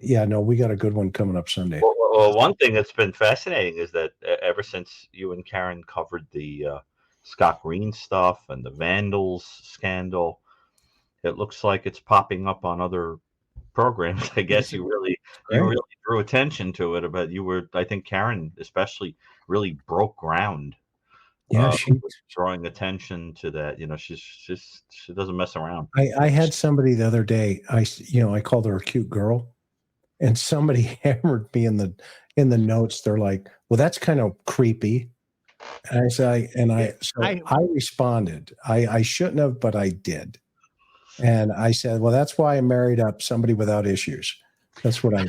[SPEAKER 1] yeah, no, we got a good one coming up Sunday.
[SPEAKER 3] Well, one thing that's been fascinating is that ever since you and Karen covered the Scott Green stuff and the Vandals scandal, it looks like it's popping up on other programs. I guess you really drew attention to it, but I think Karen especially really broke ground.
[SPEAKER 1] Yeah,
[SPEAKER 3] she's drawing attention to that. She doesn't mess around.
[SPEAKER 1] I had somebody the other day. I called her a cute girl, and somebody hammered me in the notes. They're like, "Well, that's kind of creepy." And I responded. I shouldn't have, but I did. And I said, "Well, that's why I married up somebody without issues." That's what I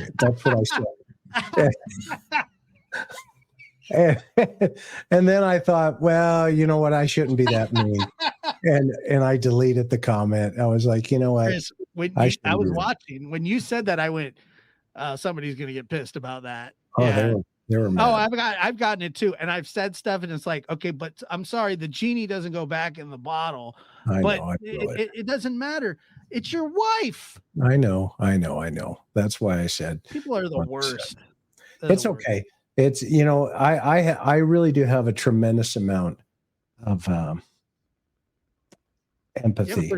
[SPEAKER 1] said. And then I thought, well, you know what? I shouldn't be that mean. And I deleted the comment. I was like, you know what?
[SPEAKER 2] Chris, I was watching when you said that, I went, somebody's going to get pissed about that.
[SPEAKER 1] Oh,
[SPEAKER 2] yeah.
[SPEAKER 1] They were mad.
[SPEAKER 2] Oh, I've gotten it too. And I've said stuff and it's like, okay, but I'm sorry. The genie doesn't go back in the bottle, it doesn't matter. It's your wife.
[SPEAKER 1] I know. That's why I said
[SPEAKER 2] people are the worst.
[SPEAKER 1] It's okay. It's, I really do have a tremendous amount of empathy.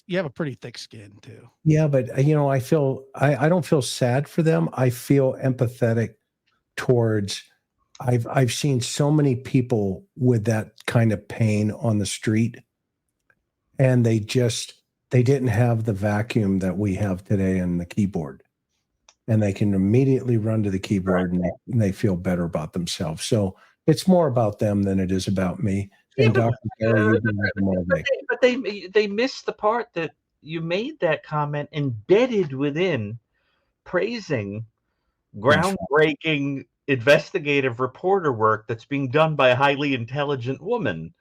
[SPEAKER 2] You have a pretty thick skin too.
[SPEAKER 1] Yeah, but I don't feel sad for them. I feel empathetic towards. I've seen so many people with that kind of pain on the street, and they didn't have the vacuum that we have today in the keyboard. And they can immediately run to the keyboard and they feel better about themselves. So it's more about them than it is about me.
[SPEAKER 3] Yeah,
[SPEAKER 1] and
[SPEAKER 3] but,
[SPEAKER 1] Dr. Barry,
[SPEAKER 3] but they missed the part that you made that comment embedded within praising groundbreaking investigative reporter work that's being done by a highly intelligent woman.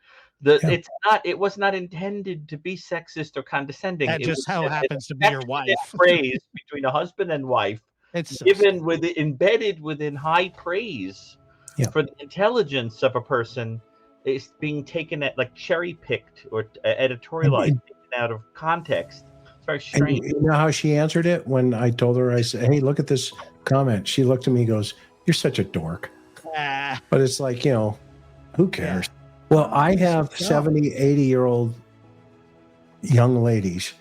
[SPEAKER 3] It was not intended to be sexist or condescending.
[SPEAKER 2] That just how happens to be your wife.
[SPEAKER 3] Praise between a husband and wife. It's given embedded within high praise for the intelligence of a person is being taken at cherry picked or editorialized, taken out of context. It's very strange.
[SPEAKER 1] And you know how she answered it when I told her? I said, "Hey, look at this comment." She looked at me and goes, "You're such a dork." But it's like, who cares? Yeah. Well, I have 70, 80-year-old young ladies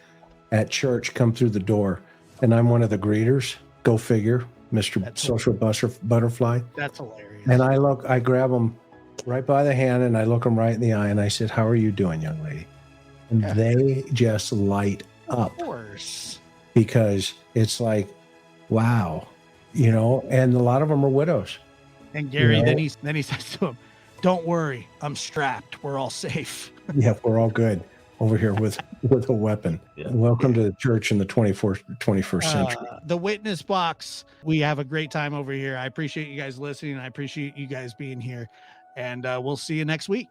[SPEAKER 1] at church come through the door, and I'm one of the greeters. Go figure, Mr. Social Butterfly.
[SPEAKER 2] That's hilarious.
[SPEAKER 1] And I grab them right by the hand, and I look them right in the eye, and I said, "How are you doing, young lady?" And they just light up.
[SPEAKER 2] Of course.
[SPEAKER 1] Because it's like, wow, and a lot of them are widows.
[SPEAKER 2] And Gary, then he says to him, "Don't worry, I'm strapped. We're all safe."
[SPEAKER 1] Yeah, we're all good over here with a weapon. Yeah. Welcome to the church in the 21st century.
[SPEAKER 2] The Witness Box. We have a great time over here. I appreciate you guys listening. I appreciate you guys being here. And we'll see you next week.